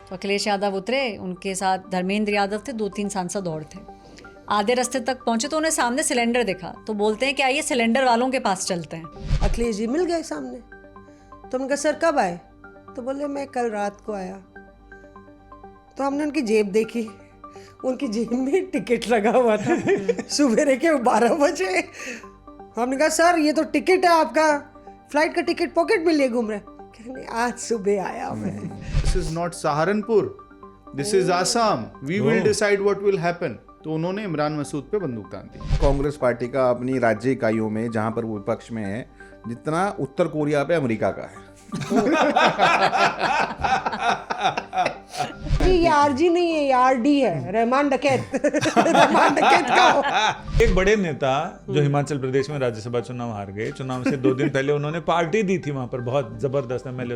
तो अखिलेश यादव उतरे, उनके साथ धर्मेंद्र यादव थे, 2-3 सांसद और थे। आधे रास्ते तक पहुंचे तो उन्हें सामने सिलेंडर दिखा, तो बोलते हैं कि आइए सिलेंडर वालों के पास चलते हैं। अखिलेश जी मिल गए सामने, तो हमने कहा सर कब आए? तो बोले मैं कल रात को आया। तो हमने उनकी जेब देखी, उनकी जेब में टिकट लगा हुआ था सुबह के 12 बजे। हमने कहा सर ये तो टिकट है आपका, फ्लाइट का टिकट पॉकेट में लिए घूम रहे। कह रहे नहीं आज सुबह आया मैं। This is not Saharanpur, this is Assam, we will decide what will happen. तो उन्होंने इमरान मसूद पे बंदूक तान दी। कांग्रेस पार्टी का अपनी राज्य इकाइयों में जहां पर वो विपक्ष में है, जितना उत्तर कोरिया पे अमेरिका का है। ये आरजी नहीं है, ये आरडी है, रहमान डकैत। रहमान डकैत का एक बड़े नेता जो हिमाचल प्रदेश में राज्यसभा चुनाव हार गए, चुनाव से 2 दिन पहले उन्होंने पार्टी दी थी वहां पर, बहुत जबरदस्त एमएलए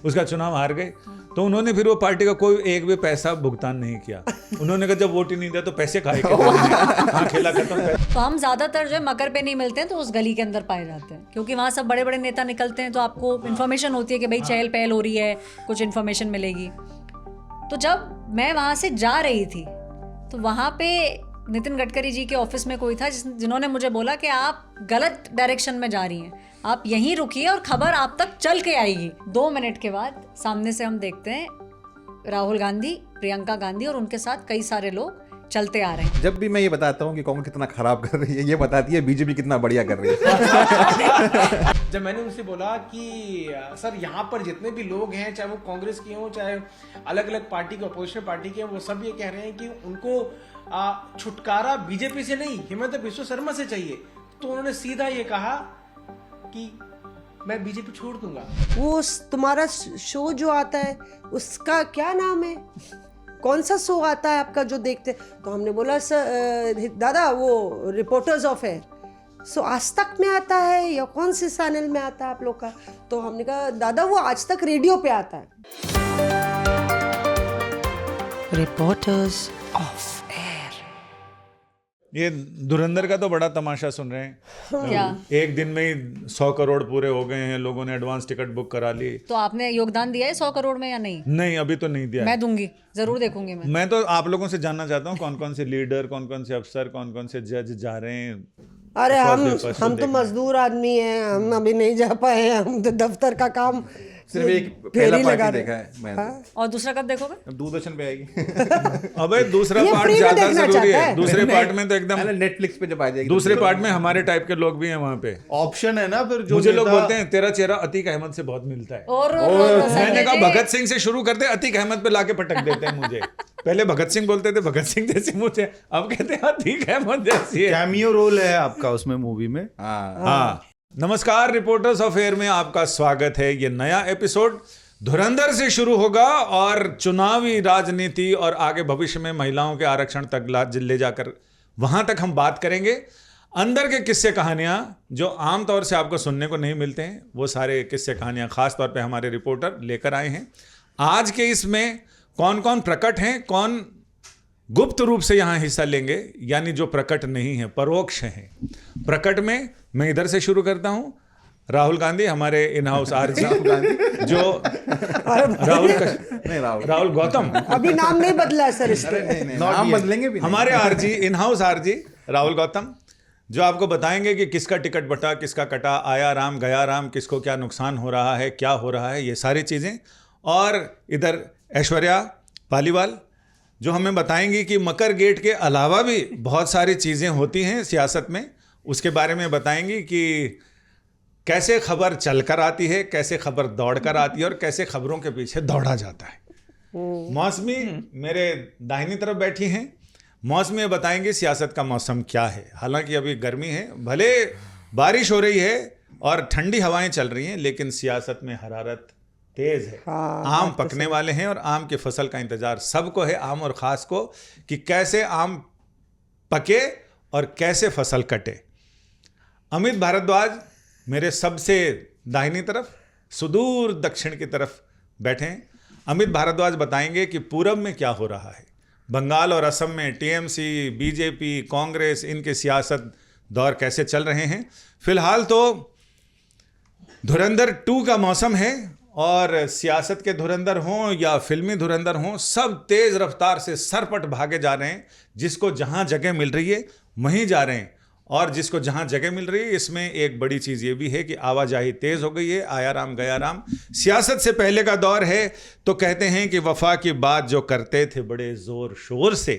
उसका चुनाव हार गए, तो उन्होंने फिर वो पार्टी का कोई एक भी पैसा भुगतान नहीं किया। उन्होंने कहा जब वोट ही नहीं दिया तो पैसे खाए हाँ, खेला खत्म। तो हम ज्यादातर जो है मकर पे नहीं मिलते हैं, तो उस गली के अंदर पाए जाते हैं, क्योंकि वहाँ सब बड़े बड़े नेता निकलते हैं, तो आपको इन्फॉर्मेशन होती है कि भाई चहल पहल हो रही है, कुछ इन्फॉर्मेशन मिलेगी। तो जब मैं वहाँ से जा रही थी तो वहाँ पे नितिन गडकरी जी के ऑफिस में कोई था जिन्होंने मुझे बोला कि आप गलत डायरेक्शन में जा रही हैं, आप यहीं रुकिए और खबर आप तक चल के आएगी। 2 मिनट के बाद सामने से हम देखते हैं राहुल गांधी, प्रियंका गांधी और उनके साथ कई सारे लोग चलते आ रहे हैं। जब भी मैं ये बताता हूँ कि कांग्रेस कितना खराब कर रही है, ये बताती है बीजेपी कितना बढ़िया कर रही है। जब मैंने उनसे बोला कि सर यहाँ पर जितने भी लोग हैं, चाहे वो कांग्रेस के हों चाहे अलग अलग पार्टी के, अपोजिशन पार्टी के, वो सब ये कह रहे हैं कि उनको छुटकारा बीजेपी से नहीं, हिमंता बिस्वा शर्मा से चाहिए। तो उन्होंने सीधा ये कहा कि मैं बीजेपी छोड़ दूंगा। वो तुम्हारा शो जो आता है उसका क्या नाम है, कौन सा शो आता है आपका जो देखते? तो हमने बोला सर दादा वो रिपोर्टर्स ऑफ है, सो आज तक में आता है या कौन से चैनल में आता है आप लोग का? तो हमने कहा दादा वो आज तक रेडियो पे आता है। Reporters of air. ये धुरंधर का तो बड़ा तमाशा सुन रहे हैं। क्या? एक दिन में ही 100 करोड़ पूरे हो गए हैं, लोगों ने एडवांस टिकट बुक करा ली। तो आपने योगदान दिया है 100 करोड़ में या नहीं? नहीं, अभी तो नहीं दिया। मैं दूंगी, जरूर देखूंगी मैं। मैं तो आप लोगों से जानना चाहता हूँ कौन कौन से लीडर, कौन कौन से अफसर, कौन कौन से जज जा रहे हैं। अरे हम तो मजदूर आदमी हैं, हम अभी नहीं जा पाए हैं, हम तो दफ्तर का काम सिर्फ एक पहला पार्ट देखा है मैंने। और दूसरा कब देखोगे? अब दूरदर्शन पे आएगी। अबे दूसरा ये पार्ट free में ज्यादा देखना जरूरी चाहता है। है। दूसरे पार्ट में तो एकदम नेटफ्लिक्स पे जब आ जाएगी। दूसरे पार्ट में हमारे टाइप के लोग भी हैं वहाँ पे। ऑप्शन है ना फिर जो मुझे लोग नेता- बोलते हैं तेरा चेहरा अतीक अहमद से बहुत मिलता है। और मैंने कहा भगत सिंह से शुरू करते, अतीक अहमद पे लाके पटक देते हैं मुझे। पहले भगत सिंह बोलते थे भगत सिंह जैसी मुझे, अब कहते हैं अतीक अहमद जैसी है। कैमियो रोल है आपका उसमें मूवी में। हाँ, नमस्कार, रिपोर्टर्स ऑफ एयर में आपका स्वागत है। ये नया एपिसोड धुरंधर से शुरू होगा और चुनावी राजनीति और आगे भविष्य में महिलाओं के आरक्षण तक ले जाकर वहां तक हम बात करेंगे। अंदर के किस्से कहानियां जो आमतौर से आपको सुनने को नहीं मिलते हैं, वो सारे किस्से कहानियां खास तौर पे हमारे रिपोर्टर लेकर आए हैं। आज के इसमें कौन कौन प्रकट हैं, कौन गुप्त रूप से यहाँ हिस्सा लेंगे, यानी जो प्रकट नहीं है, परोक्ष हैं। प्रकट में मैं इधर से शुरू करता हूँ। राहुल गांधी, हमारे इन हाउस आरजी, जो राहुल गौतम, अभी नाम नहीं बदला है सर इसका। नाम बदलेंगे भी नहीं। हमारे RG, in house RG Rahul Gautam, जो आपको बताएंगे कि किसका टिकट बटा, किसका कटा, आया राम गया राम, किसको क्या नुकसान हो रहा है, क्या हो रहा है, ये सारी चीज़ें। और इधर ऐश्वर्या पालीवाल, जो हमें बताएंगी कि मकर गेट के अलावा भी बहुत सारी चीज़ें होती हैं सियासत में, उसके बारे में बताएंगी कि कैसे खबर चलकर आती है, कैसे खबर दौड़कर आती है और कैसे खबरों के पीछे दौड़ा जाता है। मौसमी मेरे दाहिनी तरफ बैठी हैं। मौसमी बताएंगे सियासत का मौसम क्या है। हालांकि अभी गर्मी है, भले बारिश हो रही है और ठंडी हवाएं चल रही हैं, लेकिन सियासत में हरारत तेज है। आम पकने वाले हैं और आम की फसल का इंतजार सबको है, आम और खास को, कि कैसे आम पके और कैसे फसल कटे। अमित भारद्वाज मेरे सबसे दाहिनी तरफ, सुदूर दक्षिण की तरफ बैठे हैं। अमित भारद्वाज बताएंगे कि पूरब में क्या हो रहा है, बंगाल और असम में टीएमसी, बीजेपी, कांग्रेस, इनके सियासत दौर कैसे चल रहे हैं। फिलहाल तो धुरंधर 2 का मौसम है और सियासत के धुरंधर हों या फिल्मी धुरंधर हों, सब तेज रफ्तार से सरपट भागे जा रहे हैं। जिसको जहां जगह मिल रही है वहीं जा रहे हैं, और जिसको जहां जगह मिल रही है, इसमें एक बड़ी चीज ये भी है कि आवाजाही तेज हो गई है। आया राम गया राम सियासत से पहले का दौर है। तो कहते हैं कि वफा की बात जो करते थे बड़े जोर शोर से,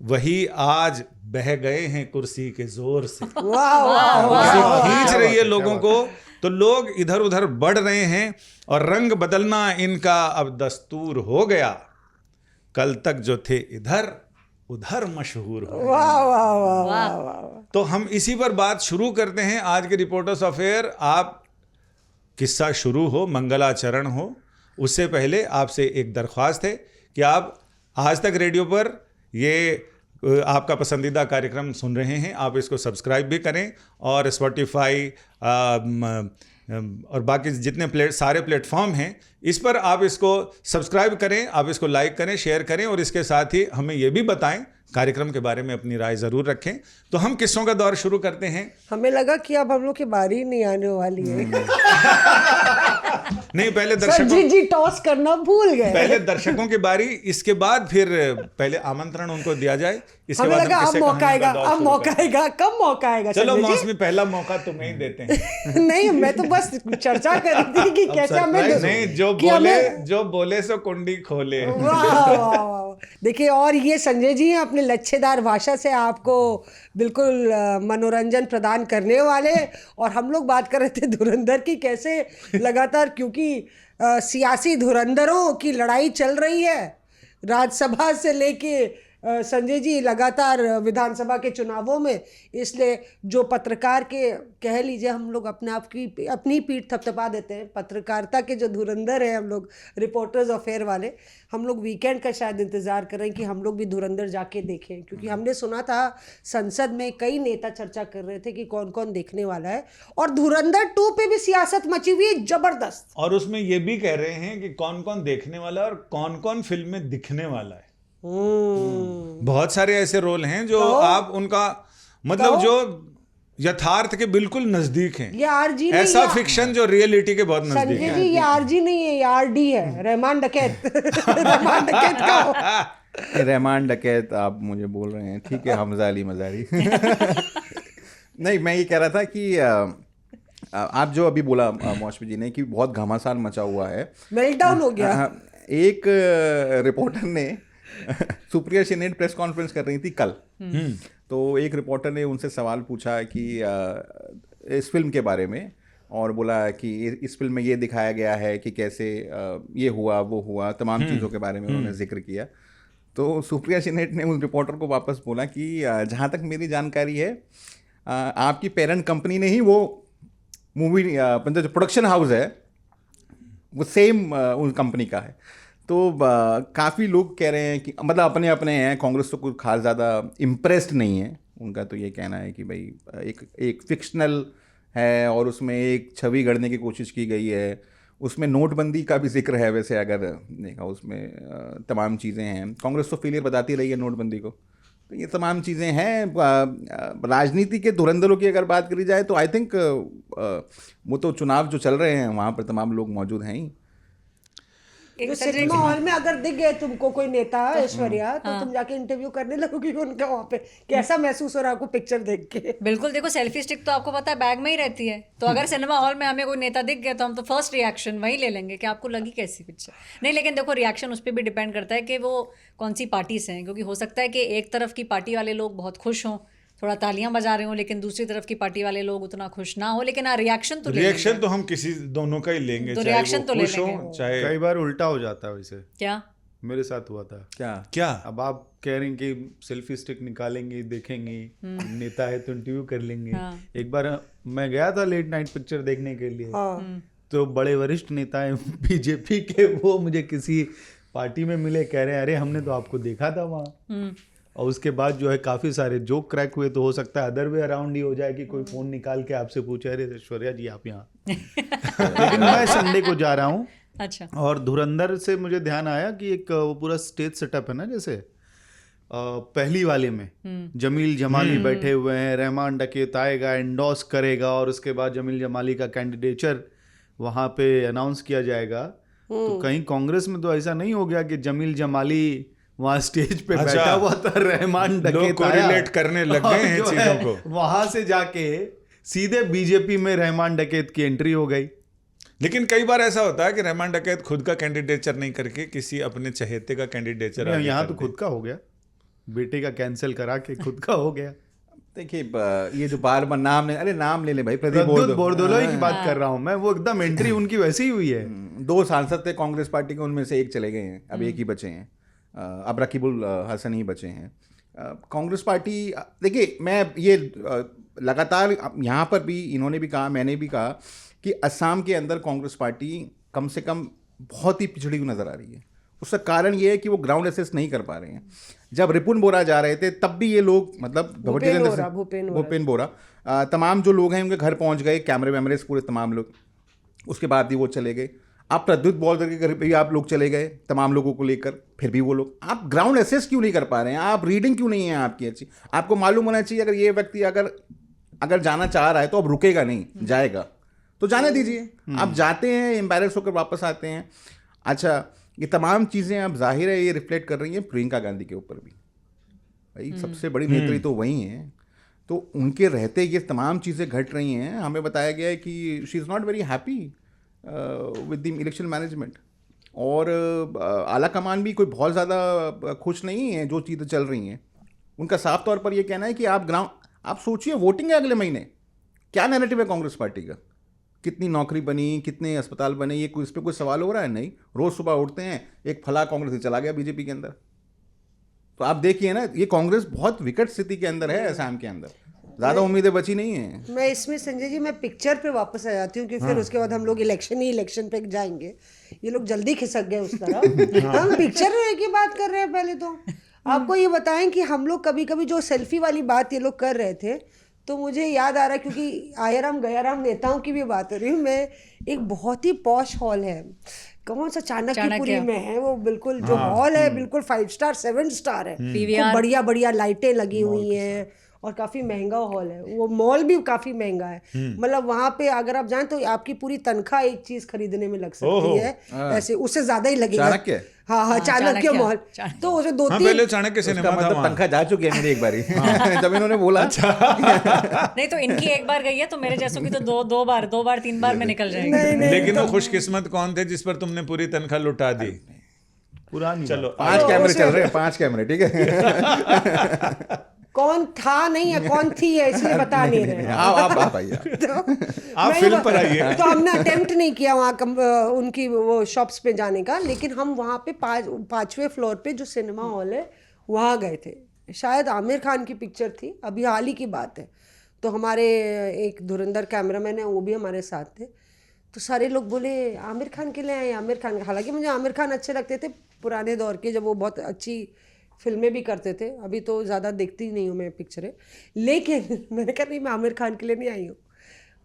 वही आज बह गए हैं कुर्सी के जोर से। वाह वाह कुर्सी वाह खींच रही है लोगों को, तो लोग इधर उधर बढ़ रहे हैं और रंग बदलना इनका अब दस्तूर हो गया। कल तक जो थे इधर उधर मशहूर हो गए। वाह वाह वाह वाह वाह। तो हम इसी पर बात शुरू करते हैं आज के रिपोर्टर्स अफेयर। आप किस्सा शुरू हो, मंगलाचरण हो, उससे पहले आपसे एक दरख्वास्त है कि आप आज तक रेडियो पर ये आपका पसंदीदा कार्यक्रम सुन रहे हैं, आप इसको सब्सक्राइब भी करें और स्पॉटिफाई और बाकी जितने सारे प्लेटफॉर्म हैं इस पर आप इसको सब्सक्राइब करें, आप इसको लाइक करें, शेयर करें और इसके साथ ही हमें ये भी बताएं, कार्यक्रम के बारे में अपनी राय ज़रूर रखें। तो हम किस्सों का दौर शुरू करते हैं। हमें लगा कि अब हम लोग की बारी नहीं आने वाली है। नहीं, पहले संजय जी टॉस करना भूल गए। पहले दर्शकों की बारी, इसके बाद फिर पहले आमंत्रण उनको दिया जाए। इसके हमें बाद लगा हम अब किस्से मौका कहानियों का आएगा, दौर अब शुरू मौका करें। आएगा, कब मौका आएगा? चलो संजय जी? मौसमी, पहला मौका तुम्हें ही देते हैं। नहीं, मैं तो बस चर्चा कर रही थी कि कैसे हमें नहीं, जो कि बोले हमें- जो बोले सो कुंडी खोले। वाह वाह वाह। देखिए, और ये संजय जी हैं अपने लच्छेदार भाषा से आपको बिल्कुल मनोरंजन प्रदान करने वाले। और हम लोग बात कर रहे थे धुरंधर की, कैसे लगातार, क्योंकि सियासी धुरंधरों की लड़ाई चल रही है राज्यसभा से लेके संजय जी लगातार विधानसभा के चुनावों में। इसलिए जो पत्रकार के, कह लीजिए, हम लोग अपने आप की अपनी पीठ थपथपा देते हैं। पत्रकारिता के जो धुरंधर हैं हम लोग, रिपोर्टर्स अफेयर वाले, हम लोग वीकेंड का शायद इंतज़ार कर रहे हैं कि हम लोग भी धुरंधर जाके देखें। क्योंकि हमने सुना था संसद में कई नेता चर्चा कर रहे थे कि कौन कौन देखने वाला है, और धुरंधर 2 पे भी सियासत मची हुई है जबरदस्त। और उसमें ये भी कह रहे हैं कि कौन कौन देखने वाला है और कौन कौन फिल्म में दिखने वाला है। बहुत सारे ऐसे रोल हैं जो आप उनका मतलब जो यथार्थ के बिल्कुल नजदीक हैं। ये आरजी नहीं, ऐसा ये- फिक्शन जो रियलिटी के बहुत नजदीक संजय है। जी, ये आरजी नहीं है, ये आरडी है, रहमान डकैत। रहमान डकैत का रहमान डकैत आप मुझे बोल रहे हैं, ठीक है, हमजा अली मजारी। नहीं, मैं ये कह रहा था कि आप जो अभी बोला मौसमी जी ने कि बहुत घमासान मचा हुआ है, मेल्टडाउन हो गया। एक रिपोर्टर ने सुप्रिया सेनेट प्रेस कॉन्फ्रेंस कर रही थी कल, तो एक रिपोर्टर ने उनसे सवाल पूछा कि इस फिल्म के बारे में, और बोला कि इस फिल्म में ये दिखाया गया है कि कैसे ये हुआ वो हुआ, तमाम चीज़ों के बारे में उन्होंने जिक्र किया। तो सुप्रिया सेनेट ने उस रिपोर्टर को वापस बोला कि जहाँ तक मेरी जानकारी है, आपकी पेरेंट कंपनी ने ही वो मूवी, जो प्रोडक्शन हाउस है वो सेम उस कंपनी का है। तो काफ़ी लोग कह रहे हैं कि मतलब अपने अपने हैं, कांग्रेस तो कुछ खास ज़्यादा इम्प्रेस्ड नहीं है। उनका तो ये कहना है कि भाई एक फिक्शनल है और उसमें एक छवि गढ़ने की कोशिश की गई है। उसमें नोटबंदी का भी जिक्र है, वैसे अगर देखा उसमें तमाम चीज़ें हैं। कांग्रेस तो फेलियर बताती रही है नोटबंदी को, तो ये तमाम चीज़ें हैं। राजनीति के धुरंधरों की अगर बात करी जाए तो आई थिंक वो तो चुनाव जो चल रहे हैं वहाँ पर तमाम लोग मौजूद हैं ही। तो सिनेमा हॉल में अगर दिख गए तुमको कोई नेता, ऐश्वर्या, तो तुम जाके इंटरव्यू करने लगोगी उनका वहाँ पे। कैसा महसूस हो रहा है आपको पिक्चर देख के? बिल्कुल, देखो सेल्फी स्टिक तो आपको पता है बैग में ही रहती है, तो अगर सिनेमा हॉल में हमें कोई नेता दिख गया तो हम तो फर्स्ट रिएक्शन वही ले लेंगे कि आपको लगी कैसी पिक्चर। नहीं, लेकिन देखो रिएक्शन उस पर भी डिपेंड करता है कि वो कौन सी पार्टी से हैं, क्योंकि हो सकता है कि एक तरफ की पार्टी वाले लोग बहुत खुश हों, थोड़ा तालियां बजा रहे हो, लेकिन दूसरी तरफ की पार्टी वाले लोग उतना खुश ना हो। लेकिन रिएक्शन तो रिएक्शन तो हम किसी दोनों का ही लेंगे, तो चाहे reaction वो तो ले खुश हो लेंगे। चाहे कई बार उल्टा हो जाता है वैसे। क्या मेरे साथ हुआ था। क्या। अब आप कह रहे हैं कि सेल्फी स्टिक निकालेंगे, देखेंगे, नेता है तो इंटरव्यू कर लेंगे। एक बार मैं गया था लेट नाइट पिक्चर देखने के लिए, तो बड़े वरिष्ठ नेता हैं बीजेपी के, वो मुझे किसी पार्टी में मिले, कह रहे हैं अरे हमने तो आपको देखा था वहाँ। और उसके बाद जो है काफ़ी सारे जोक क्रैक हुए। तो हो सकता है अदर वे अराउंड ही हो जाए कि कोई फ़ोन निकाल के आपसे पूछे अरे ऐश्वर्या जी आप यहाँ। लेकिन मैं संडे को जा रहा हूँ। अच्छा। और धुरंधर से मुझे ध्यान आया कि एक वो पूरा स्टेज सेटअप है ना, जैसे पहली वाले में जमील जमाली बैठे हुए हैं, रहमान डकैत आएगा, एंडोर्स करेगा, और उसके बाद जमील जमाली का कैंडिडेचर वहाँ पे अनाउंस किया जाएगा, तो कहीं कांग्रेस में तो ऐसा नहीं हो गया कि जमील जमाली वहाँ स्टेज पे अच्छा, बैठा हुआ था, रहमान डकैत लोग कोरिलेट करने लग गए हैं चीजों को। वहां से जाके सीधे बीजेपी में रहमान डकैत की एंट्री हो गई। लेकिन कई बार ऐसा होता है कि रहमान डकैत खुद का कैंडिडेचर नहीं करके किसी अपने चहेते का कैंडिडेचर यहाँ तो खुद का हो गया, बेटे का कैंसिल करा के खुद का हो गया। देखिए ये जो बार बार नाम ले ले भाई, प्रदीप बोरदोलोई की बात कर रहा हूँ मैं, वो एकदम एंट्री उनकी वैसी ही हुई है। 2 सांसद थे कांग्रेस पार्टी के, उनमें से एक चले गए हैं, अब एक ही बचे हैं, अब रकीबुल हसन ही बचे हैं। कांग्रेस पार्टी, देखिए मैं ये लगातार यहाँ पर भी इन्होंने भी कहा, मैंने भी कहा कि असम के अंदर कांग्रेस पार्टी कम से कम बहुत ही पिछड़ी हुई नज़र आ रही है। उसका कारण ये है कि वो ग्राउंड एसेस नहीं कर पा रहे हैं। जब रिपुन बोरा जा रहे थे तब भी ये लोग, मतलब भूपेन बोरा तमाम जो लोग हैं उनके घर पहुंच गए, कैमरे वैमरे पूरे तमाम लोग, उसके बाद भी वो चले गए। आप प्रद्युत बॉलर के घर पे भी आप लोग चले गए तमाम लोगों को लेकर, फिर भी वो लोग, आप ग्राउंड एसेस क्यों नहीं कर पा रहे हैं? आप रीडिंग क्यों नहीं है आपकी अच्छी? आपको मालूम होना चाहिए अगर ये व्यक्ति अगर जाना चाह रहा है तो अब रुकेगा नहीं, जाएगा तो जाने दीजिए। आप जाते हैं, एम्बैरेस होकर वापस आते हैं। अच्छा, ये तमाम चीज़ें अब जाहिर है ये रिफ्लेक्ट कर रही हैं प्रियंका गांधी के ऊपर भी। भाई सबसे बड़ी नेत्री तो वही हैं, तो उनके रहते ये तमाम चीज़ें घट रही हैं। हमें बताया गया है कि she is not very happy with the election management, और आला कमान भी कोई बहुत ज़्यादा खुश नहीं है जो चीज़ें चल रही हैं। उनका साफ तौर पर ये कहना है कि आप सोचिए, वोटिंग है अगले महीने, क्या नैरेटिव है कांग्रेस पार्टी का? कितनी नौकरी बनी, कितने अस्पताल बने, ये इस पर कोई सवाल हो रहा है? नहीं। रोज़ सुबह उठते हैं एक फला कांग्रेस से चला गया बीजेपी के अंदर। तो आप देखिए ना, ये कांग्रेस बहुत विकट स्थिति के अंदर है, असम के अंदर ज़्यादा उम्मीदें बची नहीं है। मैं इसमें संजय जी, मैं पिक्चर पे वापस आ जाती हूँ कि फिर उसके बाद हम लोग इलेक्शन पे जाएंगे। ये लोग जल्दी खिसक गए उस तरफ। हम पिक्चर की बात कर रहे हैं। पहले तो आपको ये बताएं कि हम लोग कभी कभी जो सेल्फी वाली बात ये लोग कर रहे थे, तो मुझे याद आ रहा है, क्योंकि आयाराम गयाराम नेताओं की भी बात हो रही हूँ मैं, एक बहुत ही पॉश हॉल है, कौन सा चाणक्यपुरी में है वो, बिल्कुल जो हॉल है बिल्कुल 5 स्टार 7 स्टार है, बढ़िया बढ़िया लाइटें लगी हुई हैं और काफ़ी महंगा हॉल है। वो मॉल भी काफ़ी महंगा है, मतलब वहाँ पे अगर आप जाएं तो आपकी पूरी तनख्वाह एक चीज़ खरीदने में लग सकती है, ऐसे उससे ज़्यादा ही लगेगा। चाणक्य, हाँ चाणक्य मॉल, तो उसे 2-3 पहले चाणक्य सिनेमा था, मतलब तनख्वाह जा चुकी है मेरी एक बारी जब इन्होंने बोला। नहीं तो इनकी एक बार गई है, तो मेरे जैसों की तो दो बार 3 बार में निकल जाएगी। लेकिन वो खुशकिस्मत कौन थे जिस पर तुमने पूरी तनख्वाह लुटा दी? पुरानी चलो 5 कैमरे चल रहे हैं, 5 कैमरे, ठीक है। कौन था नहीं है, कौन थी है, इसलिए बता नहीं रहे। आप आइए, आप फिल्म पर आइए। तो हमने अटेम्प्ट नहीं किया वहाँ उनकी वो शॉप्स पे जाने का, लेकिन हम वहाँ पे 5वें फ्लोर पे जो सिनेमा हॉल है वहाँ गए थे। शायद आमिर खान की पिक्चर थी, अभी हाल ही की बात है। तो हमारे एक धुरंधर कैमरामैन है, वो भी हमारे साथ थे। तो सारे लोग बोले आमिर खान के लिए आए, आमिर खान। हालांकि मुझे आमिर खान अच्छे लगते थे पुराने दौर के, जब वो बहुत अच्छी फिल्में भी करते थे। अभी तो ज़्यादा देखती नहीं हूँ मैं पिक्चरें, लेकिन मैंने कहा नहीं, मैं आमिर खान के लिए नहीं आई हूँ।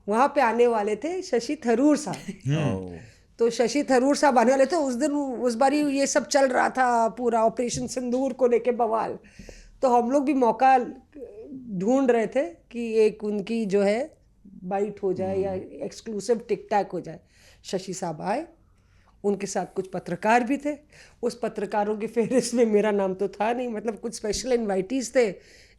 वहाँ पे आने वाले थे शशि थरूर साहब। तो शशि थरूर साहब आने वाले थे उस दिन। उस बारी ये सब चल रहा था, पूरा ऑपरेशन सिंदूर को लेके बवाल। तो हम लोग भी मौका ढूंढ रहे थे कि एक उनकी जो है बाइट हो जाए या एक्सक्लूसिव टिक टैक हो जाए। शशि साहब आए, उनके साथ कुछ पत्रकार भी थे। उस पत्रकारों की फेहरिस्त में मेरा नाम तो था नहीं, मतलब कुछ स्पेशल इनवाइटीज थे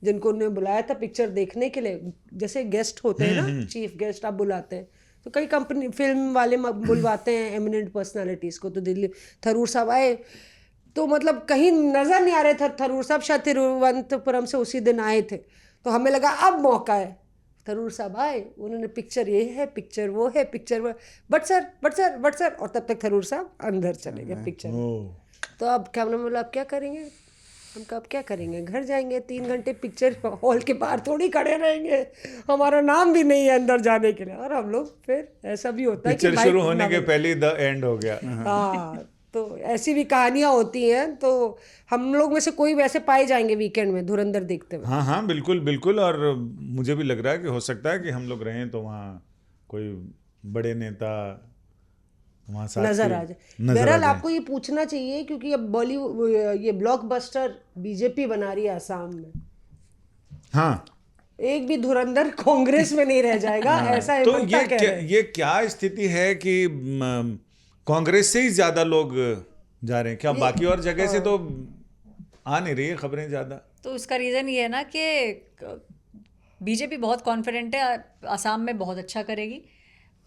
जिनको उन्होंने बुलाया था पिक्चर देखने के लिए। जैसे गेस्ट होते हैं ना, चीफ गेस्ट आप बुलाते हैं, तो कई कंपनी फिल्म वाले बुलवाते हैं एमिनेंट पर्सनालिटीज़ को। तो दिल्ली थरूर साहब आए, तो मतलब कहीं नज़र नहीं आ रहे थे थरूर साहब, शायद तिरुवनंतपुरम से उसी दिन आए थे। तो हमें लगा अब मौका है। थरूर साहब आए, उन्होंने पिक्चर ये है, पिक्चर वो है, पिक्चर वो, बट सर, और तब तक थरूर साहब अंदर चले गए पिक्चर में। तो अब कैमरा बोला अब क्या करेंगे? हम कहा अब क्या करेंगे, घर जाएंगे, 3 घंटे पिक्चर हॉल के बाहर थोड़ी खड़े रहेंगे, हमारा नाम भी नहीं है अंदर जाने के लिए। और हम लोग फिर ऐसा भी होता है कि पिक्चर शुरू होने के पहले द एंड हो गया। हाँ, तो ऐसी भी कहानियां होती हैं। तो हम लोग में से कोई वैसे पाए जाएंगे वीकेंड में धुरंधर देखते हुए। हाँ बिल्कुल बिल्कुल। और मुझे भी लग रहा है कि हो सकता है कि हम लोग रहें तो वहाँ कोई बड़े नेता वहाँ साथ नजर आ जाए। बहरहाल आपको ये पूछना चाहिए, क्योंकि अब बॉलीवुड ये ब्लॉकबस्टर बीजेपी बना रही है असम में। हाँ एक भी धुरंधर कांग्रेस में नहीं रह जाएगा, ऐसा तो हेमंता कह रहे हैं। ये क्या स्थिति है कि कांग्रेस से ही ज्यादा लोग जा रहे हैं क्या? बाकी और जगह से तो आ नहीं रही है खबरें ज्यादा। तो उसका रीज़न ये है ना कि बीजेपी बहुत कॉन्फिडेंट है, असम में बहुत अच्छा करेगी।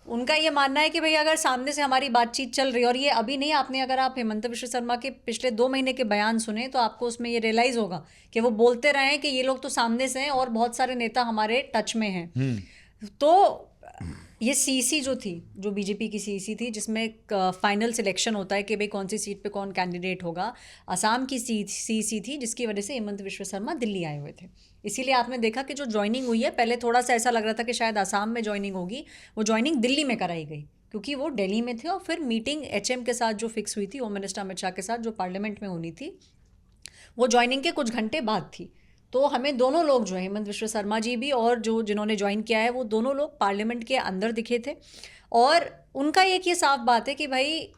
उनका ये मानना है कि भाई अगर सामने से हमारी बातचीत चल रही है, और ये अभी नहीं, आपने अगर आप हेमंत बिश्व शर्मा के पिछले 2 महीने के बयान सुने तो आपको उसमें ये रियलाइज़ होगा कि वो बोलते रहे हैं कि ये लोग तो सामने से हैं और बहुत सारे नेता हमारे टच में हैं। तो ये सीसी जो थी, जो बीजेपी की सीसी थी, जिसमें फाइनल सिलेक्शन होता है कि भाई कौन सी सीट पे कौन कैंडिडेट होगा, असम की सीसी थी, जिसकी वजह से हेमंत बिश्व शर्मा दिल्ली आए हुए थे। इसीलिए आपने देखा कि जो ज्वाइनिंग हुई है, पहले थोड़ा सा ऐसा लग रहा था कि शायद असम में ज्वाइनिंग होगी, वो ज्वाइनिंग दिल्ली में कराई गई क्योंकि वो दिल्ली में थे। और फिर मीटिंग एचएम के साथ जो फिक्स हुई थी, होम मिनिस्टर अमित शाह के साथ, जो पार्लियामेंट में होनी थी, वो ज्वाइनिंग के कुछ घंटे बाद थी। तो हमें दोनों लोग जो है, हेमंत बिश्व शर्मा जी भी और जो जिन्होंने ज्वाइन किया है, वो दोनों लोग पार्लियामेंट के अंदर दिखे थे। और उनका एक ये साफ बात है कि भाई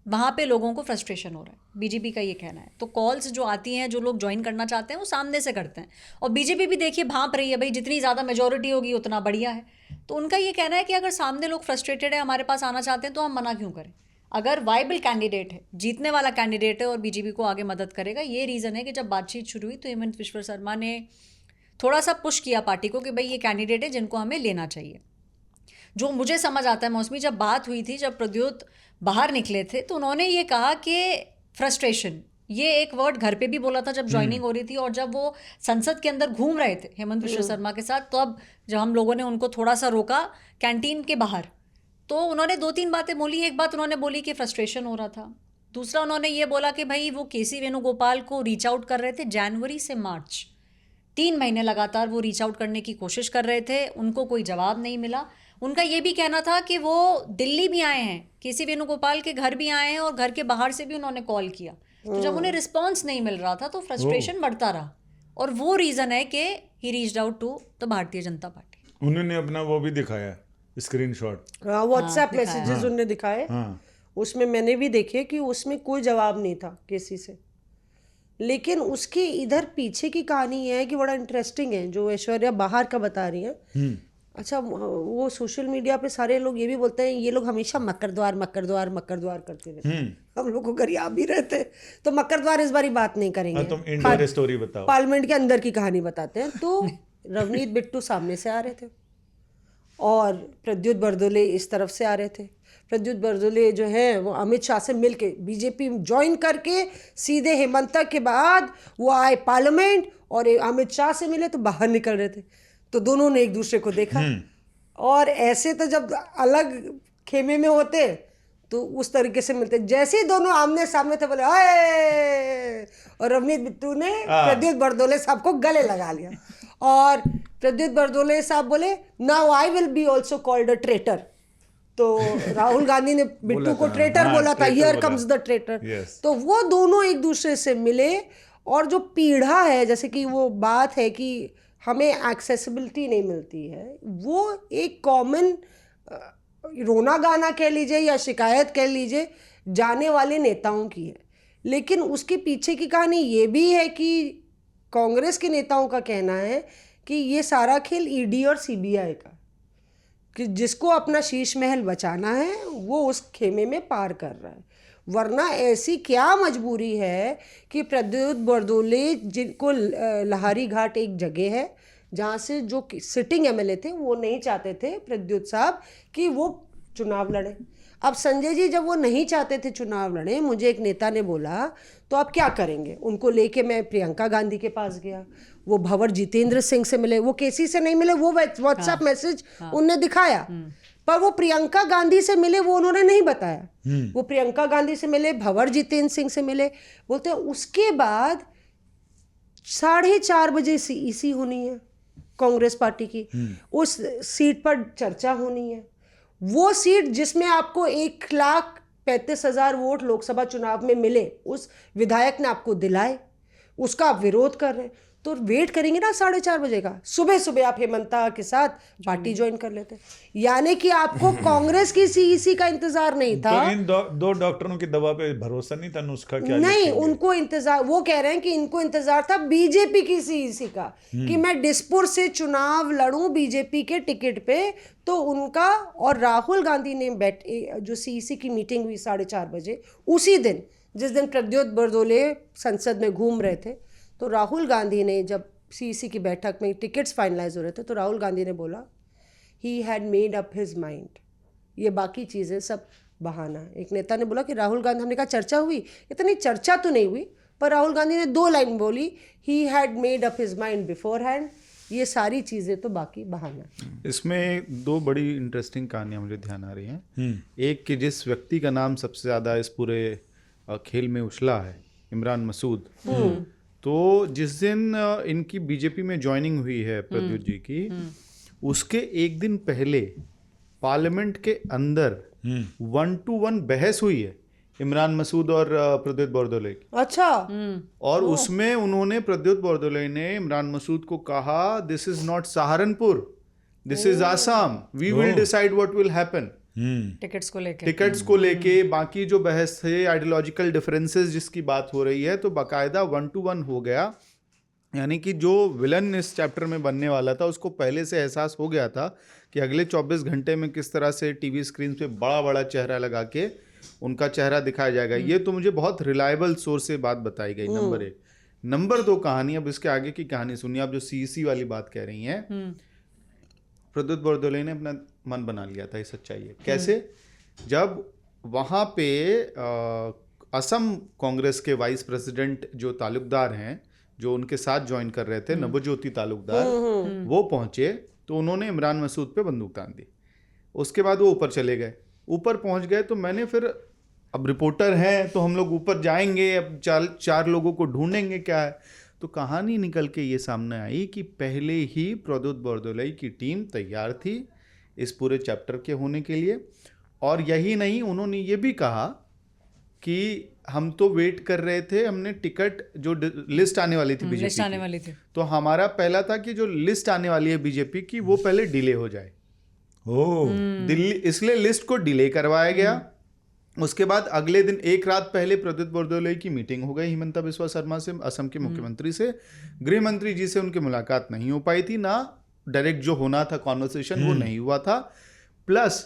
वहाँ पे लोगों को फ्रस्ट्रेशन हो रहा है, बीजेपी का ये कहना है। तो कॉल्स जो आती हैं, जो लोग ज्वाइन करना चाहते हैं वो सामने से करते हैं, और बीजेपी भी देखिए भांप रही है, भाई जितनी ज़्यादा मेजोरिटी होगी उतना बढ़िया है। तो उनका ये कहना है कि अगर सामने लोग फ्रस्ट्रेटेड है, हमारे पास आना चाहते हैं, तो हम मना क्यों करें? अगर वाइबल कैंडिडेट है, जीतने वाला कैंडिडेट है और बीजेपी को आगे मदद करेगा, ये रीज़न है कि जब बातचीत शुरू हुई तो हेमंत बिश्व शर्मा ने थोड़ा सा पुश किया पार्टी को कि भाई ये कैंडिडेट है जिनको हमें लेना चाहिए। जो मुझे समझ आता है मौसमी, जब बात हुई थी, जब प्रद्योत बाहर निकले थे, तो उन्होंने ये कहा कि फ्रस्ट्रेशन, ये एक वर्ड घर पे भी बोला था जब ज्वाइनिंग हो रही थी, और जब वो संसद के अंदर घूम रहे थे हेमंत बिश्व शर्मा के साथ, तो अब जब हम लोगों ने उनको थोड़ा सा रोका कैंटीन के बाहर, तो उन्होंने 2-3 बातें बोली। एक बात उन्होंने बोली कि फ्रस्ट्रेशन हो रहा था, दूसरा उन्होंने ये बोला कि भाई वो केसी वेणुगोपाल को रीच आउट कर रहे थे जनवरी से मार्च, 3 महीने लगातार वो रीच आउट करने की कोशिश कर रहे थे, उनको कोई जवाब नहीं मिला। उनका ये भी कहना था कि वो दिल्ली भी आए हैं, केसी वेणुगोपाल के घर भी आए हैं, और घर के बाहर से भी उन्होंने कॉल किया। तो जब उन्हें रिस्पॉन्स नहीं मिल रहा था तो फ्रस्ट्रेशन बढ़ता रहा, और वो रीज़न है कि he reached out to the Bharatiya Janata party. उन्होंने अपना वो भी दिखाया स्क्रीनशॉट, व्हाट्सएप मैसेजेस उनने दिखाए, उसमें मैंने भी देखे कि उसमें कोई जवाब नहीं था किसी से। लेकिन उसके इधर पीछे की कहानी ये है कि बड़ा इंटरेस्टिंग है, जो ऐश्वर्या बाहर का बता रही है। अच्छा, वो सोशल मीडिया पे सारे लोग ये भी बोलते हैं ये लोग हमेशा मकर द्वार करते रहते हैं। हम लोग को घर याद भी रहते, तो मकर द्वार इस बारी बात नहीं करेंगे। तुम इंडोर स्टोरी बताओ, पार्लियामेंट के अंदर की कहानी बताते हैं। तो रवनीत बिट्टू सामने से आ रहे थे और प्रद्युत बरदोले इस तरफ से आ रहे थे। प्रद्युत बरदोले जो है वो अमित शाह से मिलके बीजेपी ज्वाइन करके सीधे हेमंता के बाद वो आए पार्लियामेंट, और अमित शाह से मिले तो बाहर निकल रहे थे। तो दोनों ने एक दूसरे को देखा, और ऐसे तो जब अलग खेमे में होते तो उस तरीके से मिलते। जैसे ही दोनों आमने सामने थे, बोले आए, और रवनीत बिट्टू ने प्रद्युत बरदोले साहब को गले लगा लिया, और प्रद्युत बरदोले साहब बोले now I will be also called a traitor. तो राहुल गांधी ने बिट्टू को ट्रेटर बोला था, हियर कम्स द ट्रेटर। तो वो दोनों एक दूसरे से मिले, और जो पीढ़ा है, जैसे कि वो बात है कि हमें एक्सेसिबिलिटी नहीं मिलती है, वो एक कॉमन रोना गाना कह लीजिए या शिकायत कह लीजिए जाने वाले नेताओं की है। लेकिन उसके पीछे की कहानी ये भी है कि कांग्रेस के नेताओं का कहना है कि ये सारा खेल ईडी और सीबीआई का, कि जिसको अपना शीश महल बचाना है वो उस खेमे में पार कर रहा है। वरना ऐसी क्या मजबूरी है कि प्रद्युत बरदोले, जिनको लहारी घाट एक जगह है जहाँ से जो सिटिंग एमएलए थे, वो नहीं चाहते थे प्रद्युत साहब कि वो चुनाव लड़े। अब संजय जी जब वो नहीं चाहते थे चुनाव लड़े, मुझे एक नेता ने बोला तो आप क्या करेंगे? उनको लेके मैं प्रियंका गांधी के पास गया, वो भंवर जितेंद्र सिंह से मिले, वो केसी से नहीं मिले, वो व्हाट्सएप मैसेज उनने दिखाया, पर वो प्रियंका गांधी से मिले वो उन्होंने नहीं बताया। वो प्रियंका गांधी से मिले, भंवर जितेंद्र सिंह से मिले, बोलते उसके बाद 4:30 बजे ईसी होनी है कांग्रेस पार्टी की, उस सीट पर चर्चा होनी है। वो सीट जिसमें आपको 1,35,000 वोट लोकसभा चुनाव में मिले, उस विधायक ने आपको दिलाए, उसका आप विरोध कर रहे हैं। तो वेट करेंगे ना 4:30 बजे का, सुबह सुबह आप हेमंता के साथ पार्टी ज्वाइन कर लेते। यानी कि आपको कांग्रेस की सीईसी का इंतजार नहीं था। तो इन दो डॉक्टरों की दवा पे भरोसा नहीं था, नुस्खा क्या नहीं, लिखेंगे? उनको इंतजार, वो कह रहे हैं कि इनको इंतजार था बीजेपी की सीईसी का, कि मैं दिसपुर से चुनाव लड़ूं बीजेपी के टिकट पे। तो उनका और राहुल गांधी ने जो सीईसी की मीटिंग हुई 4:30 बजे, उसी दिन जिस दिन प्रद्योत बरदोले संसद में घूम रहे थे, तो राहुल गांधी ने जब सीईसी की बैठक में टिकट्स फाइनलाइज हो रहे थे, तो राहुल गांधी ने बोला he had made up his mind, ये बाकी चीज़ें सब बहाना। एक नेता ने बोला कि राहुल गांधी, हमने कहा चर्चा हुई, इतनी चर्चा तो नहीं हुई, पर राहुल गांधी ने 2 लाइन बोली, he had made up his mind before hand, ये सारी चीज़ें तो बाकी बहाना। इसमें 2 बड़ी इंटरेस्टिंग कहानियां मुझे ध्यान आ रही हैं। एक कि जिस व्यक्ति का नाम सबसे ज़्यादा इस पूरे खेल में उछला है, इमरान मसूद, तो जिस दिन इनकी बीजेपी में ज्वाइनिंग हुई है प्रद्युत जी की, उसके एक दिन पहले पार्लियामेंट के अंदर 1-to-1 बहस हुई है इमरान मसूद और प्रद्युत बरदोले की। अच्छा। और उसमें उन्होंने, प्रद्युत बरदोले ने इमरान मसूद को कहा, this is not Saharanpur, this is Assam, we will decide what will happen. Tickets को लेके बाकी जो बहस थे, आइडियोलॉजिकल डिफरेंसेस जिसकी बात हो रही है, तो बाकायदा 1-to-1 हो गया। यानी कि जो विलन इस चैप्टर में बनने वाला था, उसको पहले से एहसास हो गया था कि अगले 24 घंटे में किस तरह से टीवी स्क्रीन पे बड़ा बड़ा चेहरा लगा के उनका चेहरा दिखाया जाएगा। ये तो मुझे बहुत रिलायबल सोर्स से बात बताई गई, नंबर 1। नंबर 2 कहानी, अब इसके आगे की कहानी सुनिए। आप जो सीईसी वाली बात कह रही हैं, प्रद्युत बरदोले ने अपना मन बना लिया था, ये सच्चाई है। कैसे? जब वहाँ पे असम कांग्रेस के वाइस प्रेसिडेंट जो तालुकदार हैं, जो उनके साथ ज्वाइन कर रहे थे, नवज्योति तालुकदार, वो पहुंचे, तो उन्होंने इमरान मसूद पे बंदूक तान दी। उसके बाद वो ऊपर चले गए। ऊपर पहुंच गए तो मैंने फिर, अब रिपोर्टर हैं तो हम लोग ऊपर जाएंगे, अब 4 लोगों को ढूंढेंगे क्या है। तो कहानी निकल के ये सामने आई कि पहले ही प्रद्युत बरदोले की टीम तैयार थी इस पूरे चैप्टर के होने के लिए। और यही नहीं, उन्होंने ये भी कहा कि हम तो वेट कर रहे थे, हमने टिकट जो लिस्ट आने वाली थी बीजेपी लिस्ट आने वाली थी, तो हमारा पहला था कि जो लिस्ट आने वाली है बीजेपी की, वो पहले डिले हो जाए। दिल्ली, इसलिए लिस्ट को डिले करवाया गया। उसके बाद अगले दिन एक रात पहले प्रद्युत बरदोले की मीटिंग हो गई हिमंता बिस्वा शर्मा से, असम के मुख्यमंत्री से। गृह मंत्री जी से उनकी मुलाकात नहीं हो पाई थी, ना डायरेक्ट जो होना था कॉन्वर्सेशन वो नहीं हुआ था। प्लस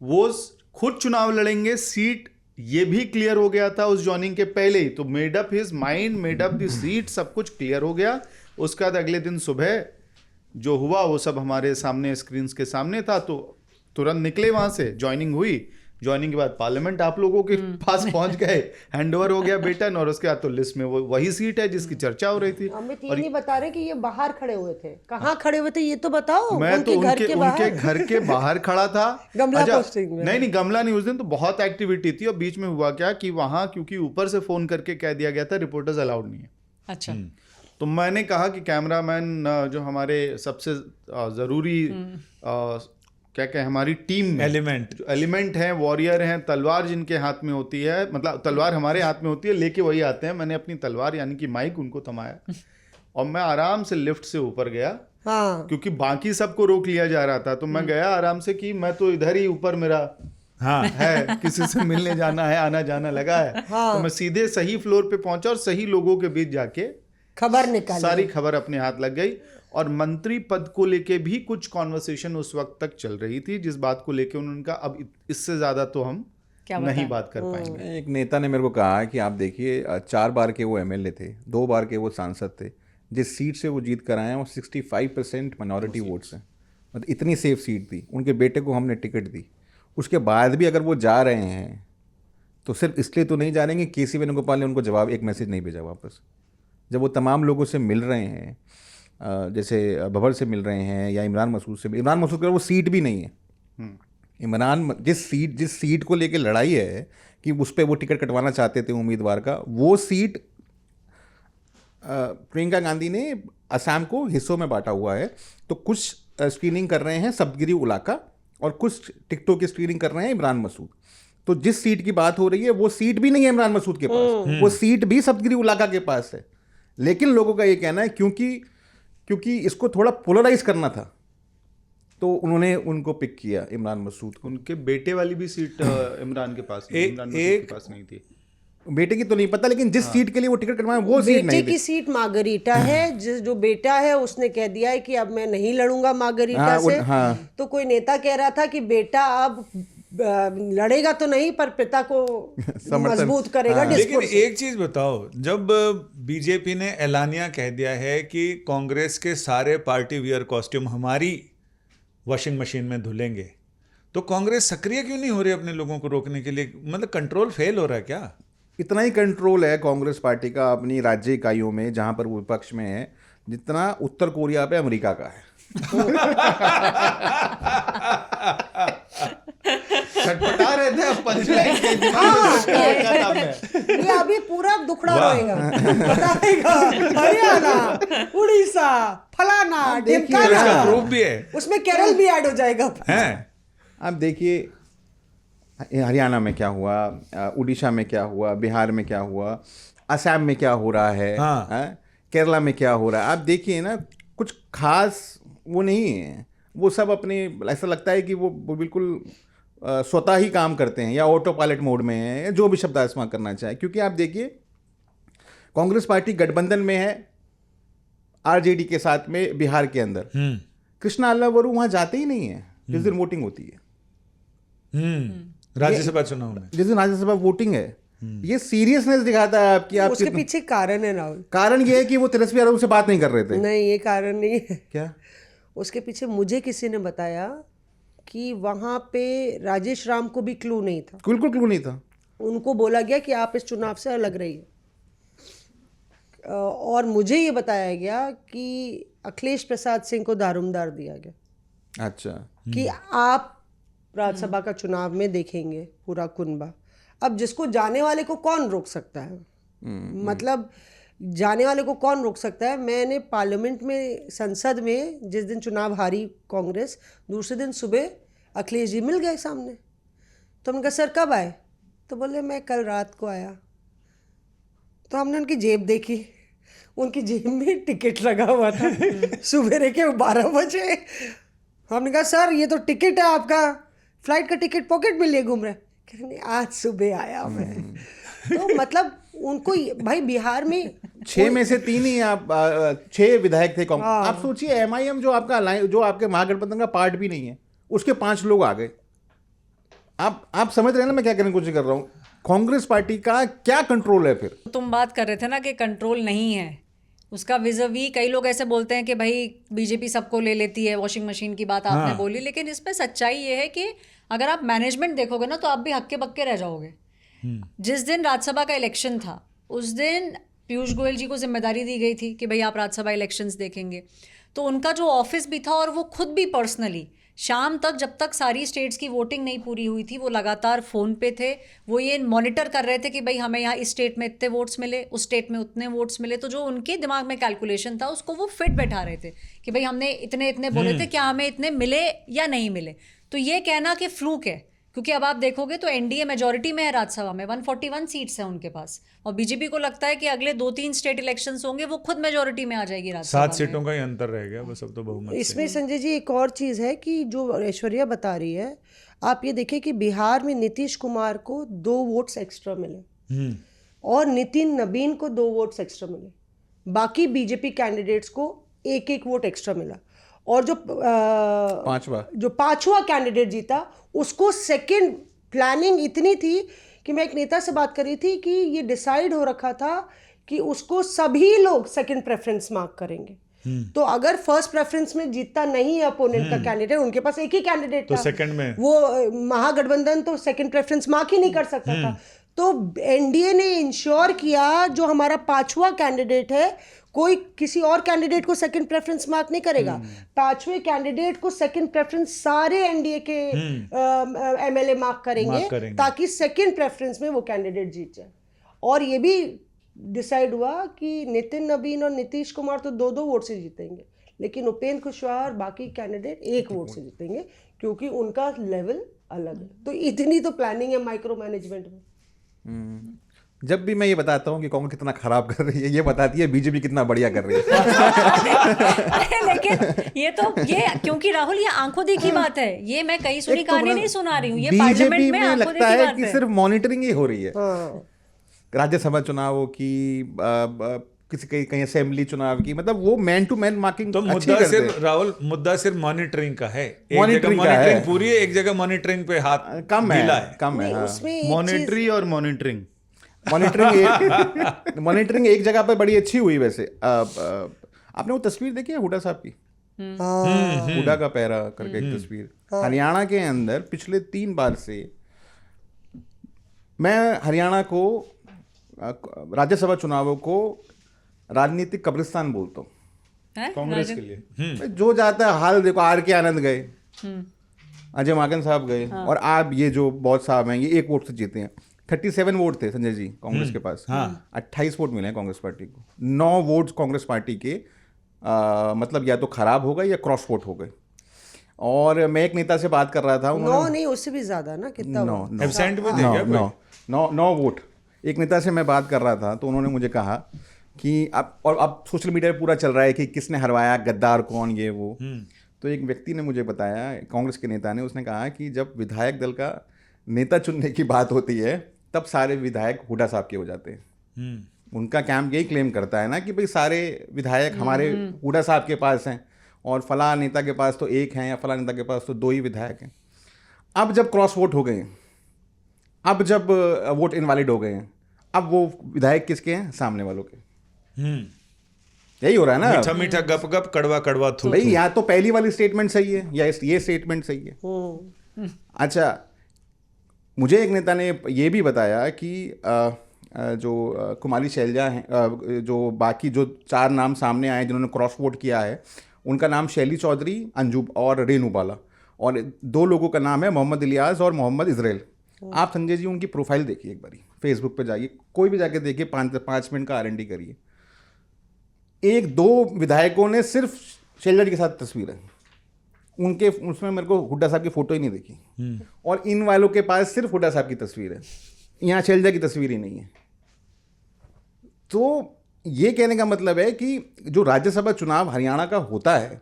वो खुद चुनाव लड़ेंगे, सीट ये भी क्लियर हो गया था उस ज्वाइनिंग के पहले ही। तो made up his mind, made up the seat, सब कुछ क्लियर हो गया। उसके बाद अगले दिन सुबह जो हुआ वो सब हमारे सामने, स्क्रीन के सामने था। तो तुरंत निकले वहां से, ज्वाइनिंग हुई। ज्वाइनिंग के बाद पार्लियामेंट आप लोगों के पास पहुंच गए, हैंडओवर हो गया बेटन, और उसके बाद तो लिस्ट में वो वही सीट है जिसकी चर्चा हो रही थी। अमित ये नहीं बता रहे कि ये बाहर खड़े हुए थे, कहाँ खड़े हुए थे ये तो बताओ। मैं तो उनके घर के बाहर खड़ा था। गमला अच्छा, पोस्टिंग में। नहीं गमला नहीं, उस दिन तो बहुत एक्टिविटी थी। और बीच में हुआ क्या कि वहां क्योंकि ऊपर से फोन करके कह दिया गया था रिपोर्टर्स अलाउड नहीं है। अच्छा, तो मैंने कहा कि कैमरामैन जो हमारे सबसे जरूरी क्या कहें, हमारी टीम में एलिमेंट हैं, वॉरियर हैं, तलवार जिनके हाथ में होती है, मतलब तलवार हमारे हाथ में होती है, लेके वही आते हैं। मैंने अपनी तलवार यानी कि माइक उनको थमाया और मैं आराम से लिफ्ट से ऊपर गया। हाँ। क्योंकि बाकी सबको रोक लिया जा रहा था, तो मैं गया आराम से कि मैं तो इधर ही ऊपर मेरा है, किसी से मिलने जाना है, आना जाना लगा है। तो मैं सीधे सही फ्लोर पे पहुंचा और सही लोगों के बीच जाके खबर निकाली, सारी खबर अपने हाथ लग गई। और मंत्री पद को लेके भी कुछ कॉन्वर्सेशन उस वक्त तक चल रही थी, जिस बात को लेके उन्होंने कहा अब इससे ज्यादा तो हम नहीं बात कर पाएंगे। एक नेता ने मेरे को कहा कि आप देखिए 4 बार के वो एमएलए थे, 2 बार के वो सांसद थे, जिस सीट से वो जीत कर आए हैं वो 65% माइनॉरिटी वोट्स हैं, मतलब इतनी सेफ सीट थी। उनके बेटे को हमने टिकट दी, उसके बाद भी अगर वो जा रहे हैं तो सिर्फ इसलिए तो नहीं जा रहे हैं कि केसी वेणुगोपाल ने उनको जवाब, एक मैसेज नहीं भेजा वापस। जब वो तमाम लोगों से मिल रहे हैं, जैसे बबर से मिल रहे हैं या इमरान मसूद से, इमरान मसूद का वो सीट भी नहीं है। इमरान जिस सीट को लेके लड़ाई है कि उस पर वो टिकट कटवाना चाहते थे उम्मीदवार का, वो सीट प्रियंका गांधी ने असम को हिस्सों में बांटा हुआ है। तो कुछ स्क्रीनिंग कर रहे हैं सप्तगिरी उलाका और कुछ टिकटों की स्क्रीनिंग कर रहे हैं इमरान मसूद। तो जिस सीट की बात हो रही है वो सीट भी नहीं है इमरान मसूद के पास, वो सीट भी सप्तगिरी उलाका के पास है। लेकिन लोगों का ये कहना है क्योंकि इसको थोड़ा पोलराइज करना था, तो उन्होंने उनको पिक किया, इमरान मसूद को। उनके बेटे वाली भी सीट इमरान के पास नहीं, इमरान मसूद के पास नहीं थी। बेटे की तो नहीं पता, लेकिन जिस सीट के लिए वो टिकट कटवाए वो सीट बेटे नहीं की थी। सीट मार्गरीटा है, जो बेटा है उसने कह दिया है कि अब मैं नहीं लड़ूंगा मार्गरीटा हाँ, से। हाँ। तो कोई नेता कह रहा था कि बेटा अब लड़ेगा तो नहीं पर पिता को मजबूत करेगा। लेकिन डिस्कोर्स एक चीज बताओ, जब बीजेपी ने एलानिया कह दिया है कि कांग्रेस के सारे पार्टी वियर कॉस्ट्यूम हमारी वॉशिंग मशीन में धुलेंगे, तो कांग्रेस सक्रिय क्यों नहीं हो रही अपने लोगों को रोकने के लिए? मतलब कंट्रोल फेल हो रहा है क्या? इतना ही कंट्रोल है कांग्रेस पार्टी का अपनी राज्य इकाइयों में, जहां पर वो विपक्ष में है, जितना उत्तर कोरिया पे अमेरिका का है। छटपटा रहे थे अब पंचलाइन के दिमाग में क्या नाम है? ये अभी पूरा दुखड़ा रहेगा, बताएगा हरियाणा, उड़ीसा, फलाना, इसका ढिमकाना, प्रूफ भी है उसमें केरल भी ऐड हो जाएगा। हैं? आप देखिए हरियाणा में क्या हुआ, उड़ीसा में क्या हुआ, बिहार में क्या हुआ, असम में क्या हो रहा है, हाँ। केरला में क्या हो रहा है। आप देखिए ना, कुछ खास वो नहीं है, वो सब अपने, ऐसा लगता है कि वो बिल्कुल स्वतः ही काम करते हैं या ऑटो पायलट मोड में है, या जो भी शब्द इस्तेमाल करना चाहे। क्योंकि आप देखिए कांग्रेस पार्टी गठबंधन में है आरजेडी के साथ में बिहार के अंदर। कृष्णा अल्लावरू वहां जाते ही नहीं है जिस दिन वोटिंग होती है, राज्यसभा चुनाव में। जिस दिन राज्यसभा वोटिंग है। ये सीरियसनेस दिखाता है आपकी। आप उसके पीछे कारण है राहुल। कारण ये है कि वो तेजस्वी यादव से बात नहीं कर रहे थे। नहीं, ये कारण नहीं है। क्या? उसके पीछे मुझे किसी ने बताया कि वहां पे राजेश राम को भी क्लू नहीं था। बिल्कुल क्लू नहीं था। उनको बोला गया कि आप इस चुनाव से अलग रहिए। और मुझे ये बताया गया कि अखिलेश प्रसाद सिंह को दारोमदार दिया गया। अच्छा। कि आप राज्यसभा का चुनाव में देखेंगे पूरा कुनबा। अब जिसको जाने वाले को कौन रोक सकता है? मतलब जाने वाले को कौन रोक सकता है? मैंने पार्लियामेंट में, संसद में जिस दिन चुनाव हारी कांग्रेस, दूसरे दिन सुबह अखिलेश जी मिल गए सामने। तो हमने कहा सर कब आए? तो बोले मैं कल रात को आया। तो हमने उनकी जेब देखी, उनकी जेब में टिकट लगा हुआ था सुबह के 12 बजे। हमने कहा सर ये तो टिकट है आपका, फ्लाइट का टिकट पॉकेट में लिए घूम रहे। कह रहे आज सुबह आया मैं। तो मतलब उनको भाई बिहार में 6 में से 3 ही आप 6 विधायक थे कांग्रेस। आप सोचिए एमआईएम जो आपका जो आपके महागठबंधन का पार्ट भी नहीं है, उसके 5 लोग आ गए। आप समझ रहे हैं ना मैं क्या करने की कोशिश कर रहा हूँ? कांग्रेस पार्टी का क्या कंट्रोल है फिर? तुम बात कर रहे थे ना कि कंट्रोल नहीं है उसका विज़वी। कई लोग ऐसे बोलते हैं कि भाई बीजेपी सबको ले लेती है, वॉशिंग मशीन की बात आपने बोली, लेकिन इसमें सच्चाई ये है कि अगर आप मैनेजमेंट देखोगे ना तो आप भी हक्के बक्के रह जाओगे। जिस दिन राज्यसभा का इलेक्शन था उस दिन पीयूष गोयल जी को जिम्मेदारी दी गई थी कि भाई आप राज्यसभा इलेक्शंस देखेंगे। तो उनका जो ऑफिस भी था और वो खुद भी पर्सनली शाम तक, जब तक सारी स्टेट्स की वोटिंग नहीं पूरी हुई थी, वो लगातार फ़ोन पे थे। वो ये मॉनिटर कर रहे थे कि भाई हमें यहाँ इस स्टेट में इतने वोट्स मिले, उस स्टेट में उतने वोट्स मिले। तो जो उनके दिमाग में कैलकुलेशन था उसको वो फिट बैठा रहे थे कि भाई हमने इतने इतने बोले थे, क्या हमें इतने मिले या नहीं मिले। तो ये कहना कि फ्लूक है, क्योंकि अब आप देखोगे तो एनडीए मेजॉरिटी में है राज्यसभा में, 141 सीट्स हैं उनके पास, और बीजेपी को लगता है कि अगले 2-3 स्टेट इलेक्शंस होंगे वो खुद मेजॉरिटी में आ जाएगी राज्यसभा 7 सीटों का ही अंतर रह गया बस, अब तो बहुमत से। इसमें संजय जी एक और चीज़ है कि जो ऐश्वर्या बता रही है, आप ये देखिए कि बिहार में नीतीश कुमार को 2 वोट्स एक्स्ट्रा मिले और नितिन नबीन को 2 वोट्स एक्स्ट्रा मिले। बाकी बीजेपी कैंडिडेट्स को 1-1 वोट एक्स्ट्रा मिला। और जो पांचवा कैंडिडेट जीता उसको सेकंड प्लानिंग इतनी थी कि मैं एक नेता से बात कर रही थी कि ये डिसाइड हो रखा था कि उसको सभी लोग सेकंड प्रेफरेंस मार्क करेंगे। तो अगर फर्स्ट प्रेफरेंस में जीतता नहीं है अपोनेंट का कैंडिडेट, उनके पास एक ही कैंडिडेट तो था, सेकंड में वो महागठबंधन तो सेकंड प्रेफरेंस मार्क ही नहीं कर सकता था। तो एनडीए ने इंश्योर किया जो हमारा 5वां कैंडिडेट है, कोई किसी और कैंडिडेट को सेकंड प्रेफरेंस मार्क नहीं करेगा। 5वें कैंडिडेट को सेकंड प्रेफरेंस सारे एनडीए के एमएलए मार्क करेंगे ताकि सेकंड प्रेफरेंस में वो कैंडिडेट जीत जाए। और ये भी डिसाइड हुआ कि नितिन नबीन और नीतीश कुमार तो 2-2 वोट से जीतेंगे, लेकिन उपेंद्र कुशवाहा और बाकी कैंडिडेट 1 वोट से जीतेंगे, क्योंकि उनका लेवल अलग है। तो इतनी तो प्लानिंग है माइक्रो मैनेजमेंट में। जब भी मैं ये बताता हूँ कि कांग्रेस कितना खराब कर रही है, ये बताती है बीजेपी कितना बढ़िया कर रही है। अरे लेकिन ये क्योंकि राहुल ये आंखों देखी बात है, ये मैं कहीं सुनी एक तो कहानी मतलब नहीं सुना रही हूँ, ये बीजेपी पार्लियामेंट में में आंखों लगता देखी है बात कि है। सिर्फ मॉनिटरिंग ही हो रही है, हाँ राज्यसभा चुनावों की, किसी कहीं असेंबली चुनाव की, मतलब वो मैन टू मैन मार्किंग तो अच्छी मुद्दा करते सिर्फ हैं। राहुल, मुद्दा सिर्फ मॉनिटरिंग का है। एक जगह मॉनिटरिंग का मॉनिटरिंग है। पूरी है, एक जगह मॉनिटरिंग पे हाथ कम ढीला है, है। कम है। नहीं, हाँ। उसमें एक चीज मॉनिटरी और मॉनिटरिंग मॉनिटरिंग एक जगह पर बड़ी अच्छी हुई वैसे। आपने वो तस्वीर देखी है हुड्डा साहब की? हाँ हुड्डा का पैरा करके एक तस्वीर, हरियाणा के अंदर पिछले 3 बार से मैं हरियाणा को राज्यसभा चुनावों को राजनीतिक कब्रिस्तान बोलता हूँ। हैं? कांग्रेस राजन? के लिए। जो जाता है हाल देखो, आर के आनंद गए, अजय माकन साहब गए, और आप ये जो बहुत साहब हैं ये 1 वोट से जीते हैं। 37 वोट थे संजय जी कांग्रेस के पास, 28 वोट मिले हैं कांग्रेस पार्टी को। 9 वोट कांग्रेस पार्टी के मतलब या तो खराब हो गए या क्रॉस वोट हो गए। और मैं एक नेता से बात कर रहा था, 9 नहीं, उससे भी ज्यादा ना, कितना हुआ? एब्सेंट भी थे क्या कोई? 9 वोट। एक नेता से मैं बात कर रहा था तो उन्होंने मुझे कहा कि अब सोशल मीडिया पे पूरा चल रहा है कि किसने हरवाया, गद्दार कौन, ये वो। तो एक व्यक्ति ने मुझे बताया, कांग्रेस के नेता ने, उसने कहा कि जब विधायक दल का नेता चुनने की बात होती है तब सारे विधायक हुड्डा साहब के हो जाते हैं। उनका कैंप यही क्लेम करता है ना कि भाई सारे विधायक हमारे हुड्डा साहब के पास हैं, और फला नेता के पास तो 1 हैं या फला नेता के पास तो 2 ही विधायक हैं। अब जब क्रॉस वोट हो गए हैं, अब जब वोट इनवैलिड हो गए हैं, अब वो विधायक किसके हैं? सामने वालों के। यही हो रहा है ना। मीठा मीठा गप गप, कड़वा कड़वा थू भाई या तो पहली वाली स्टेटमेंट सही है या ये स्टेटमेंट सही है। अच्छा, मुझे एक नेता ने ये भी बताया कि जो कुमारी शैलजा हैं, जो बाकी जो 4 नाम सामने आए जिन्होंने क्रॉस वोट किया है, उनका नाम शैली चौधरी, अंजू और रेनू बाला, और 2 लोगों का नाम है मोहम्मद इलियास और मोहम्मद इजराइल। आप संजय जी उनकी प्रोफाइल देखिए एक बारी, फेसबुक पे जाइए, कोई भी जाके देखिए, 5 मिनट का R&D करिए। 1-2 विधायकों ने सिर्फ शैलजा जी के साथ तस्वीर है उनके, उसमें मेरे को हुड्डा साहब की फोटो ही नहीं दिखी, और इन वालों के पास सिर्फ हुड्डा साहब की तस्वीर है, यहाँ शैलजा की तस्वीर ही नहीं है। तो ये कहने का मतलब है कि जो राज्यसभा चुनाव हरियाणा का होता है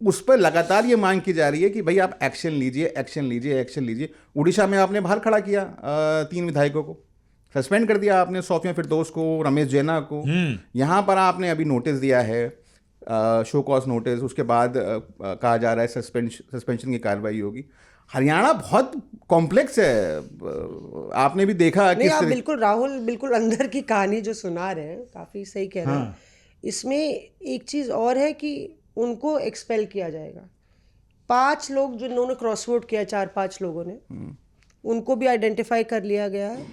उस पर लगातार ये मांग की जा रही है कि भाई आप एक्शन लीजिए, एक्शन लीजिए, एक्शन लीजिए। उड़ीसा में आपने बाहर खड़ा किया 3 विधायकों को, सस्पेंड कर दिया आपने, सौफिया फिरदौस को, रमेश जैना को। यहाँ पर आपने अभी नोटिस दिया है, शो कॉज नोटिस, उसके बाद कहा जा रहा है सस्पेंशन की कार्रवाई होगी। हरियाणा बहुत कॉम्प्लेक्स है, आपने भी देखा। नहीं, आप बिल्कुल राहुल बिल्कुल अंदर की कहानी जो सुना रहे हैं, काफी सही कह रहे हैं। इसमें एक चीज और है कि उनको एक्सपेल किया जाएगा। 5 लोग जिन्होंने क्रॉस वोट किया, 4-5 लोगों ने, उनको भी आइडेंटिफाई कर लिया गया है,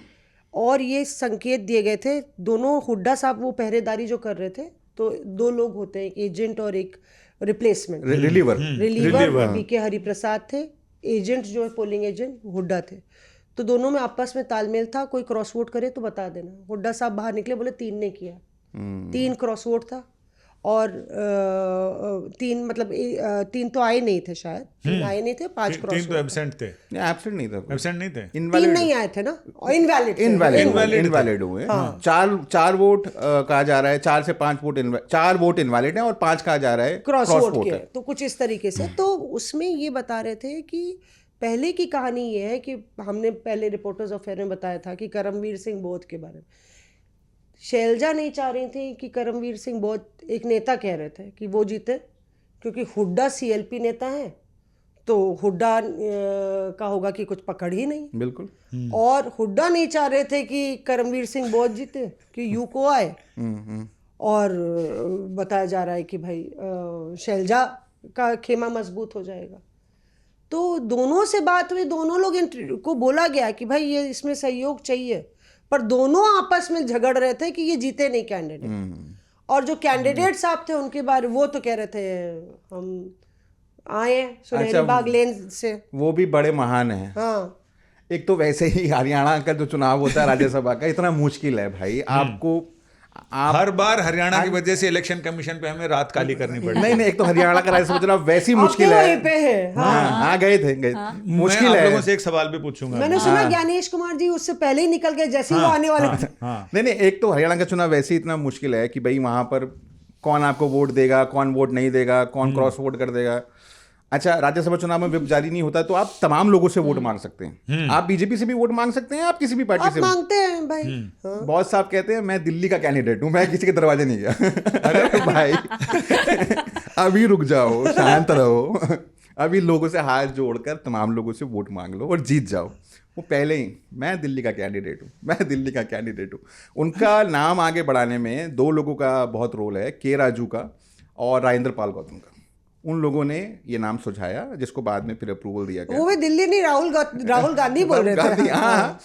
और ये संकेत दिए गए थे। दोनों हुड्डा साहब वो पहरेदारी जो कर रहे थे, तो 2 लोग होते हैं, एक एजेंट और एक रिप्लेसमेंट, रिलीवर बीके हरिप्रसाद थे, एजेंट जो है पोलिंग एजेंट हुड्डा थे। तो दोनों में आपस में तालमेल था, कोई क्रॉस वोट करे तो बता देना। हुड्डा साहब बाहर निकले, बोले 3 ने किया, 3 क्रॉस वोट था, और 3 मतलब 3 तो आए नहीं थे, शायद 3 आए नहीं थे, 5 क्रॉस 3 तो एब्सेंट थे। एब्सेंट नहीं था, एब्सेंट नहीं थे, 3 नहीं आए थे ना, और इनवैलिड हुए। 4 वोट कहा जा रहा है, 4 से 5 वोट 4 वोट इनवैलिड है, और 5 कहा जा रहा है क्रॉस वोट के। तो कुछ इस तरीके से, तो उसमें ये बता रहे थे कि पहले की कहानी ये है कि हमने पहले रिपोर्टर्स अफेयर में बताया था कि करमवीर सिंह बोध के बारे में। शैलजा नहीं चाह रही थी कि करमवीर सिंह बोध, एक नेता कह रहे थे कि वो जीते, क्योंकि हुड्डा CLP नेता है, तो हुड्डा का होगा कि कुछ पकड़ ही नहीं। बिल्कुल। और हुड्डा नहीं चाह रहे थे कि करमवीर सिंह बोध जीते, कि यूको आए। और बताया जा रहा है कि भाई शैलजा का खेमा मजबूत हो जाएगा। तो दोनों से बात हुई, दोनों लोग को बोला गया कि भाई ये इसमें सहयोग चाहिए, पर दोनों आपस में झगड़ रहे थे कि ये जीते नहीं कैंडिडेट। और जो कैंडिडेट साहब थे उनके बारे वो तो कह रहे थे हम आए सुनहरी बाग लेन से, वो भी बड़े महान हैं। हाँ, एक तो वैसे ही हरियाणा का जो चुनाव होता है राज्यसभा का, इतना मुश्किल है भाई। हर बार हरियाणा की वजह से इलेक्शन कमीशन पे हमें रात काली करनी पड़ी। नहीं एक तो हरियाणा का राज्यसभा चुनाव वैसी मुश्किल आपके है। वहीं पे है। हाँ गए थे मुश्किल मैं आप है। लोगों से एक सवाल भी पूछूंगा। मैंने सुना ज्ञानेश कुमार जी उससे पहले ही निकल गए जैसे ही वो आने वाले थे। नहीं एक तो हरियाणा का चुनाव वैसे ही इतना मुश्किल है कि भाई वहां पर कौन आपको वोट देगा, कौन वोट नहीं देगा, कौन क्रॉस वोट कर देगा। अच्छा, राज्यसभा चुनाव में व्हिप जारी नहीं होता तो आप तमाम लोगों से वोट मांग सकते हैं। आप बीजेपी से भी वोट मांग सकते हैं, आप किसी भी पार्टी आप से मांगते हैं भाई। हाँ। बहुत साहब कहते हैं मैं दिल्ली का कैंडिडेट हूं, मैं किसी के दरवाजे नहीं गया। अरे भाई अभी रुक जाओ, शांत रहो, अभी लोगों से हाथ जोड़कर तमाम लोगों से वोट मांग लो और जीत जाओ। वो पहले ही मैं दिल्ली का कैंडिडेट हूँ, मैं दिल्ली का कैंडिडेट हूँ। उनका नाम आगे बढ़ाने में दो लोगों का बहुत रोल है, के राजू का और राजेंद्र पाल गौतम का। उन लोगों ने ये नाम सुझाया जिसको बाद में फिर अप्रूवल दिया गया। वो भी दिल्ली नहीं, राहुल गांधी बोल रहे थे। हाँ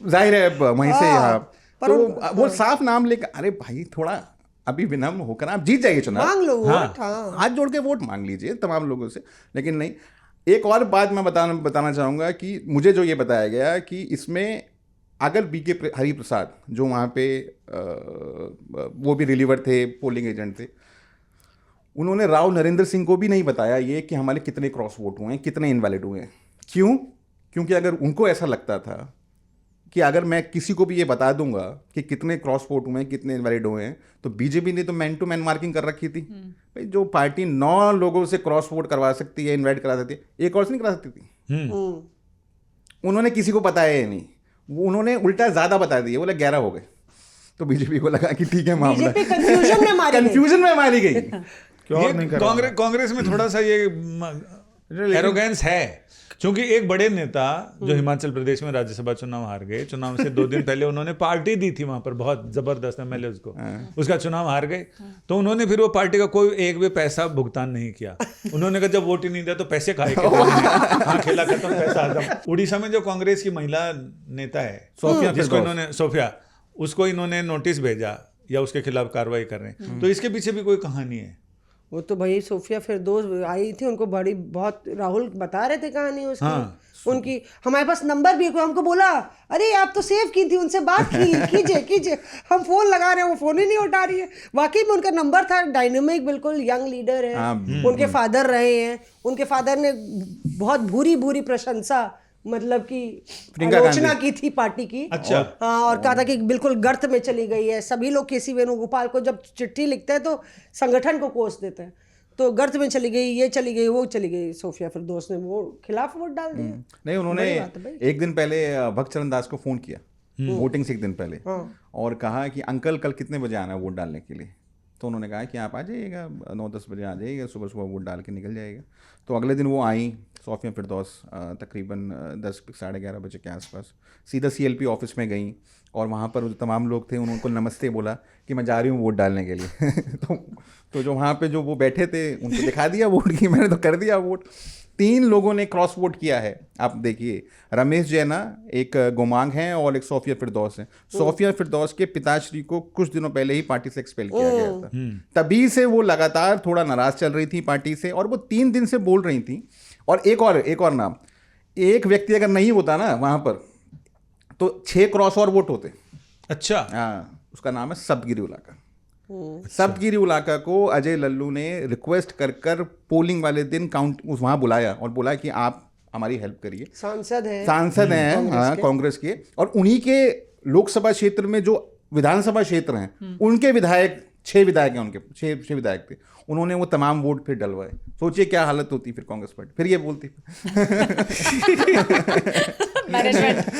जाहिर है वहीं से यहाँ पर तो वो साफ नाम लेकर, अरे भाई थोड़ा अभी विनम्र होकर आप जीत जाइए चुनाव, मांग लो वोट। हाँ। हाथ जोड़ के वोट मांग लीजिए तमाम लोगों से। लेकिन नहीं, एक और बात मैं बताना चाहूँगा कि मुझे जो ये बताया गया कि इसमें अगर बीके हरिप्रसाद जो वहाँ पे वो भी रिलीवर थे, पोलिंग एजेंट थे, उन्होंने राव नरेंद्र सिंह को भी नहीं बताया ये कि हमारे कितने क्रॉस वोट हुए हैं, कितने इनवैलिड हुए हैं। क्यों? क्योंकि अगर उनको ऐसा लगता था कि अगर मैं किसी को भी ये बता दूंगा कि कितने क्रॉस वोट हुए हैं, कितने इनवैलिड हुए हैं, तो बीजेपी ने तो मैन टू मैन मार्किंग कर रखी थी। भाई जो पार्टी 9 लोगों से क्रॉस वोट करवा सकती है, इनवाइट करा सकती है, एक और से नहीं करा सकती थी। उन्होंने किसी को बताया ही नहीं, उन्होंने उल्टा ज्यादा बता दिया, बोले 11 हो गए। तो बीजेपी को लगा कि ठीक है मामला कंफ्यूजन में मारी गई। कांग्रेस में थोड़ा सा ये एरोगेंस है, क्योंकि एक बड़े नेता जो हिमाचल प्रदेश में राज्यसभा चुनाव हार गए, चुनाव से 2 दिन पहले उन्होंने पार्टी दी थी वहां पर, बहुत जबरदस्त एमएलए उसको, उसका चुनाव हार गए, तो उन्होंने फिर वो पार्टी का कोई एक भी पैसा भुगतान नहीं किया। उन्होंने कहा जब वोट ही नहीं दिया तो पैसे खाए के, हाँ खेला खत्म, पैसा खत्म। उड़ीसा में जो कांग्रेस की महिला नेता है जिसको इन्होंने सोफिया, उसको इन्होंने नोटिस भेजा या उसके खिलाफ कार्रवाई कर रहे हैं, तो इसके पीछे भी कोई कहानी है। वो तो भाई सोफिया फिरदौस आई थी, उनको बड़ी बहुत राहुल बता रहे थे कहानी उसकी। हाँ। उनकी हमारे पास नंबर भी, हमको बोला अरे आप तो सेव की थी, उनसे बात कीजिए। हम फोन लगा रहे हैं, वो फोन ही नहीं उठा रही है। वाकई में उनका नंबर था, डायनेमिक, बिल्कुल यंग लीडर है। उनके फादर रहे हैं, उनके फादर ने बहुत भूरी प्रशंसा, मतलब कि आलोचना की थी पार्टी की। अच्छा। हाँ, और कहा था कि बिल्कुल गर्त में चली गई है। सभी लोग केसी वेणुगोपाल को जब चिट्ठी लिखते हैं तो संगठन को कोस देते हैं, तो गर्त में चली गई, ये चली गई, वो चली गई। सोफिया फिरदौस ने वो खिलाफ वोट डाल दिया। नहीं, उन्होंने एक दिन पहले भक्तचरण दास को फोन किया, वोटिंग से एक दिन पहले, और कहा कि अंकल कल कितने बजे आना है वोट डालने के लिए। तो उन्होंने कहा कि आप आ जाइएगा, 9-10 बजे आ जाइएगा, सुबह वोट डाल के निकल जाएगा। तो अगले दिन वो आई सोफिया फिरदौस, तकरीबन 10-11:30 बजे के आसपास, सीधा CLP ऑफिस में गई और वहाँ पर जो तमाम लोग थे उनको नमस्ते बोला कि मैं जा रही हूँ वोट डालने के लिए। तो जो वहाँ पे जो वो बैठे थे उनको दिखा दिया वोट की, मैंने तो कर दिया वोट। 3 लोगों ने क्रॉस वोट किया है। आप देखिए, रमेश जैना, एक गोमांग हैं और एक सोफिया फिरदौस हैं। सोफिया फिरदौस के पिताश्री को कुछ दिनों पहले ही पार्टी से एक्सपेल किया गया था, तभी से वो लगातार थोड़ा नाराज चल रही थी पार्टी से, और वो 3 दिन से बोल रही थी। और एक और नाम, एक व्यक्ति अगर नहीं होता ना वहां पर तो 6 क्रॉस और वोट होते। अच्छा। हाँ, उसका नाम है सप्तगिरी उलाका। सप्तगिरी उलाका को अजय लल्लू ने रिक्वेस्ट कर पोलिंग वाले दिन काउंट वहां बुलाया और बोला कि आप हमारी हेल्प करिए। सांसद हैं कांग्रेस के, और उन्हीं के लोकसभा क्षेत्र में जो विधानसभा क्षेत्र हैं उनके विधायक, 6 विधायक हैं उनके, 6 विधायक थे। उन्होंने वो तमाम वोट फिर डलवाए। सोचिए क्या हालत होती फिर कांग्रेस पार्टी, फिर ये बोलती।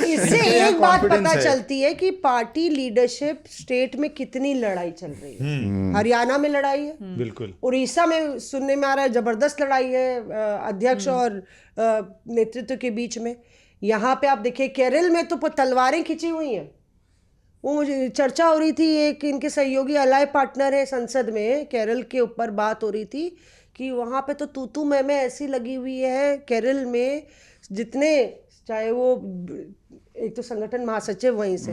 इससे एक बात पता चलती है कि पार्टी लीडरशिप स्टेट में कितनी लड़ाई चल रही है। हरियाणा में लड़ाई है, बिल्कुल। उड़ीसा में सुनने में आ रहा है जबरदस्त लड़ाई है अध्यक्ष और नेतृत्व के बीच में। यहाँ पे आप देखिए केरल में तो तलवारें खिंची हुई हैं। वो मुझे चर्चा हो रही थी, एक इनके सहयोगी अलाय पार्टनर है संसद में, केरल के ऊपर बात हो रही थी कि वहाँ पे तो तू मैं ऐसी लगी हुई है केरल में, जितने चाहे वो एक तो संगठन महासचिव वहीं से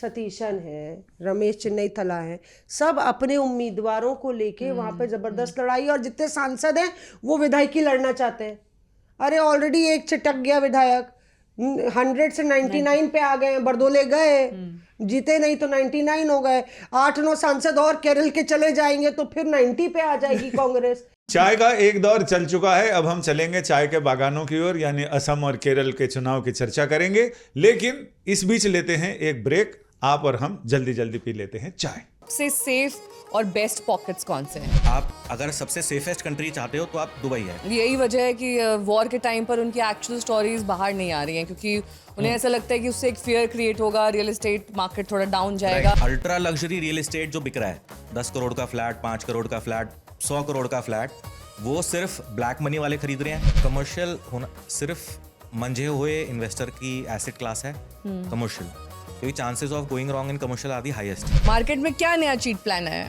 सतीशन है, रमेश चिन्नई थला है, सब अपने उम्मीदवारों को लेके वहाँ पे जबरदस्त लड़ाई, और जितने सांसद हैं वो विधायकी लड़ना चाहते हैं। अरे ऑलरेडी एक चिटक गया विधायक, 100 से 99 पे आ गए हैं। बरदोले गए, जीते नहीं तो 99 हो गए। 8-9 सांसद और केरल के चले जाएंगे तो फिर 90 पे आ जाएगी कांग्रेस। चाय का एक दौर चल चुका है, अब हम चलेंगे चाय के बागानों की ओर, यानी असम और केरल के चुनाव की चर्चा करेंगे। लेकिन इस बीच लेते हैं एक ब्रेक, आप और हम जल्दी जल्दी पी लेते हैं चाय। सबसे सेफ और बेस्ट पॉकेट्स कौन से हैं? आप अगर सबसे सेफेस्ट कंट्री चाहते हो तो आप दुबई है। यही वजह है कि वॉर के टाइम पर उनकी एक्चुअल स्टोरीज बाहर नहीं आ रही हैं, क्योंकि उन्हें ऐसा लगता है कि उससे एक फियर क्रिएट होगा, रियल एस्टेट मार्केट थोड़ा डाउन जाएगा। अल्ट्रा लग्जरी रियल एस्टेट जो बिक रहा है, 10 करोड़ का फ्लैट, 5 करोड़ का फ्लैट, 100 करोड़ का फ्लैट, वो सिर्फ ब्लैक मनी वाले खरीद रहे हैं। कमर्शियल होना सिर्फ मंझे हुए इन्वेस्टर की एसेट क्लास है कमर्शियल, क्योंकि chances of going wrong in commercial are the highest. Market में क्या नया चीट प्लान है?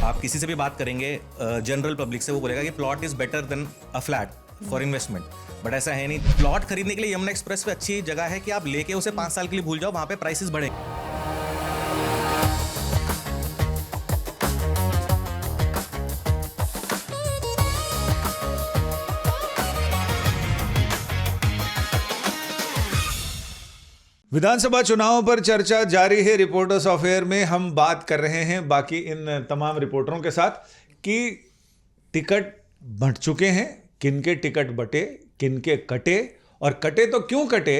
आप किसी से भी बात करेंगे जनरल पब्लिक से, वो बोलेगा कि plot is better than a flat for investment, but ऐसा है नहीं। प्लॉट खरीदने के लिए यमुना एक्सप्रेस पे अच्छी जगह है कि आप लेके उसे 5 साल के लिए भूल जाओ, वहां पे प्राइसेस बढ़े। विधानसभा चुनावों पर चर्चा जारी है। रिपोर्टर्स ऑफ एयर में हम बात कर रहे हैं बाकी इन तमाम रिपोर्टरों के साथ कि टिकट बंट चुके हैं, किनके टिकट बटे, किनके कटे, और कटे तो क्यों कटे,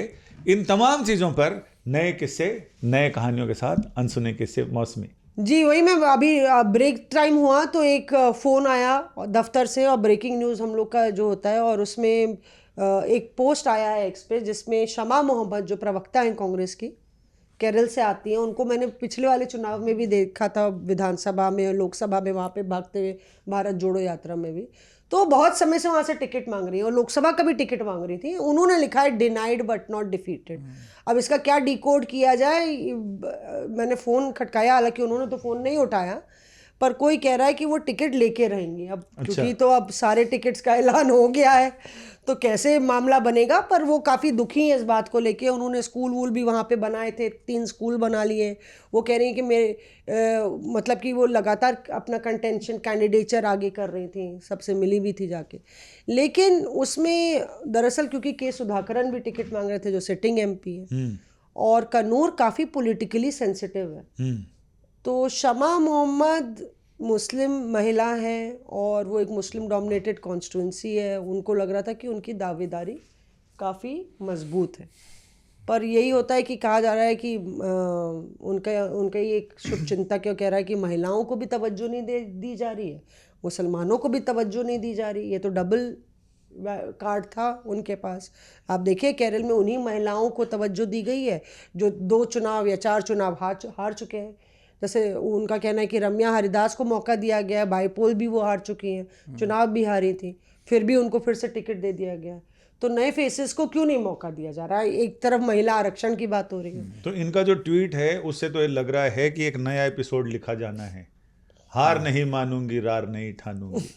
इन तमाम चीज़ों पर नए किस्से, नए कहानियों के साथ अनसुने किस्से मौसमी। जी वही, मैं अभी ब्रेक टाइम हुआ तो एक फ़ोन आया दफ्तर से, और ब्रेकिंग न्यूज़ हम लोग का जो होता है, और उसमें एक पोस्ट आया है एक्स पे, जिसमें शमा मोहम्मद जो प्रवक्ता हैं कांग्रेस की, केरल से आती हैं, उनको मैंने पिछले वाले चुनाव में भी देखा था, विधानसभा में, लोकसभा में, वहाँ पे भागते हुए भारत जोड़ो यात्रा में भी। तो बहुत समय से वहाँ से टिकट मांग रही है, और लोकसभा का भी टिकट मांग रही थी। उन्होंने लिखा है डिनाइड बट नॉट डिफीटेड। अब इसका क्या डिकोड किया जाए, मैंने फ़ोन खटकाया, हालांकि उन्होंने तो फ़ोन नहीं उठाया, पर कोई कह रहा है कि वो टिकट लेके रहेंगे अब। अच्छा। क्योंकि तो अब सारे टिकट्स का ऐलान हो गया है, तो कैसे मामला बनेगा। पर वो काफ़ी दुखी हैं इस बात को लेके। उन्होंने स्कूल वूल भी वहाँ पे बनाए थे, 3 स्कूल बना लिए। वो कह रही हैं कि मेरे मतलब कि वो लगातार अपना कंटेंशन कैंडिडेचर आगे कर रही थी, सबसे मिली भी थी जाके। लेकिन उसमें दरअसल क्योंकि के सुधाकरन भी टिकट मांग रहे थे, जो सिटिंग MP है, और कन्नूर काफ़ी पॉलिटिकली सेंसिटिव है, तो शमा मोहम्मद मुस्लिम महिला हैं, और वो एक मुस्लिम डोमिनेटेड कॉन्स्टिट्यूंसी है। उनको लग रहा था कि उनकी दावेदारी काफ़ी मजबूत है। पर यही होता है कि कहा जा रहा है कि उनका ये एक शुभचिंतक कह रहा है कि महिलाओं को भी तवज्जो नहीं दी जा रही है, मुसलमानों को भी तवज्जो नहीं दी जा रही। ये तो डबल कार्ड था उनके पास। आप देखिए केरल में उन्हीं महिलाओं को तवज्जो दी गई है जो 2 चुनाव या 4 चुनाव हार चुके हैं। जैसे उनका कहना है कि रम्या हरिदास को मौका दिया गया है, बाईपोल भी वो हार चुकी हैं, चुनाव भी हारी थी, फिर भी उनको फिर से टिकट दे दिया गया। तो नए फेसेस को क्यों नहीं मौका दिया जा रहा है? एक तरफ महिला आरक्षण की बात हो रही है। तो इनका जो ट्वीट है उससे तो ये लग रहा है कि एक नया एपिसोड लिखा जाना है, हार नहीं मानूंगी, रार नहीं ठानूंगी।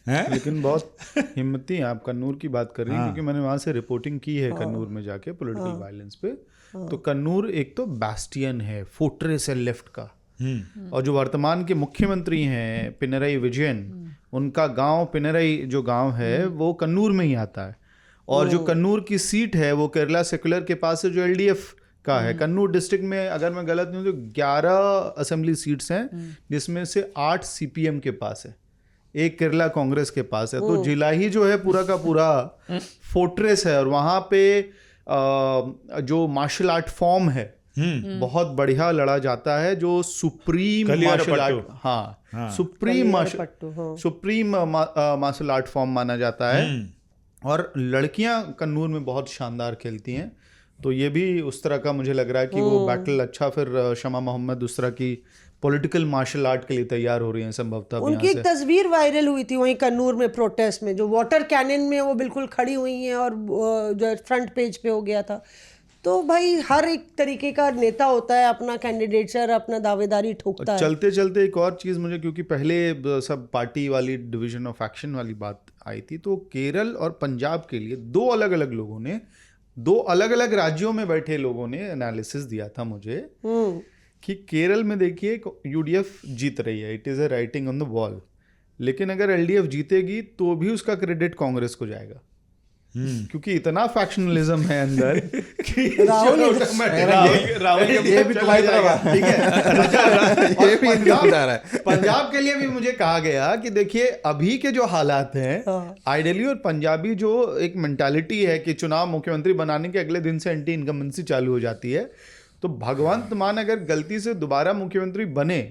हैं? लेकिन बहुत हिम्मती हैं आप कन्नूर की बात कर रही हैं, क्योंकि मैंने वहाँ से रिपोर्टिंग की है कन्नूर में जाके पॉलिटिकल वायलेंस पे। तो कन्नूर एक तो बैस्टियन है, फोर्ट्रेस है लेफ्ट का, और जो वर्तमान के मुख्यमंत्री हैं पिनरई विजयन, उनका गांव पिनरई जो गांव है वो कन्नूर में ही आता है, और जो कन्नूर की सीट है वो केरला सेकुलर के पास है जो LDF का है। कन्नूर डिस्ट्रिक्ट में अगर मैं गलत नहीं हूँ तो 11 असेंबली सीट्स हैं, जिसमें से 8 CPM के पास है, 1 केरला कांग्रेस के पास है। तो जिला ही जो है पूरा का पूरा फोर्ट्रेस है, और वहाँ पे जो मार्शल आर्ट फॉर्म है बहुत बढ़िया लड़ा जाता है, जो सुप्रीम मार्शल आर्ट, हाँ सुप्रीम मार्शल आर्ट फॉर्म माना जाता है, और लड़कियां कन्नूर में बहुत शानदार खेलती हैं। तो ये भी उस तरह का मुझे लग रहा है कि वो बैटल अच्छा, फिर शमा मोहम्मद उस तरह की पॉलिटिकल मार्शल आर्ट के लिए तैयार हो रही हैं संभवतः। उनकी एक तस्वीर वायरल हुई थी वहीं कन्नूर में प्रोटेस्ट में, जो वाटर कैनन में वो बिल्कुल खड़ी हुई हैं, और जो फ्रंट पेज पे हो गया था। तो भाई हर एक तरीके का नेता होता है, अपना कैंडिडेचर, अपना दावेदारी ठोकता है। चलते चलते एक और चीज़ मुझे, क्योंकि पहले सब पार्टी वाली डिवीजन ऑफ एक्शन वाली बात आई थी, तो केरल और पंजाब के लिए 2 अलग अलग लोगों ने, 2 अलग अलग राज्यों में बैठे लोगों ने एनालिसिस दिया था मुझे कि केरल में देखिए UDF जीत रही है, it is a writing on the wall, लेकिन अगर LDF जीतेगी तो भी उसका क्रेडिट कांग्रेस को जाएगा। क्योंकि इतना फैक्शनलिज्म है अंदर कि राहुल ये भी तुम्हारी तरफ आ रहा है, ठीक है। ये भी इनका जा रहा है। पंजाब के लिए भी मुझे कहा गया कि देखिए अभी के जो हालात हैं आइडियली, और पंजाबी जो एक मेंटालिटी है कि चुनाव मुख्यमंत्री बनाने के अगले दिन से एंटी इनकम्बेंसी चालू हो जाती है, तो भगवंत मान अगर गलती से दोबारा मुख्यमंत्री बने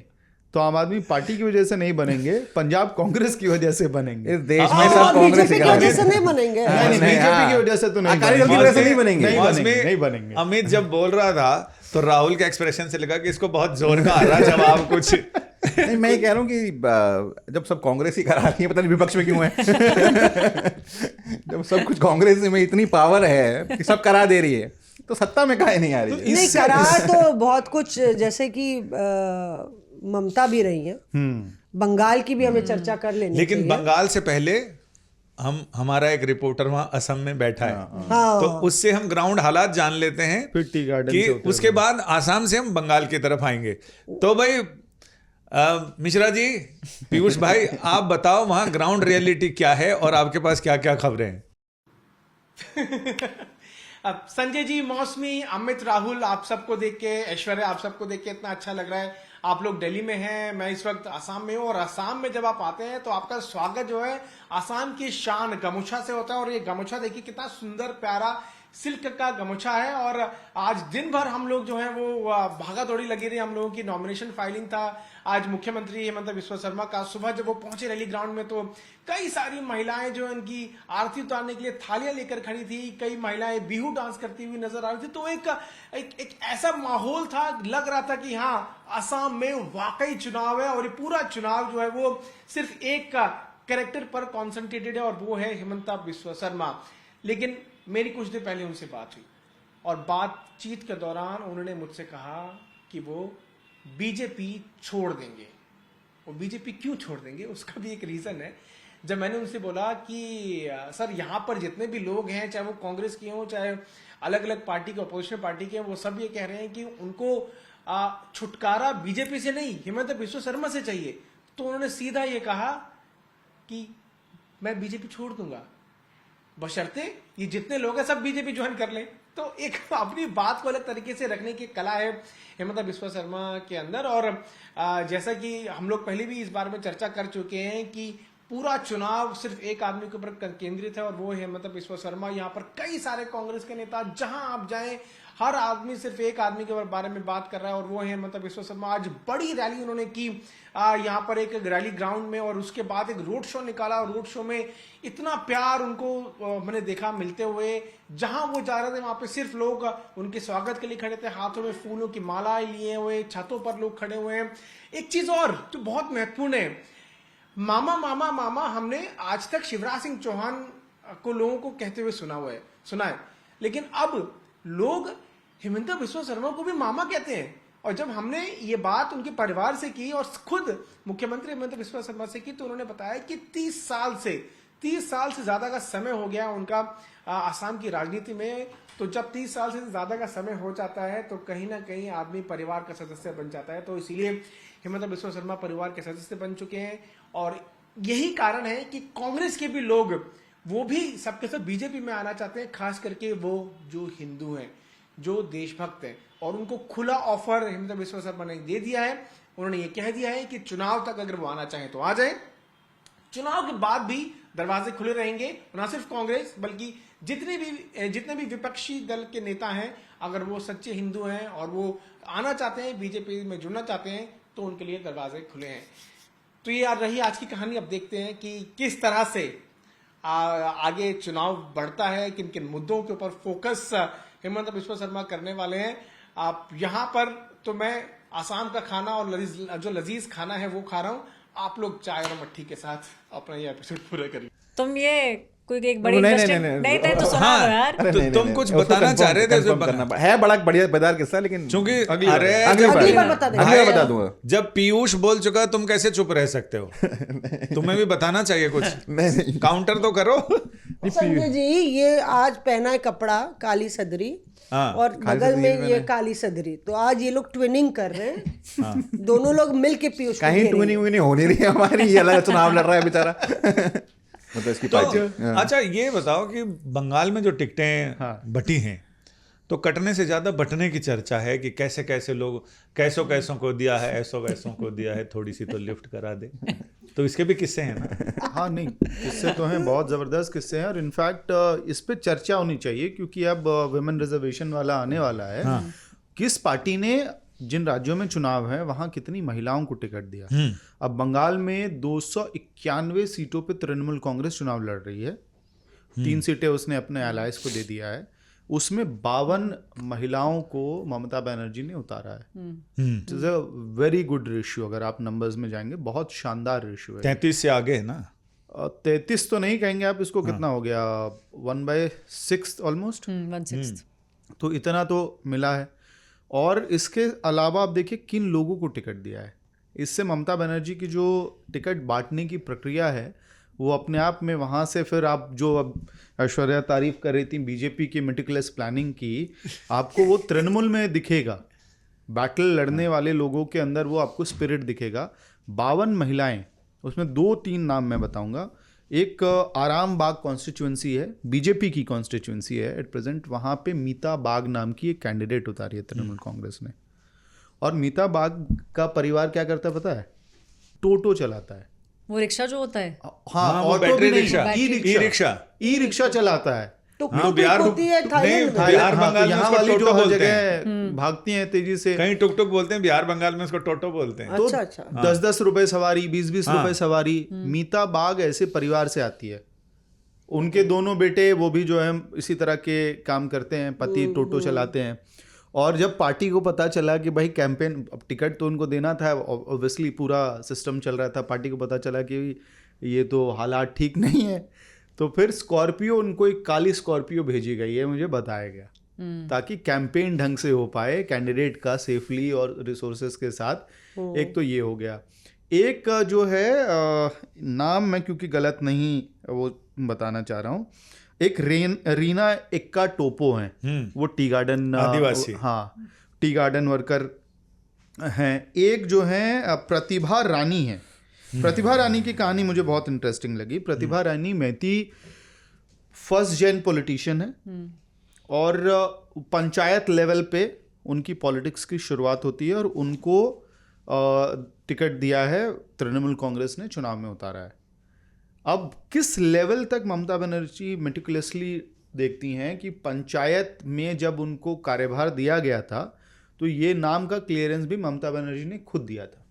तो आम आदमी पार्टी की वजह से नहीं बनेंगे, पंजाब कांग्रेस की वजह से बनेंगे। इस देश में सब कांग्रेस बीजेपी की वजह से नहीं बनेंगे। नहीं, बीजेपी की वजह से तो नहीं अकाली दल की वजह से नहीं बनेंगे। नहीं बनेंगे। अमित जब बोल रहा था तो राहुल के एक्सप्रेशन से लगा कि इसको बहुत जोर का आ रहा जवाब कुछ। नहीं, मैं ये कह रहा हूँ कि जब सब कांग्रेस ही करा रही है, पता नहीं विपक्ष में क्यों है। जब सब कुछ कांग्रेस में इतनी पावर है कि सब करा दे रही है, तो सत्ता में काहे नहीं आ रही है? नहीं, करार तो बहुत कुछ, जैसे कि ममता भी रही है, बंगाल की भी हमें चर्चा कर लेनी लेकिन चाहिए। बंगाल से पहले हमारा एक रिपोर्टर वहां असम में बैठा है, हाँ। तो उससे हम ग्राउंड हालात जान लेते हैं फिर टी गार्डन कि से उतर उसके बाद आसाम से हम बंगाल की तरफ आएंगे। तो भाई मिश्रा जी, पीयूष भाई, आप बताओ वहां ग्राउंड रियलिटी क्या है और आपके पास क्या क्या खबरें हैं? अब संजय जी, मौसमी, अमित, राहुल, आप सबको देख के, ऐश्वर्या, आप सबको देख के इतना अच्छा लग रहा है। आप लोग दिल्ली में हैं, मैं इस वक्त आसाम में हूँ, और आसाम में जब आप आते हैं तो आपका स्वागत जो है आसाम की शान गमोछा से होता है। और ये गमोछा देखिए कितना सुंदर प्यारा सिल्क का गमोछा है। और आज दिन भर हम लोग जो है वो भागा दौड़ी लगी रही। हम लोगों की नॉमिनेशन फाइलिंग था आज मुख्यमंत्री हेमंत बिस्वा शर्मा का। सुबह जब वो पहुंचे रैली ग्राउंड में तो कई सारी महिलाएं जो इनकी आरती उतारने के लिए थालियां लेकर खड़ी थी, कई महिलाएं बिहू डांस करती हुई नजर आ रही थी। तो एक ऐसा माहौल था, लग रहा था कि हाँ, असम में वाकई चुनाव है और ये पूरा चुनाव जो है वो सिर्फ एक कैरेक्टर पर कॉन्सेंट्रेटेड है और वो है हेमंता बिस्वा शर्मा। लेकिन मेरी कुछ देर पहले उनसे बात हुई और बातचीत के दौरान उन्होंने मुझसे कहा कि वो बीजेपी छोड़ देंगे। वो बीजेपी क्यों छोड़ देंगे उसका भी एक रीजन है। जब मैंने उनसे बोला कि सर, यहाँ पर जितने भी लोग हैं, चाहे वो कांग्रेस के हों, चाहे अलग अलग पार्टी के, अपोजिशन पार्टी के, वो सब ये कह रहे हैं कि उनको छुटकारा बीजेपी से नहीं, हेमंत बिस्वा शर्मा से चाहिए। तो उन्होंने सीधा ये कहा कि मैं बीजेपी छोड़ दूंगा, बशर्ते ये जितने लोग हैं सब बीजेपी ज्वाइन कर लें। तो एक अपनी बात को अलग तरीके से रखने की कला है हेमंत बिस्वा शर्मा के अंदर। और जैसा कि हम लोग पहले भी इस बारे में चर्चा कर चुके हैं कि पूरा चुनाव सिर्फ एक आदमी के ऊपर केंद्रित है और वो है हेमंत बिस्वा शर्मा। यहाँ पर कई सारे कांग्रेस के नेता, जहां आप जाएं, हर आदमी सिर्फ एक आदमी के बारे में बात कर रहा है और वो है हेमंत बिस्वा शर्मा। आज बड़ी रैली उन्होंने की यहाँ पर एक रैली ग्राउंड में, और उसके बाद एक रोड शो निकाला और रोड शो में इतना प्यार उनको मैंने देखा मिलते हुए। जहां वो जा रहे थे वहां पे सिर्फ लोग उनके स्वागत के लिए खड़े थे, हाथों में फूलों की मालाएं लिए हुए, छतों पर लोग खड़े हुए हैं। एक चीज और जो बहुत महत्वपूर्ण है, मामा मामा मामा हमने आज तक शिवराज सिंह चौहान को लोगों को कहते हुए सुना है, लेकिन अब लोग हेमंत बिस्वा शर्मा को भी मामा कहते हैं। और जब हमने ये बात उनके परिवार से की और खुद मुख्यमंत्री हेमंत बिस्वा शर्मा से की, तो उन्होंने बताया कि 30 साल से ज्यादा का समय हो गया उनका आसाम की राजनीति में। तो जब 30 साल से ज्यादा का समय हो जाता है तो कहीं ना कहीं आदमी परिवार का सदस्य बन जाता है। तो इसीलिए हेमंत बिस्वा शर्मा परिवार के सदस्य बन चुके हैं और यही कारण है कि कांग्रेस के भी लोग वो भी सबके सब बीजेपी में आना चाहते हैं, खास करके वो जो हिंदू हैं, जो देशभक्त हैं। और उनको खुला ऑफर हेमंत बिस्वा शर्मा ने दे दिया है। उन्होंने ये कह दिया है कि चुनाव तक अगर वो आना चाहें तो आ जाए, चुनाव के बाद भी दरवाजे खुले रहेंगे। ना सिर्फ कांग्रेस बल्कि जितने भी विपक्षी दल के नेता हैं, अगर वो सच्चे हिंदू हैं और वो आना चाहते हैं, बीजेपी में जुड़ना चाहते हैं, तो उनके लिए दरवाजे खुले हैं। तो ये रही आज की कहानी। अब देखते हैं कि किस तरह से आगे चुनाव बढ़ता है, किन किन मुद्दों के ऊपर फोकस हेमंत बिस्वा शर्मा करने वाले हैं। आप यहाँ पर तो मैं आसाम का खाना और जो लजीज खाना है वो खा रहा हूँ। आप लोग चाय और मट्ठी के साथ अपना ये एपिसोड पूरा करिए। तुम ये कोई एक बड़ी नहीं, इंटरेस्टिंग नहीं, नहीं था तो सुना दो यार। अरे नहीं, तुम नहीं, कुछ उसको बताना चाह रहे थे, confirm करना है बड़ा बढ़िया मजेदार किस्सा, लेकिन क्योंकि अगली बार अगली बार बता देंगे। अगली बार बता दूंगा। जब पीयूष बोल चुका तुम कैसे चुप रह सकते हो? तुम्हें भी बताना चाहिए कुछ, नहीं काउंटर तो करो। संजय जी, ये आज पहना है कपड़ा काली सदरी और बगल में ये काली सदरी, तो आज ये लोग ट्विनिंग कर रहे हैं। दोनों लोग मिल के पीयूष को कहीं घेरेंगे। ट्विनिंग नहीं हो नहीं रही है हमारी, ये अलग चुनाव लड़ रहा है बेचारा। मतलब इसकी तो पार्टी। अच्छा ये बताओ कि बंगाल में जो टिकटें बटी हैं तो कटने से ज्यादा बटने की चर्चा है कि कैसे कैसे लोग कैसों को दिया है, ऐसों वैसों को दिया है, थोड़ी सी तो लिफ्ट करा दे। तो इसके भी किस्से हैं ना? हाँ नहीं, किस्से तो हैं, बहुत ज़बरदस्त किस्से हैं, और इनफैक्ट इस पे चर्चा होनी चाहिए क्योंकि अब वुमेन रिजर्वेशन वाला आने वाला है। किस पार्टी ने जिन राज्यों में चुनाव है वहाँ कितनी महिलाओं को टिकट दिया। अब बंगाल में 291 सीटों पे तृणमूल कांग्रेस चुनाव लड़ रही है, 3 सीटें उसने अपने एलायंस को दे दिया है, उसमें 52 महिलाओं को ममता बनर्जी ने उतारा है। It is a very good ratio, अगर आप नंबर्स में जाएंगे बहुत शानदार रेशियो है। 33 से आगे है ना? 33 तो नहीं कहेंगे आप इसको, कितना हो गया, 1/6 ऑलमोस्ट, 1/6। तो इतना तो मिला है। और इसके अलावा आप देखिए किन लोगों को टिकट दिया है। इससे ममता बनर्जी की जो टिकट बांटने की प्रक्रिया है वो अपने आप में, वहाँ से फिर आप जो अब ऐश्वर्या तारीफ कर रही थी बीजेपी की मेटिकुलस प्लानिंग की, आपको वो तृणमूल में दिखेगा, बैटल लड़ने वाले लोगों के अंदर वो आपको स्पिरिट दिखेगा। 52 महिलाएं, उसमें 2-3 नाम मैं बताऊंगा। एक आराम बाग कॉन्स्टिट्यूंसी है, बीजेपी की कॉन्स्टिट्यूंसी है एट प्रेजेंट, वहाँ पे मीता बाग नाम की एक कैंडिडेट उतारी है तृणमूल कांग्रेस ने। और मीता बाग का परिवार क्या करता है पता है? टोटो चलाता है। वो रिक्शा जो होता है, हाँ, वो ऑटो बैटरी भी नहीं, रिक्शा, ई रिक्शा चलाता है। हाँ, बिहार होती है थाईलैंड में। बिहार हाँ, बंगाल में यहाँ उसको वाली जो टोटो हर बोलते हैं। जगह भागती हैं तेजी से, कहीं टुक टुक बोलते हैं, बिहार बंगाल में उसको टोटो बोलते हैं। तो अच्छा। 10-10 रुपए सवारी, 20-20 रुपए सवारी। मीता बाग ऐसे परिवार से आती है, उनके दोनों बेटे वो भी जो है इसी तरह के काम करते हैं, पति टोटो चलाते हैं। और जब पार्टी को पता चला कि भाई कैंपेन, अब टिकट तो उनको देना था, ऑब्वियसली पूरा सिस्टम चल रहा था, पार्टी को पता चला कि ये तो हालात ठीक नहीं है, तो फिर स्कॉर्पियो, उनको एक काली स्कॉर्पियो भेजी गई है, मुझे बताया गया, ताकि कैंपेन ढंग से हो पाए कैंडिडेट का सेफली और रिसोर्सेज के साथ। एक तो ये हो गया। एक जो है नाम मैं क्योंकि गलत नहीं वो बताना चाह रहा हूँ, एक रीना एक्का टोपो हैं, वो टी गार्डन आदिवासी, हाँ, टी गार्डन वर्कर हैं। एक जो है प्रतिभा रानी है। प्रतिभा रानी की कहानी मुझे बहुत इंटरेस्टिंग लगी। प्रतिभा रानी मैती फर्स्ट जेन पॉलिटिशियन है, और पंचायत लेवल पे उनकी पॉलिटिक्स की शुरुआत होती है, और उनको टिकट दिया है तृणमूल कांग्रेस ने, चुनाव में उतारा है। अब किस लेवल तक ममता बनर्जी मेटिकुलसली देखती हैं कि पंचायत में जब उनको कार्यभार दिया गया था तो ये नाम का क्लियरेंस भी ममता बनर्जी ने खुद दिया था।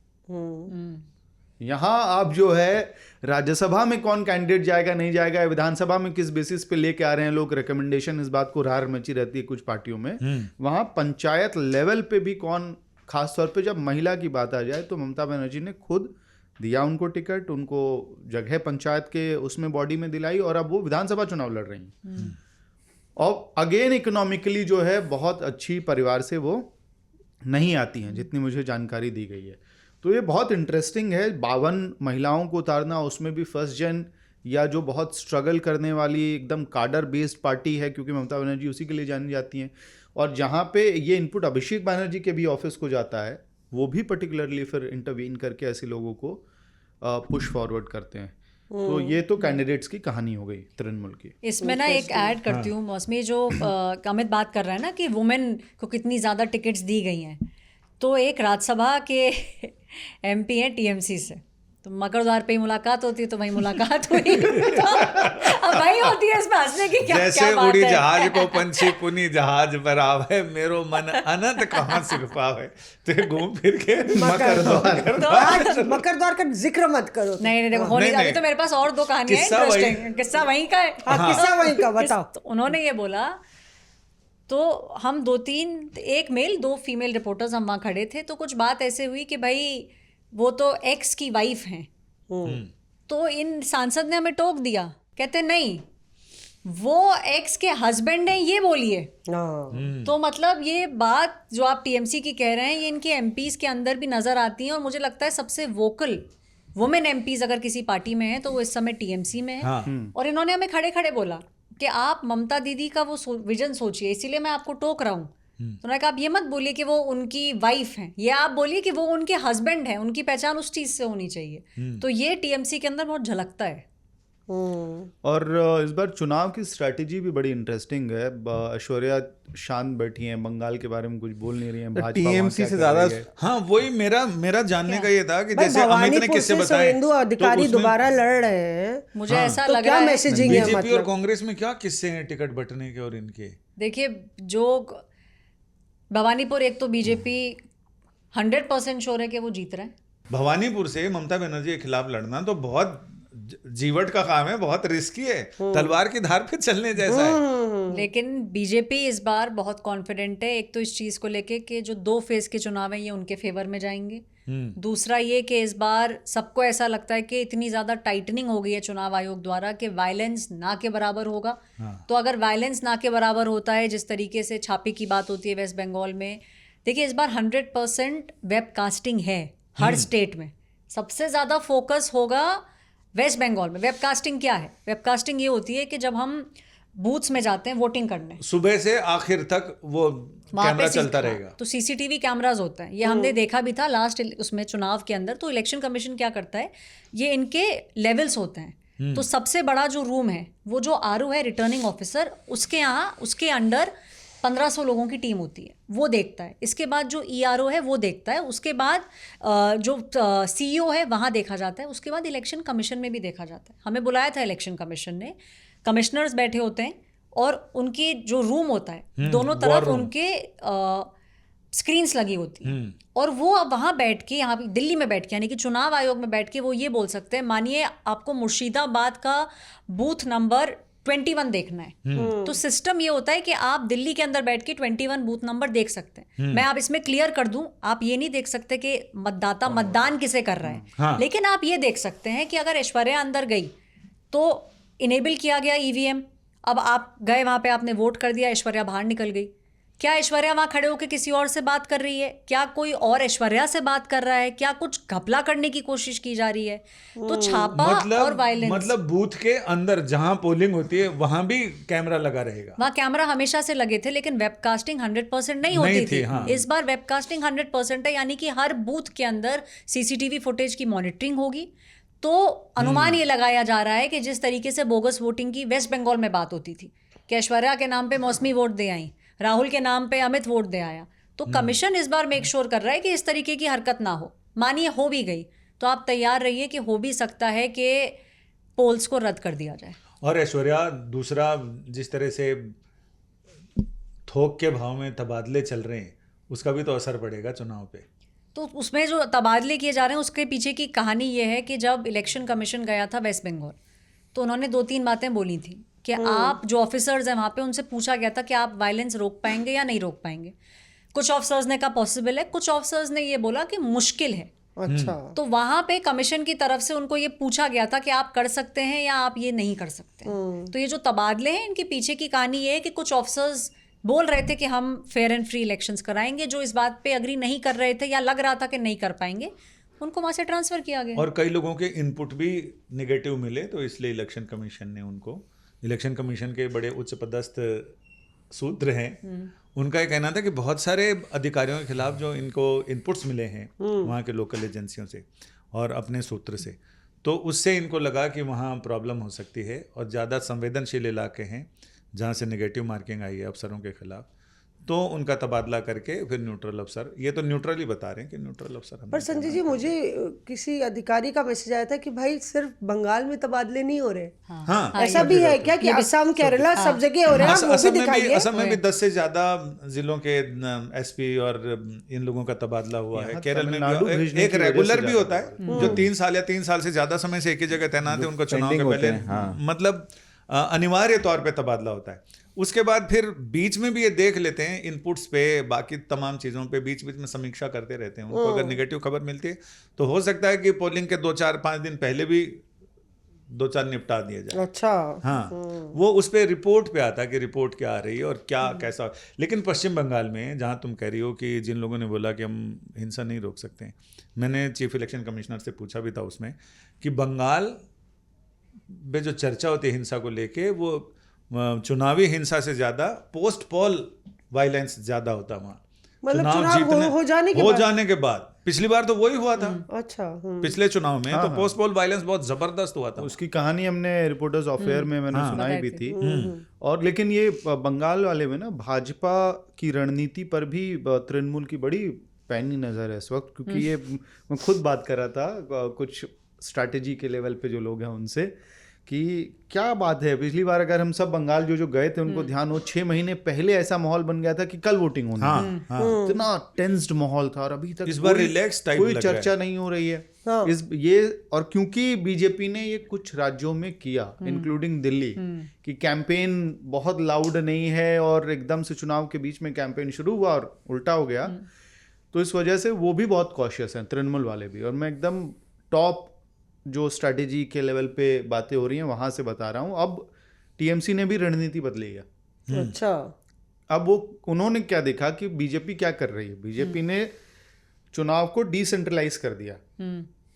यहाँ आप जो है राज्यसभा में कौन कैंडिडेट जाएगा नहीं जाएगा, विधानसभा में किस बेसिस पे लेके आ रहे हैं लोग रिकमेंडेशन, इस बात को रार मची रहती है कुछ पार्टियों में। वहाँ पंचायत लेवल पे भी कौन, खासतौर पे जब महिला की बात आ जाए तो ममता बनर्जी ने खुद दिया उनको टिकट, उनको जगह पंचायत के उसमें बॉडी में दिलाई, और अब वो विधानसभा चुनाव लड़ रही हैं। और अगेन इकोनॉमिकली जो है बहुत अच्छी परिवार से वो नहीं आती हैं, जितनी मुझे जानकारी दी गई है। तो ये बहुत इंटरेस्टिंग है, 52 महिलाओं को उतारना, उसमें भी फर्स्ट जेन, या जो बहुत स्ट्रगल करने वाली एकदम कार्डर बेस्ड पार्टी है, क्योंकि ममता बनर्जी उसी के लिए जानी जाती हैं। और जहाँ पे ये इनपुट अभिषेक बनर्जी के भी ऑफिस को जाता है, वो भी पर्टिकुलरली फिर इंटरवीन करके ऐसे लोगों को पुश फॉरवर्ड करते हैं। तो ये तो कैंडिडेट्स की कहानी हो गई तृणमूल की। इसमें ना एक ऐड करती हूँ मौसमी, जो अमित बात कर रहा है ना कि वुमेन को कितनी ज़्यादा टिकट्स दी गई हैं, तो एक राज्यसभा के एमपी हैं टीएमसी से, तो मकर द्वार पे ही मुलाकात होती है, तो वही मुलाकात हुई। अब वही होती है, इसमें हंसने की क्या जैसे क्या बात उड़ी है? जहाज को पंछी पुनी जहाज पर आवे, मेरो मन अनंत कहाँ सिर पावे, तो घूम फिर के मकर द्वार का जिक्र मत करो। नहीं नहीं देखो, होने अभी तो मेरे पास और 2 कहानियां किस्सा वही- इंटरेस्टिंग, किस्सा वहीं का है। किस्सा वहीं का बताओ। तो उन्होंने ये बोला, तो हम 2-3, एक मेल 2 फीमेल रिपोर्टर्स हम वहाँ खड़े थे, तो कुछ बात ऐसे हुई कि भाई वो तो एक्स की वाइफ हैं, तो इन सांसद ने हमें टोक दिया, कहते नहीं वो एक्स के हस्बैंड हैं, ये बोलिए। तो मतलब ये बात जो आप टीएमसी की कह रहे हैं, ये इनके एमपीज के अंदर भी नजर आती है, और मुझे लगता है सबसे वोकल वुमेन एमपीज अगर किसी पार्टी में है तो वो इस समय टीएमसी में है। और इन्होंने हमें खड़े खड़े बोला कि आप ममता दीदी का वो विजन सोचिए, इसीलिए मैं आपको टोक रहा हूँ। तो उन्होंने कहा आप ये मत बोलिए कि वो उनकी वाइफ हैं, ये आप बोलिए कि वो उनके हस्बैंड हैं, उनकी पहचान उस चीज़ से होनी चाहिए। तो ये टीएमसी के अंदर बहुत झलकता है। और इस बार चुनाव की स्ट्रैटेजी भी बड़ी इंटरेस्टिंग है। ऐश्वर्या शांत बैठी हैं, बंगाल के बारे में कुछ बोल नहीं रही हैं, भाजपा वहाँ टीएमसी क्या से कर ज्यादा रही है। हाँ, वही मेरा जानने का ये था कि भाई जैसे अमित ने भवानीपुर किससे से बताया सुवेंदु अधिकारी दोबारा लड़ रहे हैं, मुझे ऐसा तो लग क्या रहा है मैसेजिंग है बीजेपी और मतलब? कांग्रेस में क्या किस्से हैं टिकट बंटने के और इनके? देखिए, जो भवानीपुर, एक तो बीजेपी 100% श्योर है कि वो जीत रहे हैं। भवानीपुर से ममता बनर्जी के खिलाफ लड़ना तो बहुत जीवट का काम है, बहुत रिस्की है, तलवार की धार पे चलने जैसा है। लेकिन बीजेपी इस बार बहुत कॉन्फिडेंट है, एक तो इस चीज को लेके कि जो 2 फेज के चुनाव हैं ये उनके फेवर में जाएंगे। दूसरा ये कि इस बार सबको ऐसा लगता है कि इतनी ज़्यादा टाइटनिंग हो गई है चुनाव आयोग द्वारा कि वायलेंस ना के बराबर होगा। तो अगर वायलेंस ना के बराबर होता है, जिस तरीके से छापे की बात होती है वेस्ट बंगाल में, देखिए इस बार 100% वेबकास्टिंग है हर स्टेट में। सबसे ज़्यादा फोकस होगा वेस्ट बंगाल में। वेबकास्टिंग क्या है? वेबकास्टिंग ये होती है कि जब हम बूथ्स में जाते हैं वोटिंग करने, सुबह से आखिर तक वो वहाँ कैमरा पे चलता रहेगा। तो सीसीटीवी कैमराज होते हैं, ये हमने देखा भी था लास्ट उसमें चुनाव के अंदर। तो इलेक्शन कमीशन क्या करता है, ये इनके लेवल्स होते हैं। तो सबसे बड़ा जो रूम है, वो जो आरओ है रिटर्निंग ऑफिसर, उसके यहाँ उसके अंडर 1500 लोगों की टीम होती है, वो देखता है। इसके बाद जो ईआरओ है वो देखता है। उसके बाद जो सीईओ है वहाँ देखा जाता है। उसके बाद इलेक्शन कमीशन में भी देखा जाता है। हमें बुलाया था इलेक्शन कमीशन ने, कमिश्नर्स बैठे होते हैं और उनकी जो रूम होता है दोनों तरफ उनके स्क्रीन्स लगी होती हैं और वो अब वहाँ बैठ के, यहाँ दिल्ली में बैठ के, यानी कि चुनाव आयोग में बैठ के वो ये बोल सकते हैं, मानिए आपको मुर्शिदाबाद का बूथ नंबर 21 देखना है, तो सिस्टम ये होता है कि आप दिल्ली के अंदर बैठ के 21 बूथ नंबर देख सकते हैं। मैं आप इसमें क्लियर कर दूं, आप ये नहीं देख सकते कि मतदाता मतदान किसे कर रहा है, हाँ। लेकिन आप ये देख सकते हैं कि अगर ऐश्वर्या अंदर गई तो इनेबल किया गया ईवीएम, अब आप गए वहां पे, आपने वोट कर दिया, ऐश्वर्या बाहर निकल गई, क्या ऐश्वर्या वहां खड़े होकर किसी और से बात कर रही है? क्या कोई और ऐश्वर्या से बात कर रहा है? क्या कुछ घपला करने की कोशिश की जा रही है? तो छापा और वायलेंस, मतलब बूथ के अंदर जहां पोलिंग होती है वहां भी कैमरा लगा रहेगा। वहाँ कैमरा हमेशा से लगे थे, लेकिन वेबकास्टिंग 100% नहीं होती थी। हाँ। इस बार वेबकास्टिंग 100% है, यानी कि हर बूथ के अंदर सीसीटीवी फुटेज की मॉनिटरिंग होगी। तो अनुमान ये लगाया जा रहा है कि जिस तरीके से बोगस वोटिंग की वेस्ट बंगाल में बात होती थी कि ऐश्वर्या के नाम पे मौसमी वोट दे आई, राहुल के नाम पे अमित वोट दे आया, तो कमीशन इस बार मेक श्योर कर रहा है कि इस तरीके की हरकत ना हो। मानिए हो भी गई तो आप तैयार रहिए कि हो भी सकता है कि पोल्स को रद्द कर दिया जाए। और ऐश्वर्या, दूसरा, जिस तरह से थोक के भाव में तबादले चल रहे हैं उसका भी तो असर पड़ेगा चुनाव पे। तो उसमें जो तबादले किए जा रहे हैं उसके पीछे की कहानी ये है कि जब इलेक्शन कमीशन गया था वेस्ट बंगाल तो उन्होंने 2-3 बातें बोली थी कि आप जो ऑफिसर्स हैं वहाँ पे, उनसे पूछा गया था कि आप वायलेंस रोक पाएंगे या नहीं रोक पाएंगे। कुछ ऑफिसर्स ने कहा पॉसिबल है, कुछ ऑफिसर्स ने ये बोला कि मुश्किल है। अच्छा, तो वहाँ पे कमीशन की तरफ से उनको ये पूछा गया था कि आप कर सकते हैं या आप ये नहीं कर सकते। तो ये जो तबादले हैं इनके पीछे की कहानी ये है कि कुछ ऑफिसर्स बोल रहे थे कि हम फेयर एंड फ्री इलेक्शंस कराएंगे, जो इस बात पे अग्री नहीं कर रहे थे या लग रहा था कि नहीं कर पाएंगे, उनको वहां से ट्रांसफर किया गया। और कई लोगों के इनपुट भी नेगेटिव मिले, तो इसलिए इलेक्शन कमीशन ने उनको, इलेक्शन कमीशन के बड़े उच्च पदस्थ सूत्र हैं, उनका ये कहना था कि बहुत सारे अधिकारियों के खिलाफ जो इनको इनपुट्स मिले हैं वहाँ के लोकल एजेंसियों से और अपने सूत्र से, तो उससे इनको लगा कि वहाँ प्रॉब्लम हो सकती है और ज़्यादा संवेदनशील इलाके हैं जहाँ से नेगेटिव मार्किंग आई है अफसरों के खिलाफ, तो उनका तबादला करके फिर न्यूट्रल अफसर, ये तो न्यूट्रल ही बता रहे हैं कि न्यूट्रल अफसर। पर संजय जी, मुझे किसी अधिकारी का मैसेज आया था कि भाई सिर्फ बंगाल में तबादले नहीं हो रहे। हाँ, ऐसा भी है क्या कि असम, केरला सब जगह हो रहे हैं? वो भी दिखाइए। असम में भी 10 से ज़्यादा जिलों के एसपी और इन लोगों का तबादला हुआ है। केरल में भी एक रेगुलर भी होता है जो 3 साल या 3 साल से ज़्यादा समय से एक ही जगह तैनात है, उनको चुनाव के पहले मतलब अनिवार्य तौर पे तबादला होता है। उसके बाद फिर बीच में भी ये देख लेते हैं इनपुट्स पे, बाकी तमाम चीज़ों पे बीच बीच में समीक्षा करते रहते हैं। उनको अगर नेगेटिव खबर मिलती है तो हो सकता है कि पोलिंग के 2-4-5 दिन पहले भी 2-4 निपटा दिया जाए। अच्छा, हाँ, वो उस पर रिपोर्ट पे आता है कि रिपोर्ट क्या आ रही है और क्या कैसा। लेकिन पश्चिम बंगाल में, जहाँ तुम कह रही हो कि जिन लोगों ने बोला कि हम हिंसा नहीं रोक सकते, मैंने चीफ इलेक्शन कमिश्नर से पूछा भी था उसमें कि बंगाल में जो चर्चा होती है हिंसा को लेके, वो चुनावी हिंसा से ज़्यादा पोस्ट पोल वायलेंस ज़्यादा होता है वहाँ। मतलब चुनाव हो जाने के बाद पिछली बार तो वही हुआ था अच्छा पिछले चुनाव में, तो पोस्ट पोल वायलेंस बहुत जबरदस्त हुआ था। उसकी कहानी हमने रिपोर्टर्स अफेयर में मैंने सुनाई भी थी। और लेकिन ये बंगाल वाले में ना भाजपा की रणनीति पर भी तृणमूल की बड़ी पैनी नजर है इस वक्त, क्योंकि ये मैं खुद बात कर रहा था कुछ स्ट्रैटेजी के लेवल पे जो लोग हैं उनसे, कि क्या बात है, पिछली बार अगर हम सब बंगाल जो गए थे उनको ध्यान हो, 6 महीने पहले ऐसा माहौल बन गया था कि कल वोटिंग होनी है। इतना टेंस्ड माहौल था और अभी तक इस बार रिलैक्स टाइप कोई लग रहा है। चर्चा नहीं हो रही है और क्योंकि बीजेपी ने ये कुछ राज्यों में किया इंक्लूडिंग दिल्ली कि कैंपेन बहुत लाउड नहीं है और एकदम से चुनाव के बीच में कैंपेन शुरू हुआ और उल्टा हो गया, तो इस वजह से वो भी बहुत कॉशियस हैं तृणमूल वाले भी। और मैं एकदम टॉप जो स्ट्रैटेजी के लेवल पे बातें हो रही हैं वहां से बता रहा हूँ। अब टीएमसी ने भी रणनीति बदली है। अच्छा, अब उन्होंने क्या देखा कि बीजेपी क्या कर रही है, बीजेपी ने चुनाव को डिसेंट्रलाइज कर दिया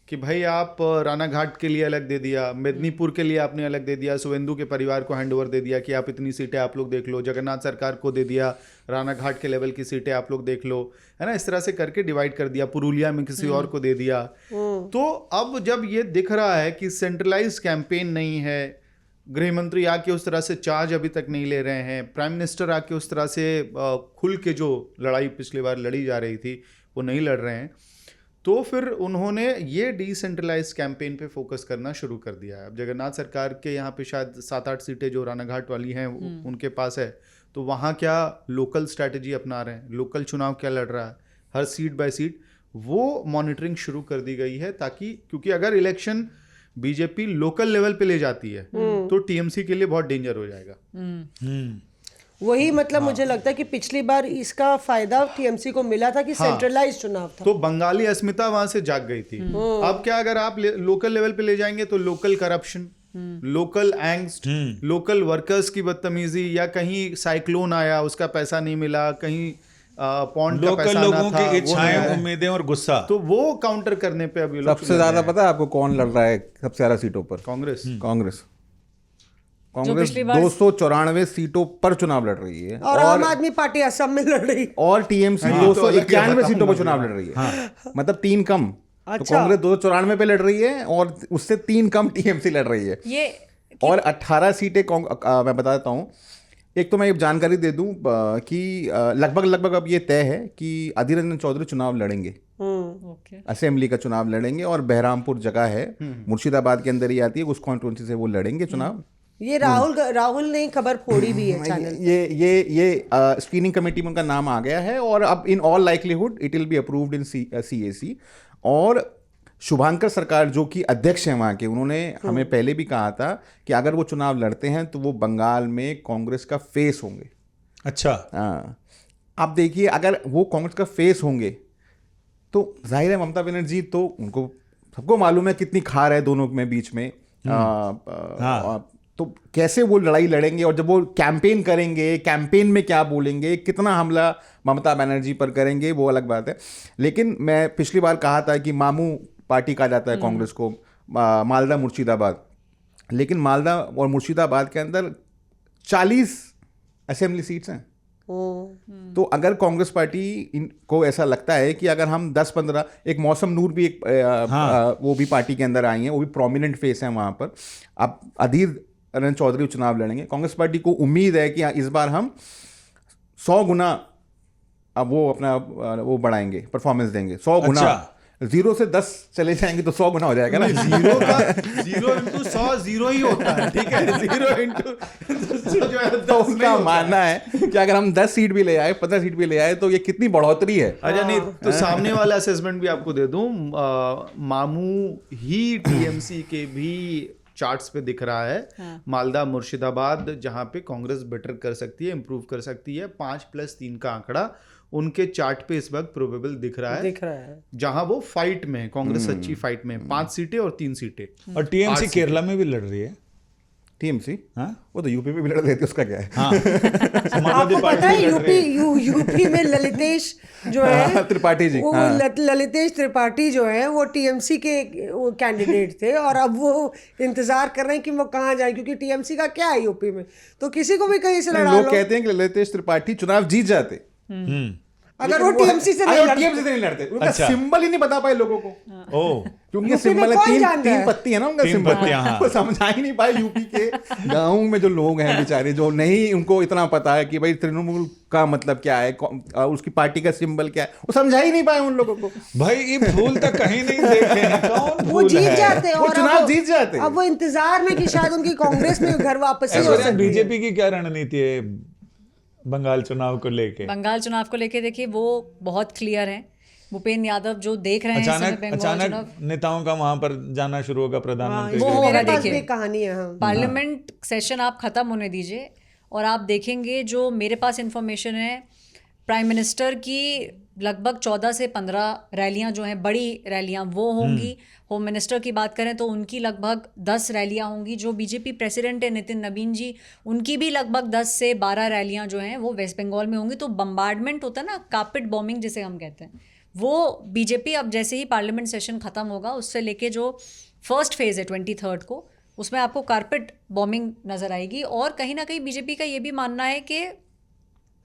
कि भाई आप राना घाट के लिए अलग दे दिया, मेदिनीपुर के लिए आपने अलग दे दिया, सुवेंदु के परिवार को हैंडओवर दे दिया कि आप इतनी सीटें आप लोग देख लो, जगन्नाथ सरकार को दे दिया राना घाट के लेवल की सीटें आप लोग देख लो, है ना, इस तरह से करके डिवाइड कर दिया, पुरुलिया में किसी और को दे दिया। तो अब जब ये दिख रहा है कि सेंट्रलाइज कैंपेन नहीं है, गृह मंत्री आके उस तरह से चार्ज अभी तक नहीं ले रहे हैं, प्राइम मिनिस्टर आके उस तरह से खुल के जो लड़ाई पिछली बार लड़ी जा रही थी वो नहीं लड़ रहे हैं, तो फिर उन्होंने ये डिसेंट्रलाइज कैंपेन पे फोकस करना शुरू कर दिया है। अब जगन्नाथ सरकार के यहाँ पे शायद 7-8 सीटें जो राना घाट वाली हैं उनके पास है, तो वहाँ क्या लोकल स्ट्रैटेजी अपना रहे हैं, लोकल चुनाव क्या लड़ रहा है, हर सीट बाय सीट वो मॉनिटरिंग शुरू कर दी गई है, ताकि क्योंकि अगर इलेक्शन बीजेपी लोकल लेवल पे ले जाती है तो टीएमसी के लिए बहुत डेंजर हो जाएगा। वही मतलब मुझे लगता है कि पिछली बार इसका फायदा टीएमसी को मिला था कि सेंट्रलाइज चुनाव था, तो बंगाली अस्मिता वहां से जाग गई थी। अब क्या अगर आप लोकल लेवल पे ले जाएंगे तो local corruption, local angst, local workers की बदतमीजी, या कहीं साइक्लोन आया उसका पैसा नहीं मिला, कहीं पॉन्ड का पैसा लोगों ना था, की इच्छाएं, उम्मीदें और गुस्सा, तो वो काउंटर करने पे अभी लोग सबसे ज्यादा पता है आपको कौन लड़ रहा है सबसे ज्यादा सीटों पर? कांग्रेस 294 सीटों पर चुनाव लड़ रही है, और आम आदमी पार्टी असम में लड़ रही, और टीएमसी 291 सीटों पर चुनाव लड़ रही है, मतलब 3 कम। तो कांग्रेस 294 पे लड़ रही है और उससे 3 कम टीएमसी लड़ रही है। ये और 18 सीटें मैं बता देता हूँ। एक तो मैं ये जानकारी दे दूं कि लगभग अब ये तय है कि अधीर रंजन चौधरी चुनाव लड़ेंगे, असेंबली का चुनाव लड़ेंगे, और बहरामपुर जगह है मुर्शिदाबाद के अंदर ही आती है, उस कॉन्स्टिट्यूंसी से वो लड़ेंगे चुनाव। ये राहुल ने खबर फोड़ी भी है चैनल। ये स्क्रीनिंग कमेटी में उनका नाम आ गया है, और अब in all likelihood it will be approved in CAC. और शुभांकर सरकार जो कि अध्यक्ष हैं वहाँ के, उन्होंने हमें पहले भी कहा था कि अगर वो चुनाव लड़ते हैं तो वो बंगाल में कांग्रेस का फेस होंगे। अच्छा, हाँ, आप देखिए अगर वो कांग्रेस का फेस होंगे तो जाहिर है ममता बनर्जी तो उनको सबको मालूम है कितनी खार है दोनों में बीच में, तो कैसे वो लड़ाई लड़ेंगे, और जब वो कैंपेन करेंगे, कैंपेन में क्या बोलेंगे, कितना हमला ममता बनर्जी पर करेंगे, वो अलग बात है। लेकिन मैं पिछली बार कहा था कि मामू पार्टी कहा जाता है कांग्रेस को, मालदा मुर्शिदाबाद, लेकिन मालदा और मुर्शिदाबाद के अंदर 40 असेंबली सीट्स हैं। तो अगर कांग्रेस पार्टी को ऐसा लगता है कि अगर हम 10-15, एक मौसम नूर भी एक वो भी पार्टी के अंदर आई हैं, वो भी प्रोमिनेंट फेस हैं वहाँ पर। अब अधीर रंजन चौधरी चुनाव लड़ेंगे, कांग्रेस पार्टी को उम्मीद है कि इस बार हम 100 गुना अब वो अपना वो बढ़ाएंगे, परफॉर्मेंस देंगे 100 गुना। 0 से 10 चले जाएंगे तो 100 गुना हो जाएगा ना। 0 into 100 0 ही होता है, ठीक है, 0 into जो है तो उनका मानना है कि अगर हम 10 सीट भी ले आए, 15 सीट भी ले आए, तो ये कितनी बढ़ोतरी है। अच्छा, नहीं तो सामने वाला असेसमेंट भी आपको दे दूं, मामू ही टीएमसी के भी चार्ट्स पे दिख रहा है। मालदा मुर्शिदाबाद जहां पे कांग्रेस बेटर कर सकती है, इंप्रूव कर सकती है, 5+3 का आंकड़ा उनके चार्ट पे इस वक्त प्रोबेबल दिख रहा है, जहां वो फाइट में है, कांग्रेस अच्छी फाइट में, 5 सीटें और 3 सीटें। और टीएमसी केरला में भी लड़ रही है। टीएमसी वो तो यूपी में भी लड़ रही थी, उसका क्या है। आपको पता है यूपी में ललितेश जो है त्रिपाठी जी, ललितेश त्रिपाठी जो है वो टीएमसी के वो कैंडिडेट थे, और अब वो इंतजार कर रहे हैं कि वो कहाँ जाए, क्योंकि टीएमसी का क्या है यूपी में, तो किसी को भी कहीं से लड़ा लो। लोग कहते हैं कि ललितेश त्रिपाठी चुनाव जीत जाते, अगर वो टीएमसी से नहीं लड़ते, टीएमसी से नहीं लड़ते, उनका अच्छा। सिंबल ही नहीं बता पाए लोगों को, ओ क्योंकि यूपी सिंबल में है कौन जानता तीन है? पत्ती है ना उनका तीन सिंबल, पत्तियां, हाँ। वो समझा ही नहीं पाए यूपी के गाँव में जो लोग हैं बेचारे, जो नहीं उनको इतना पता है कि भाई तृणमूल का मतलब क्या है, उसकी पार्टी का सिंबल क्या है, वो समझा ही नहीं पाए उन लोगों को। भाई ये फूल तक कहीं नहीं देखे हैं, कौन वो फूल जीत है? जाते हैं वो और चुनाव अब जीत जाते हैं। अब वो इंतजार में कि शायद उनकी कांग्रेस में घर वापसी हो ऐश्वर्या, सकती है। बीजेपी की क्या रणनीति है बंगाल चुनाव को लेके? बंगाल चुनाव को लेके देखिए वो बहुत क्लियर है। भूपेन्द्र यादव जो देख रहे हैं इस समय अचानक बंगाल अचानक चुनाव, नेताओं का वहां पर जाना शुरू होगा प्रधानमंत्री वो के। होगा, मेरे पास देखिए। भी एक कहानी है। हाँ। पार्लियामेंट सेशन आप खत्म होने दीजिए और आप देखेंगे, जो मेरे पास इंफॉर्मेशन है, प्राइम मिनिस्टर की लगभग 14 से 15 रैलियां जो हैं, बड़ी रैलियां वो होंगी। होम मिनिस्टर की बात करें तो उनकी लगभग 10 रैलियां होंगी। जो बीजेपी प्रेसिडेंट है नितिन नवीन जी, उनकी भी लगभग 10 से 12 रैलियां जो हैं वो वेस्ट बंगाल में होंगी। तो बम्बार्डमेंट होता है ना, कार्पेट बॉम्बिंग जिसे हम कहते हैं, वो बीजेपी अब जैसे ही पार्लियामेंट सेशन खत्म होगा उससे लेके जो फर्स्ट फेज़ है 23 को, उसमें आपको कारपेट बॉम्बिंग नज़र आएगी। और कहीं ना कहीं बीजेपी का ये भी मानना है कि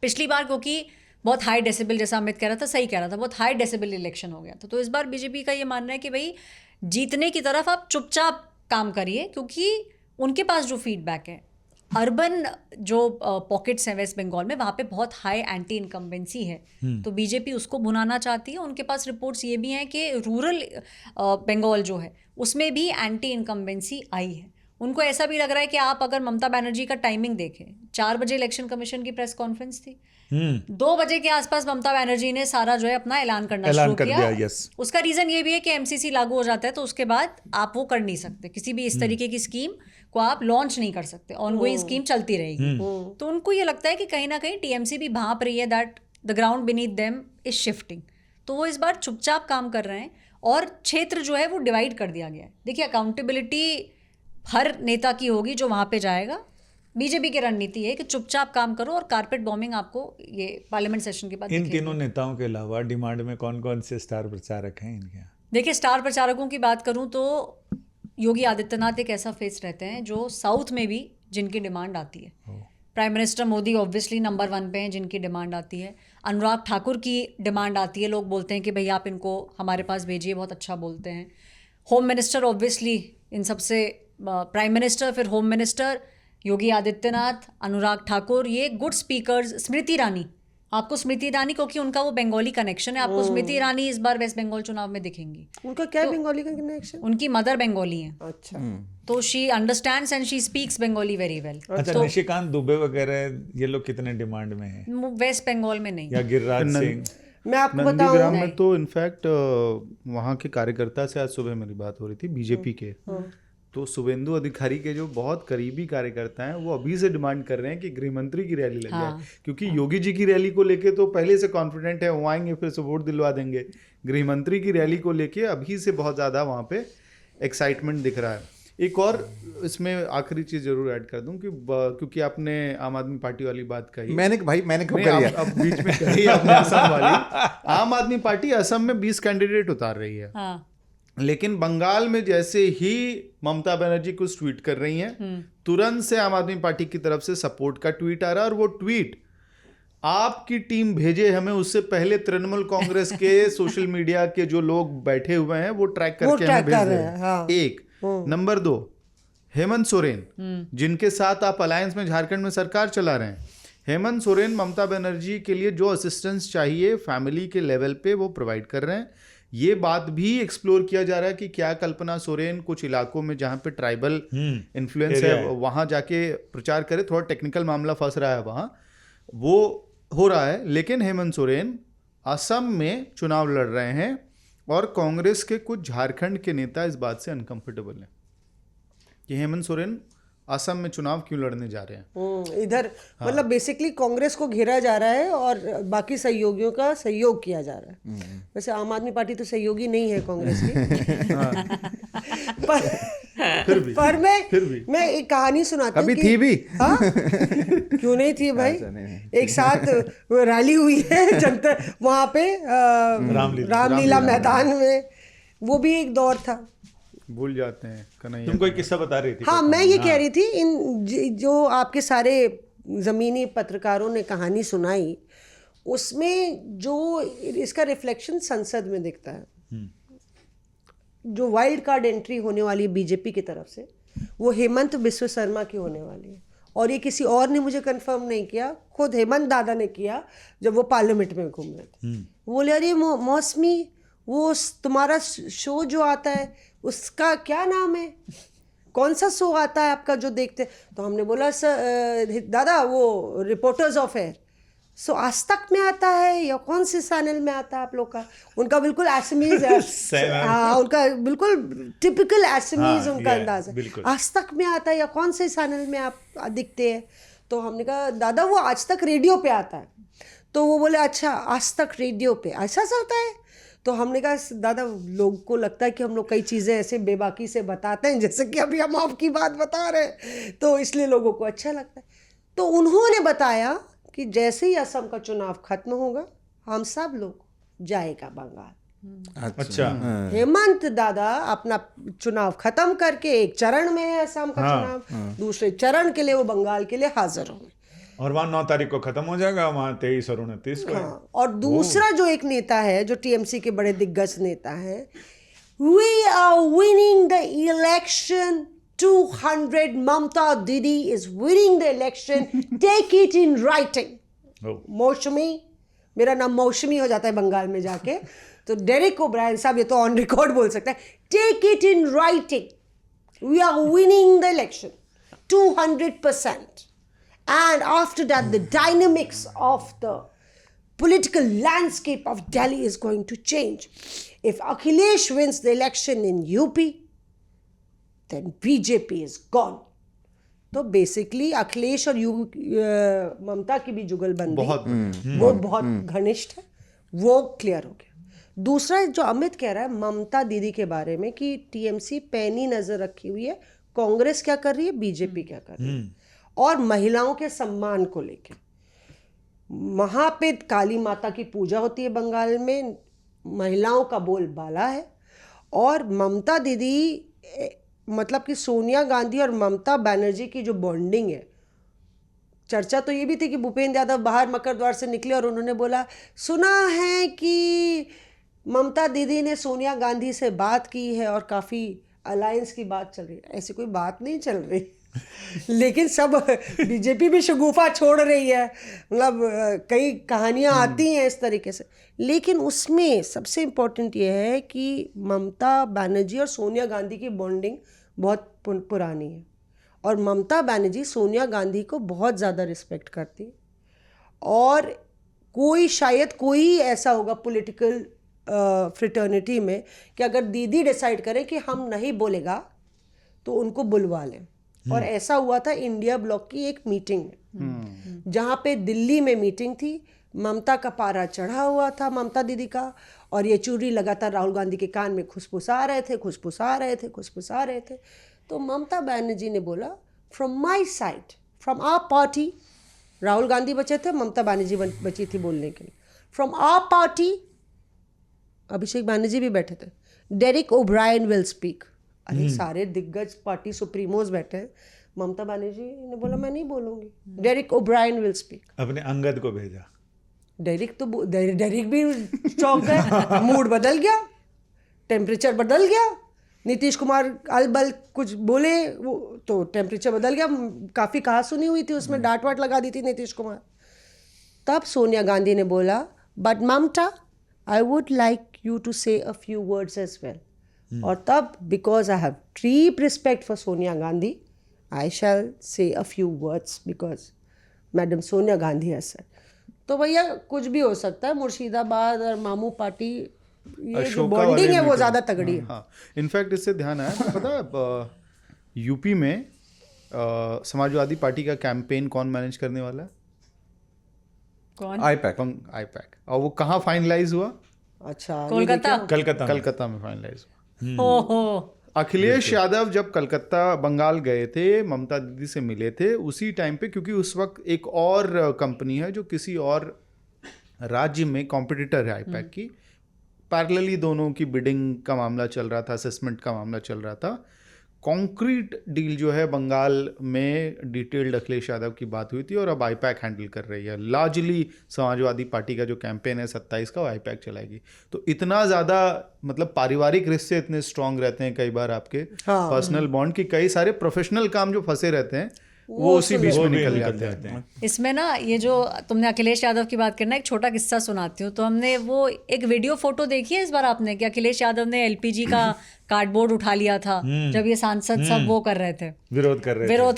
पिछली बार क्योंकि बहुत हाई डेसिबल, जैसा अमित कह रहा था, सही कह रहा था, बहुत हाई डेसिबल इलेक्शन हो गया था, तो इस बार बीजेपी का ये मानना है कि भाई जीतने की तरफ आप चुपचाप काम करिए, क्योंकि उनके पास जो फीडबैक है, अर्बन जो पॉकेट्स हैं वेस्ट बंगाल में, वहाँ पे बहुत हाई एंटी इनकम्बेंसी है, तो बीजेपी उसको भुनाना चाहती है। उनके पास रिपोर्ट्स ये भी हैं कि रूरल बंगाल जो है उसमें भी एंटी इनकम्बेंसी आई है। उनको ऐसा भी लग रहा है कि आप अगर ममता बनर्जी का टाइमिंग देखें, 4 बजे इलेक्शन कमीशन की प्रेस कॉन्फ्रेंस थी, 2 बजे के आसपास ममता बनर्जी ने सारा जो है अपना ऐलान करना शुरू कर किया। दिया, यस। उसका रीज़न ये भी है कि एमसीसी लागू हो जाता है तो उसके बाद आप वो कर नहीं सकते, किसी भी इस तरीके की स्कीम को आप लॉन्च नहीं कर सकते, ऑनगोइंग स्कीम चलती रहेगी। तो उनको ये लगता है कि कहीं ना कहीं टीएमसी भी भांप रही है that the ground beneath them is shifting, तो वो इस बार चुपचाप काम कर रहे हैं और क्षेत्र जो है वो डिवाइड कर दिया गया है। देखिए, अकाउंटेबिलिटी हर नेता की होगी जो वहाँ पे जाएगा। बीजेपी की रणनीति है कि चुपचाप काम करो और कारपेट बॉम्बिंग आपको ये पार्लियामेंट सेशन के बाद इन दिखेगी। तीनों नेताओं के अलावा डिमांड में कौन कौन से स्टार प्रचारक हैं इनके यहाँ? देखिए, स्टार प्रचारकों की बात करूं तो योगी आदित्यनाथ एक ऐसा फेस रहते हैं जो साउथ में भी जिनकी डिमांड आती है। Prime minister Modi obviously number 1 पे हैं जिनकी डिमांड आती है। अनुराग ठाकुर की डिमांड आती है, लोग बोलते हैं कि भाई आप इनको हमारे पास भेजिए, बहुत अच्छा बोलते हैं। होम मिनिस्टर ऑब्वियसली इन सबसे, प्राइम मिनिस्टर, फिर होम मिनिस्टर, योगी आदित्यनाथ, अनुराग ठाकुर, ये गुड स्पीकर्स। स्मृति ईरानी, आपको स्मृति ईरानी, क्योंकि उनका वो बंगाली कनेक्शन है, आपको स्मृति ईरानी इस बार वेस्ट बंगाल चुनाव में दिखेंगी। उनका क्या बंगाली का कनेक्शन? उनकी मदर बंगाली हैं, अच्छा। तो she understands and she speaks Bengali very well. अच्छा, निशिकांत दुबे वगैरह ये लोग कितने डिमांड में हैं? वेस्ट बंगाल में नहीं। या गिरिराज सिंह? मैं आपको नंदीग्राम बताऊं, में तो इनफैक्ट वहाँ के कार्यकर्ता से आज सुबह मेरी बात हो रही थी, बीजेपी के, तो शुभेंदु अधिकारी के जो बहुत करीबी कार्यकर्ता हैं वो अभी से डिमांड कर रहे हैं कि गृह मंत्री की रैली लग जाए, क्योंकि योगी जी की रैली को लेके तो पहले से कॉन्फिडेंट है, वो आएंगे फिर से वोट दिलवा देंगे। गृह मंत्री की रैली को लेके अभी से बहुत ज़्यादा वहाँ पे एक्साइटमेंट दिख रहा है। एक और इसमें आखिरी चीज़ जरूर ऐड कर दूं कि क्योंकि आपने आम आदमी पार्टी वाली बात कही, मैंने कब नहीं, करी है? अब बीच में कही आपने असम वाली। आम आदमी पार्टी असम में 20 कैंडिडेट उतार रही है, हाँ, लेकिन बंगाल में जैसे ही ममता बनर्जी कुछ ट्वीट कर रही हैं, तुरंत से आम आदमी पार्टी की तरफ से सपोर्ट का ट्वीट आ रहा है, और वो ट्वीट आपकी टीम भेजे हमें उससे पहले तृणमूल कांग्रेस के सोशल मीडिया के जो लोग बैठे हुए हैं वो ट्रैक करके हमें भेज रहे हैं। हाँ। एक नंबर 2, हेमंत सोरेन, जिनके साथ आप अलायंस में झारखंड में सरकार चला रहे हैं, हेमंत सोरेन ममता बनर्जी के लिए जो असिस्टेंस चाहिए फैमिली के लेवल पे वो प्रोवाइड कर रहे हैं। ये बात भी एक्सप्लोर किया जा रहा है कि क्या कल्पना सोरेन कुछ इलाकों में जहाँ पे ट्राइबल इन्फ्लुएंस है वहाँ जाके प्रचार करे। थोड़ा टेक्निकल मामला फंस रहा है वहाँ, वो हो रहा है, लेकिन हेमंत सोरेन असम में चुनाव लड़ रहे हैं और कांग्रेस के कुछ झारखंड के नेता इस बात से अनकंफर्टेबल हैं कि हेमंत सोरेन असम में चुनाव क्यों लड़ने जा रहे हैं। इधर मतलब बेसिकली कांग्रेस को घेरा जा रहा है और बाकी सहयोगियों का सहयोग किया जा रहा है। वैसे आम आदमी पार्टी तो सहयोगी नहीं है कांग्रेस की। पर मैं एक कहानी सुनाती हूँ। कभी थी भी? हाँ, क्यों नहीं थी भाई? एक साथ रैली हुई है जनता वहाँ पे रामलीला मैदान में, वो भी एक दौर था। भूल जाते हैं कन्हैया। तुम कोई किस्सा बता रही थी? हाँ, मैं ये कह रही थी, इन जो आपके सारे ज़मीनी पत्रकारों ने कहानी सुनाई, उसमें जो इसका रिफ्लेक्शन संसद में दिखता है। जो वाइल्ड कार्ड एंट्री होने वाली है बीजेपी की तरफ से, वो हेमंत बिस्व शर्मा की होने वाली है। और ये किसी और ने मुझे कंफर्म नहीं किया, खुद हेमंत दादा ने किया जब वो पार्लियामेंट में घूम रहे थे। वो बोले अरे मौसमी, वो तुम्हारा शो जो आता है उसका क्या नाम है, कौन सा शो आता है आपका जो देखते? तो हमने बोला सर दादा वो रिपोर्टर्स ऑफ एयर। सो आज तक में आता है या कौन से चैनल में आता है आप लोग का? उनका बिल्कुल एसमीज है। हाँ, उनका बिल्कुल टिपिकल एसमीज उनका अंदाज है। आज तक में आता है या कौन से चैनल में आप दिखते हैं? तो हमने कहा दादा वो आज तक रेडियो पे आता है। तो वो बोले अच्छा आज तक रेडियो पे ऐसा चलता है। तो हमने कहा दादा लोगों को लगता है कि हम लोग कई चीज़ें ऐसे बेबाकी से बताते हैं, जैसे कि अभी हम आपकी बात बता रहे हैं, तो इसलिए लोगों को अच्छा लगता है। तो उन्होंने बताया कि जैसे ही असम का चुनाव खत्म होगा हम सब लोग जाएगा बंगाल। अच्छा। हेमंत दादा अपना चुनाव खत्म करके एक चरण में है असम का चुनाव, दूसरे चरण के लिए वो बंगाल के लिए हाजिर होंगे। और वहाँ 9 तारीख को खत्म हो जाएगा, वहाँ 23 और 29 को। हाँ, और दूसरा जो एक नेता है जो टीएमसी के बड़े दिग्गज नेता है, we are winning the election 200, Mamata Didi is winning the election, take it in writing. Mousumi, मेरा नाम मौसमी हो जाता है बंगाल में जाके, तो डेरिक ओब्रायन साहब ये तो ऑन रिकॉर्ड बोल सकता है, take it in writing, we are winning the election 200%. And after that, the dynamics of the political landscape of Delhi is going to change. If Akhilesh wins the election in UP, then BJP is gone. तो basically Akhilesh और ममता की भी जुगलबंदी वो बहुत घनिष्ठ है, वो क्लियर हो गया। दूसरा जो अमित कह रहा है ममता दीदी के बारे में कि टीएमसी पैनी नजर रखी हुई है, कांग्रेस क्या कर रही है, बीजेपी क्या कर रही है, और महिलाओं के सम्मान को लेकर। वहाँ पे काली माता की पूजा होती है बंगाल में, महिलाओं का बोलबाला है। और ममता दीदी मतलब कि सोनिया गांधी और ममता बनर्जी की जो बॉन्डिंग है, चर्चा तो ये भी थी कि भूपेंद्र यादव बाहर मकर द्वार से निकले और उन्होंने बोला सुना है कि ममता दीदी ने सोनिया गांधी से बात की है और काफ़ी अलायंस की बात चल रही है। ऐसी कोई बात नहीं चल रही लेकिन सब बीजेपी भी शगुफा छोड़ रही है, मतलब कई कहानियां आती हैं इस तरीके से। लेकिन उसमें सबसे इम्पोर्टेंट ये है कि ममता बनर्जी और सोनिया गांधी की बॉन्डिंग बहुत पुरानी है और ममता बनर्जी सोनिया गांधी को बहुत ज़्यादा रिस्पेक्ट करती है। और शायद कोई ऐसा होगा पॉलिटिकल फ्रेटर्निटी में कि अगर दीदी डिसाइड करें कि हम नहीं बोलेगा तो उनको बुलवा लें। और ऐसा हुआ था इंडिया ब्लॉक की एक मीटिंग में, जहाँ पे दिल्ली में मीटिंग थी, ममता का पारा चढ़ा हुआ था ममता दीदी का, और येचुरी लगातार राहुल गांधी के कान में खुसफुसा रहे थे। तो ममता बनर्जी ने बोला from my side, from our party, Rahul Gandhi बचे थे, ममता बनर्जी बची थी बोलने के लिए, from our party, Abhishek Banerjee भी बैठे थे, डेरिक ओब्रायन विल स्पीक। अरे सारे दिग्गज पार्टी सुप्रीमोज बैठे हैं, ममता बनर्जी ने बोला मैं नहीं बोलूंगी, डेरिक ओब्रायन विल स्पीक। अपने अंगद को भेजा। डेरिक भी चौंक गए, मूड बदल गया, टेम्परेचर बदल गया, नीतीश कुमार अलबल कुछ बोले वो तो टेम्परेचर बदल गया, काफ़ी कहा सुनी हुई थी उसमें, डांट वाट लगा दी थी नीतीश कुमार। तब सोनिया गांधी ने बोला but Mamata I would like you to say a few words as well. और तब because I have deep respect for Sonia Gandhi I shall say a few words because madam Sonia Gandhi has said. तो भैया कुछ भी हो सकता है, मुर्शिदाबाद और मामू पार्टी ये जो बॉन्डिंग है वो ज़्यादा तगड़ी है। हाँ, इनफैक्ट इससे ध्यान आया, पता है यूपी में समाजवादी पार्टी का कैंपेन कौन मैनेज करने वाला है? कौन? आईपैक। और वो कहाँ फाइनलाइज हुआ? अच्छा, कलकत्ता में फाइनलाइज हुआ। अखिलेश यादव जब कलकत्ता बंगाल गए थे, ममता दीदी से मिले थे उसी टाइम पे, क्योंकि उस वक्त एक और कंपनी है जो किसी और राज्य में कॉम्पिटिटर है आईपैक की, पैरेलली दोनों की बिडिंग का मामला चल रहा था, असेसमेंट का मामला चल रहा था। कॉन्क्रीट डील जो है बंगाल में डिटेल्ड अखिलेश यादव की बात हुई थी और अब आईपैक हैंडल कर रही है। लार्जली समाजवादी पार्टी का जो कैंपेन है 27 का वो आईपैक चलाएगी। तो इतना ज़्यादा मतलब पारिवारिक रिश्ते इतने स्ट्रांग रहते हैं कई बार आपके पर्सनल बॉन्ड की, कई सारे प्रोफेशनल काम जो फंसे रहते हैं वो उसी बीच में निकल जाते हैं। इसमें ना ये जो तुमने अखिलेश यादव की बात करना, एक छोटा किस्सा सुनाती हूँ। तो हमने वो एक वीडियो फोटो देखी है इस बार आपने कि अखिलेश यादव ने एलपीजी का कार्डबोर्ड उठा लिया था जब ये सांसद सब वो कर रहे थे, विरोध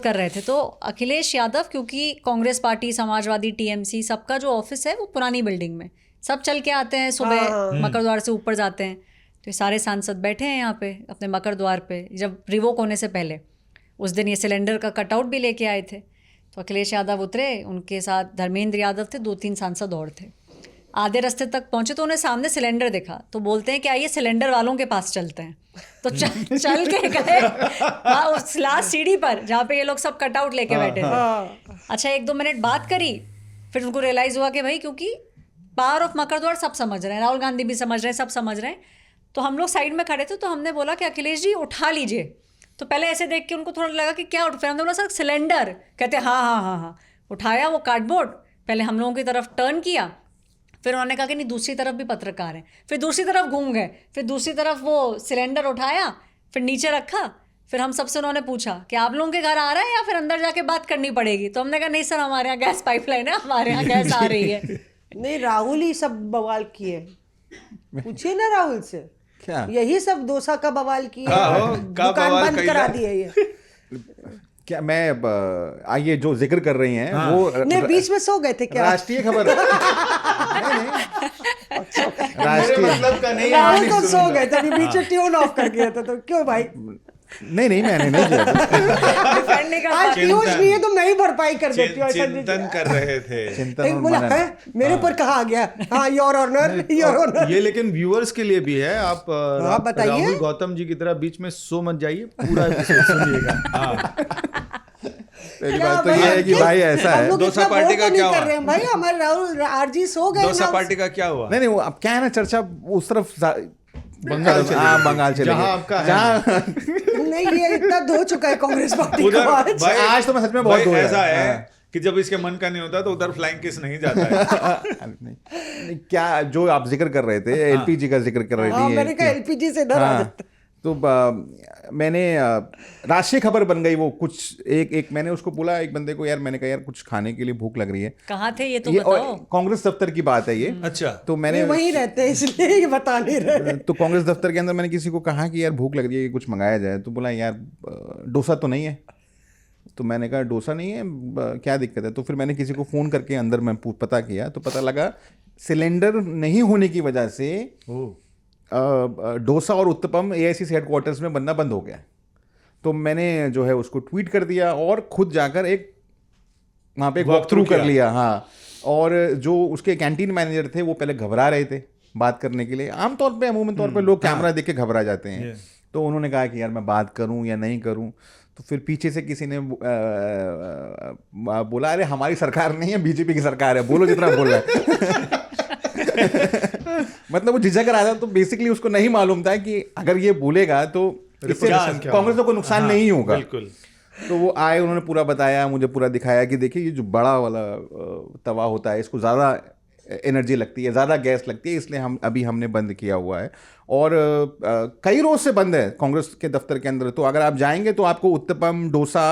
कर रहे थे। तो अखिलेश यादव, क्योंकि कांग्रेस पार्टी, समाजवादी, टीएमसी, सबका जो ऑफिस है वो पुरानी बिल्डिंग में, सब चल के आते हैं सुबह मकर द्वार से ऊपर जाते हैं। तो ये सारे सांसद बैठे हैं यहाँ पे अपने मकर द्वार पे, जब रिवोक होने से पहले उस दिन ये सिलेंडर का कटआउट भी लेके आए थे। तो अखिलेश यादव उतरे, उनके साथ धर्मेंद्र यादव थे, 2-3 सांसद और थे। आधे रास्ते तक पहुंचे तो उन्हें सामने सिलेंडर दिखा, तो बोलते हैं कि आइए सिलेंडर वालों के पास चलते हैं। तो चल के गए वहाँ उस लास्ट सीढ़ी पर जहाँ पे ये लोग सब कटआउट लेके बैठे थे। अच्छा 1-2 मिनट बात करी, फिर उनको रियलाइज़ हुआ कि भाई क्योंकि पावर ऑफ मकर द्वार सब समझ रहे हैं, राहुल गांधी भी समझ रहे हैं, सब समझ रहे हैं। तो हम लोग साइड में खड़े थे, तो हमने बोला कि अखिलेश जी उठा लीजिए। तो पहले ऐसे देख के उनको थोड़ा लगा कि क्या उठ, फिर हमने बोला सर सिलेंडर, कहते हाँ। उठाया वो कार्डबोर्ड, पहले हम लोगों की तरफ टर्न किया, फिर उन्होंने कहा कि नहीं दूसरी तरफ भी पत्रकार हैं, फिर दूसरी तरफ घूम गए, फिर दूसरी तरफ वो सिलेंडर उठाया, फिर नीचे रखा। फिर हम सबसे उन्होंने पूछा कि आप लोगों के घर आ रहा है या फिर अंदर जाके बात करनी पड़ेगी। तो हमने कहा नहीं सर हमारे यहाँ गैस पाइपलाइन है, हमारे यहाँ गैस आ रही है। नहीं, राहुल ही सब बवाल किए, पूछिए ना राहुल से, क्या यही सब डोसा का बवाल किया, का दुकान बवाल बंद कही करा ना। दिए ये। क्या मैं आइए जो जिक्र कर रही हैं वो नहीं, बीच में सो गए थे क्या? राष्ट्रीय खबर राष्ट्रीय मतलब का नहीं है। राहुल तो सो गए थे, अभी बीच में ट्यून ऑफ कर गया था। तो क्यों भाई? नहीं मैंने नहीं किया। डिफेंड नहीं कर आज पीयूष नहीं है, तुम नहीं भरपाई कर देती हो। ऐसा नहीं चिंतन किया। कर रहे थे। चिंतन एक और बोला मनन। है मेरे ऊपर कहा आ गया, हाँ योर ऑनर, योर ऑनर। ये लेकिन व्यूअर्स के लिए भी है, आप बताइए। राहुल गौतम जी की तरह बीच में सो मत जाइए, पूरा एपिसोड सुनिएगा। पहली बात तो ये है कि भाई ऐसा है। डोसा पार्टी का क्या हुआ? कर रहे हैं भाई, हमारे राहुल आरजी सो गए डोसा ना। पार्टी का क्या हुआ? नहीं वो अब क्या है ना, चर्चा उस तरफ बंगाल चले हाँ गए। बंगाल चले जहाँ गए। आपका है। नहीं, ये इतना धो चुका है कांग्रेस पार्टी को आज। भाई, आज तो मैं सच में बहुत भाई, धो रहा ऐसा है। है कि जब इसके मन का नहीं होता तो उधर फ्लाइंग किस नहीं जाता है। नहीं, क्या जो आप जिक्र कर रहे थे, एलपीजी का जिक्र कर रही हाँ, थी। मैंने कहा एलपीजी से डर आ हाँ, जाता। तो मैंने राष्ट्रीय खबर बन गई वो कुछ एक मैंने उसको बोला एक बंदे को, यार मैंने कहा यार कुछ खाने के लिए भूख लग रही है। कहाँ थे ये तो ये बताओ। कांग्रेस दफ्तर की बात है ये। अच्छा। तो मैंने ये वहीं रहते हैं इसलिए ये बता नहीं रहे। तो कांग्रेस दफ्तर के अंदर मैंने किसी को कहा कि यार भूख लग रही है, कुछ मंगाया जाए। तो बोला यार डोसा तो नहीं है। तो मैंने कहा डोसा नहीं है, क्या दिक्कत है? तो फिर मैंने किसी को फ़ोन करके अंदर मैं पता किया, तो पता लगा सिलेंडर नहीं होने की वजह से डोसा और उत्तपम एआईसीसी हेडक्वार्टर्स में बनना बंद हो गया। तो मैंने जो है उसको ट्वीट कर दिया और खुद जाकर एक वहाँ पे वॉक थ्रू कर लिया। हाँ, और जो उसके कैंटीन मैनेजर थे वो पहले घबरा रहे थे बात करने के लिए। आमतौर पे अमूमन तौर पे लोग कैमरा देख के घबरा जाते हैं। तो उन्होंने कहा कि यार मैं बात करूं या नहीं करूं। तो फिर पीछे से किसी ने बोला अरे हमारी सरकार नहीं है, बीजेपी की सरकार है, बोलो जितना बोल रहा है। मतलब वो झिझक रहा था। तो बेसिकली उसको नहीं मालूम था कि अगर ये बोलेगा तो इससे कांग्रेस को नुकसान नहीं होगा। बिल्कुल। तो वो आए, उन्होंने पूरा बताया, मुझे पूरा दिखाया कि देखिए ये जो बड़ा वाला तवा होता है इसको ज़्यादा एनर्जी लगती है, ज़्यादा गैस लगती है, इसलिए हमने बंद किया हुआ है। और कई रोज़ से बंद है कांग्रेस के दफ्तर के अंदर। तो अगर आप जाएंगे तो आपको उत्तपम, डोसा,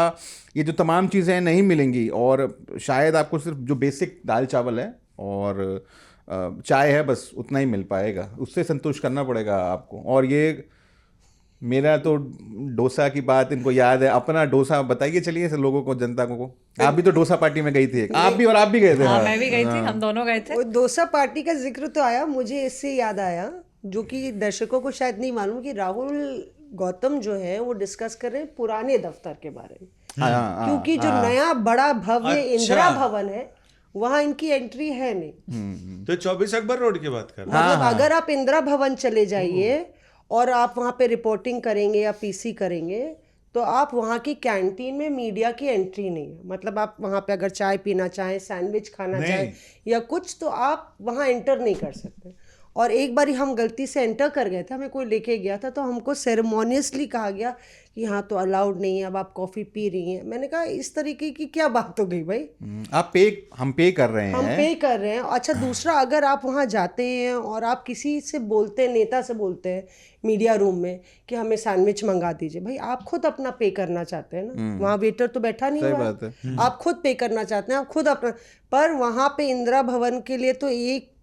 ये जो तमाम चीज़ें नहीं मिलेंगी। और शायद आपको सिर्फ जो बेसिक दाल चावल है और चाय है, बस उतना ही मिल पाएगा। उससे संतुष्ट करना पड़ेगा आपको। और ये मेरा तो डोसा की बात इनको याद है, अपना डोसा बताइए चलिए लोगों को, जनता को। आप भी तो डोसा पार्टी में गई थी, आप भी गए थे। हाँ, मैं भी गई थी, हम दोनों गए थे। वो डोसा पार्टी का जिक्र तो आया, मुझे इससे याद आया जो कि दर्शकों को शायद नहीं मालूम कि राहुल गौतम जो है वो डिस्कस कर रहे हैं पुराने दफ्तर के बारे में। क्योंकि जो नया बड़ा भव्य इंदिरा भवन है वहां इनकी एंट्री है नहीं। तो 24 अकबर रोड की बात कर रहे मतलब अगर आप इंदिरा भवन चले जाइए और आप वहाँ पे रिपोर्टिंग करेंगे या पीसी करेंगे तो आप वहाँ की कैंटीन में मीडिया की एंट्री नहीं है। मतलब आप वहाँ पे अगर चाय पीना चाहें, सैंडविच खाना चाहें या कुछ, तो आप वहाँ एंटर नहीं कर सकते। और एक बार हम गलती से एंटर कर गए थे, हमें कोई लेके गया था, तो हमको सेरेमोनियसली कहा गया कि यहाँ तो अलाउड नहीं है, अब आप कॉफ़ी पी रही हैं। मैंने कहा इस तरीके की क्या बात हो गई भाई, हम पे कर रहे हैं, हम पे कर रहे हैं। अच्छा दूसरा, अगर आप वहाँ जाते हैं और आप किसी से बोलते हैं, नेता से बोलते हैं मीडिया रूम में कि हमें सैंडविच मंगा दीजिए, भाई आप खुद अपना पे करना चाहते हैं ना, वहाँ वेटर तो बैठा नहीं हुआ है, आप खुद पे करना चाहते हैं, आप खुद अपना। पर वहाँ पे इंदिरा भवन के लिए तो एक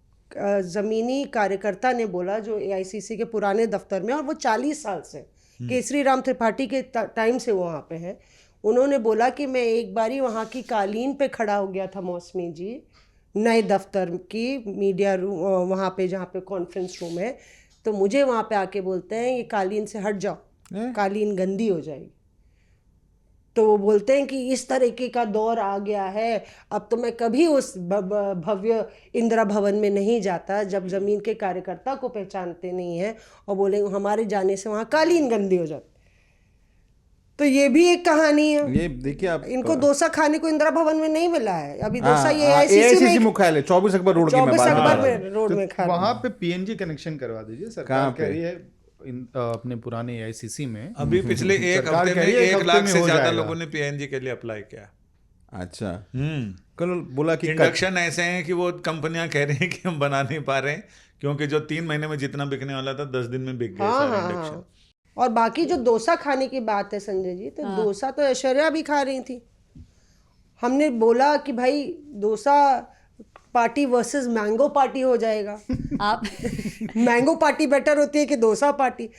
ज़मीनी कार्यकर्ता ने बोला जो AICC के पुराने दफ्तर में, और वो 40 साल से केसरी राम त्रिपाठी के टाइम से वो वहाँ पे है, उन्होंने बोला कि मैं एक बारी वहाँ की कालीन पे खड़ा हो गया था मौसमी जी, नए दफ्तर की मीडिया रूम वहाँ पे जहाँ पे कॉन्फ्रेंस रूम है, तो मुझे वहाँ पे आके बोलते हैं ये कालीन से हट जाओ, कालीन गंदी हो जाएगी। तो वो बोलते हैं कि इस तरीके का दौर आ गया है, अब तो मैं कभी उस भव्य इंदिरा भवन में नहीं जाता जब ज़मीन के कार्यकर्ता को पहचानते नहीं हैं और बोले हमारे जाने से वहाँ कालीन गंदी हो जाती। तो ये भी एक कहानी है। ये देखिए आप, इनको डोसा खाने को इंदिरा भवन में नहीं मिला है अभी, डोसा ये AICC में मुख्यालय 24 अकबर रोड की मैं बात कर रहा हूं। रोड में खा रहे हैं। वहाँ पे PNG कनेक्शन करवा दीजिए, सरकार कह रही है अपने पुराने AICC में। अभी पिछले एक सरकार हफ्ते कह में रही है 1 लाख से हो ज्यादा जाएगा। लोगों ने PNG के लिए अप्लाई किया। अच्छा, कल बोला कि इंडक्शन ऐसे हैं कि वो कंपनियां कह रही हैं कि हम बना नहीं पा रहे हैं, क्योंकि जो 3 महीने में जितना बिकने वाला था 10 दिन में बिक गया सारा इंडक्शन। और बाकी जो डोसा खाने की बात है संजय जी, तो डोसा तो ऐश्वर्या भी खा रही थी। हमने बोला कि भाई dosa party versus mango party हो जाएगा, आप मैंगो पार्टी बेटर होती है कि डोसा पार्टी।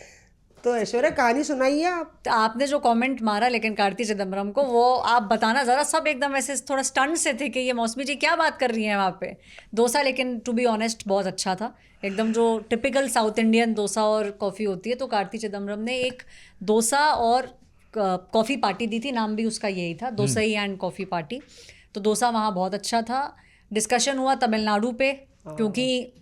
तो ऐश्वर्या कहानी सुनाइए आप। तो आपने जो कमेंट मारा लेकिन कार्ति चिदम्बरम को, वो आप बताना ज़रा, सब एकदम ऐसे थोड़ा स्टंट से थे कि ये मौसमी जी क्या बात कर रही हैं वहाँ पे। डोसा लेकिन टू बी ऑनेस्ट बहुत अच्छा था, एकदम जो टिपिकल साउथ इंडियन डोसा और कॉफ़ी होती है। तो कार्ति चिदम्बरम ने एक डोसा और कॉफ़ी पार्टी दी थी, नाम भी उसका यही था, डोसई एंड कॉफ़ी पार्टी। तो डोसा वहाँ बहुत अच्छा था। डिस्कशन हुआ तमिलनाडु पे, क्योंकि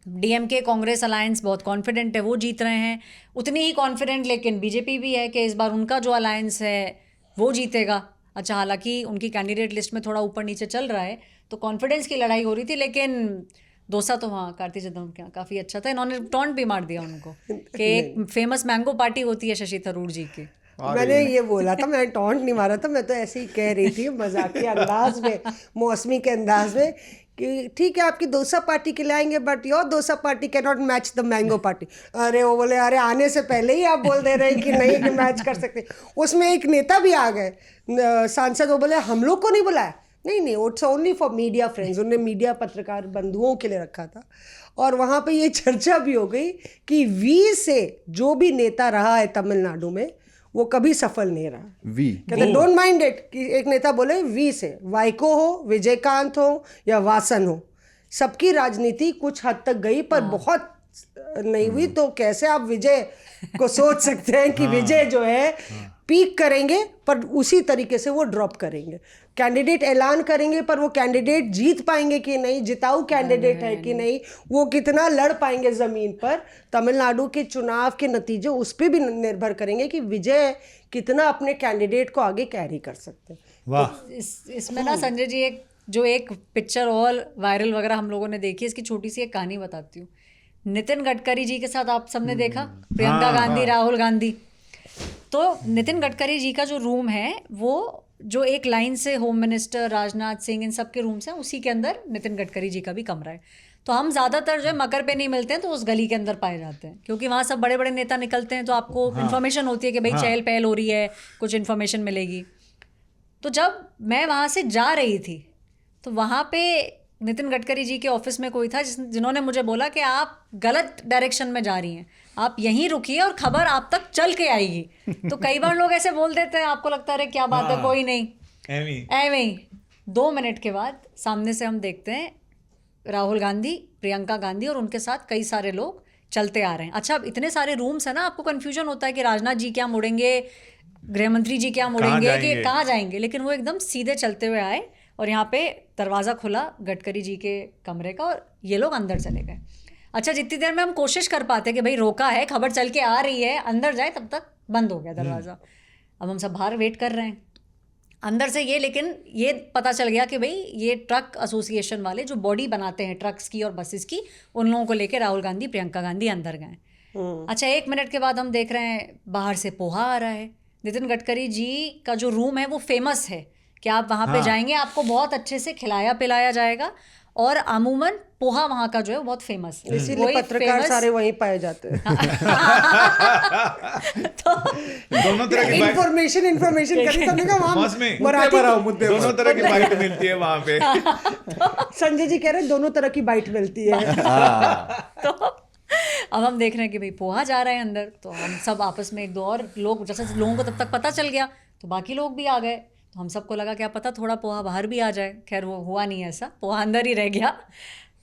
DMK कांग्रेस अलायंस बहुत कॉन्फिडेंट है, वो जीत रहे हैं। उतनी ही कॉन्फिडेंट लेकिन BJP भी है कि इस बार उनका जो अलायंस है वो जीतेगा। अच्छा, हालांकि उनकी कैंडिडेट लिस्ट में थोड़ा ऊपर नीचे चल रहा है, तो कॉन्फिडेंस की लड़ाई हो रही थी। लेकिन डोसा तो वहाँ कार्ति चिदम्बरम के यहाँ काफ़ी अच्छा था। इन्होंने टॉन्ट भी मार दिया उनको कि एक फेमस मैंगो पार्टी होती है शशि थरूर जी की। मैंने ये बोला था, मैं टॉन्ट नहीं मारा था, मैं तो ऐसे ही कह रही थी मजाकिया अंदाज में, मौसमी के अंदाज में, कि ठीक है आपकी डोसा पार्टी के लिए आएंगे but your dosa party can not match the mango party. अरे वो बोले अरे आने से पहले ही आप बोल दे रहे हैं कि नहीं कि मैच कर सकते। उसमें एक नेता भी आ गए सांसद, वो बोले हम लोग को नहीं बुलाया। नहीं, it's only for media friends, उन्होंने मीडिया पत्रकार बंधुओं के लिए रखा था। और वहाँ पे ये चर्चा भी हो गई कि वी से जो भी नेता रहा है तमिलनाडु में वो कभी सफल नहीं रहा। वी कहते डोंट माइंड इट कि एक नेता बोले वी से, वाइको हो, विजयकांत हो या वासन हो, सबकी राजनीति कुछ हद तक गई पर बहुत नहीं हुई। तो कैसे आप विजय को सोच सकते हैं कि विजय जो है पीक करेंगे पर उसी तरीके से वो ड्रॉप करेंगे। कैंडिडेट ऐलान करेंगे पर वो कैंडिडेट जीत पाएंगे कि नहीं, जिताऊ कैंडिडेट है कि नहीं, वो कितना लड़ पाएंगे ज़मीन पर, तमिलनाडु के चुनाव के नतीजे उस पर भी निर्भर करेंगे कि विजय कितना अपने कैंडिडेट को आगे कैरी कर सकते हैं। वाह। इसमें ना संजय जी एक पिक्चर और वायरल वगैरह हम लोगों ने देखी, इसकी छोटी सी एक कहानी बताती हूँ। नितिन गडकरी जी के साथ आप सबने देखा, प्रियंका गांधी, राहुल गांधी। तो नितिन गडकरी जी का जो रूम है, वो जो एक लाइन से होम मिनिस्टर, राजनाथ सिंह, इन सब के रूम्स हैं, उसी के अंदर नितिन गडकरी जी का भी कमरा है। तो हम ज़्यादातर जो है मकर पे नहीं मिलते हैं, तो उस गली के अंदर पाए जाते हैं, क्योंकि वहाँ सब बड़े बड़े नेता निकलते हैं, तो आपको इन्फॉर्मेशन होती है कि भाई चहल पहल हो रही है, कुछ इन्फॉर्मेशन मिलेगी। तो जब मैं वहाँ से जा रही थी तो वहाँ पे नितिन गडकरी जी के ऑफिस में कोई था जिन्होंने मुझे बोला कि आप गलत डायरेक्शन में जा रही हैं, आप यहीं रुकिए और खबर आप तक चल के आएगी। तो कई बार लोग ऐसे बोल देते हैं, आपको लगता है क्या बात है, कोई नहीं, ऐਵੇਂ ही। 2 मिनट के बाद सामने से हम देखते हैं राहुल गांधी, प्रियंका गांधी और उनके साथ कई सारे लोग चलते आ रहे हैं। अच्छा, अब इतने सारे रूम्स हैं ना, आपको कन्फ्यूजन होता है कि राजनाथ जी क्या मुड़ेंगे, गृह मंत्री जी क्या मुड़ेंगे, कि कहाँ जाएंगे। लेकिन वो एकदम सीधे चलते हुए आए और यहाँ पे दरवाज़ा खुला गडकरी जी के कमरे का और ये लोग अंदर चले गए। अच्छा, जितनी देर में हम कोशिश कर पाते कि भाई रोका है, खबर चल के आ रही है, अंदर जाए, तब तक बंद हो गया दरवाज़ा। अब हम सब बाहर वेट कर रहे हैं। अंदर से ये, लेकिन ये पता चल गया कि भाई ये ट्रक एसोसिएशन वाले जो बॉडी बनाते हैं ट्रक्स की और बसेस की, उन लोगों को लेकर राहुल गांधी प्रियंका गांधी अंदर गए। अच्छा, 1 मिनट के बाद हम देख रहे हैं बाहर से पोहा आ रहा है। नितिन गडकरी जी का जो रूम है वो फेमस है कि आप वहाँ पे जाएंगे, आपको बहुत अच्छे से खिलाया पिलाया जाएगा, और अमूमन पोहा वहाँ का जो है बहुत फेमस है। इसीलिए वही पत्रकार famous- सारे वहीं पाए जाते हैं। दोनों तरह की बाइट इन्फॉर्मेशन करी, तुमने कहा वहाँ मौसमी मराठी दोनों तरह की बाइट मिलती है वहाँ पे। संजय जी कह रहे हैं दोनों तरह की बाइट मिलती है। तो अब हम देख रहे हैं कि भाई पोहा जा रहा है अंदर, तो हम सब आपस में एक दो और लोग, जैसे लोगों को तब तक पता चल गया तो बाकी लोग भी आ गए, तो हम सबको लगा क्या पता थोड़ा पोहा बाहर भी आ जाए। खैर वो हुआ नहीं, ऐसा पोहा अंदर ही रह गया।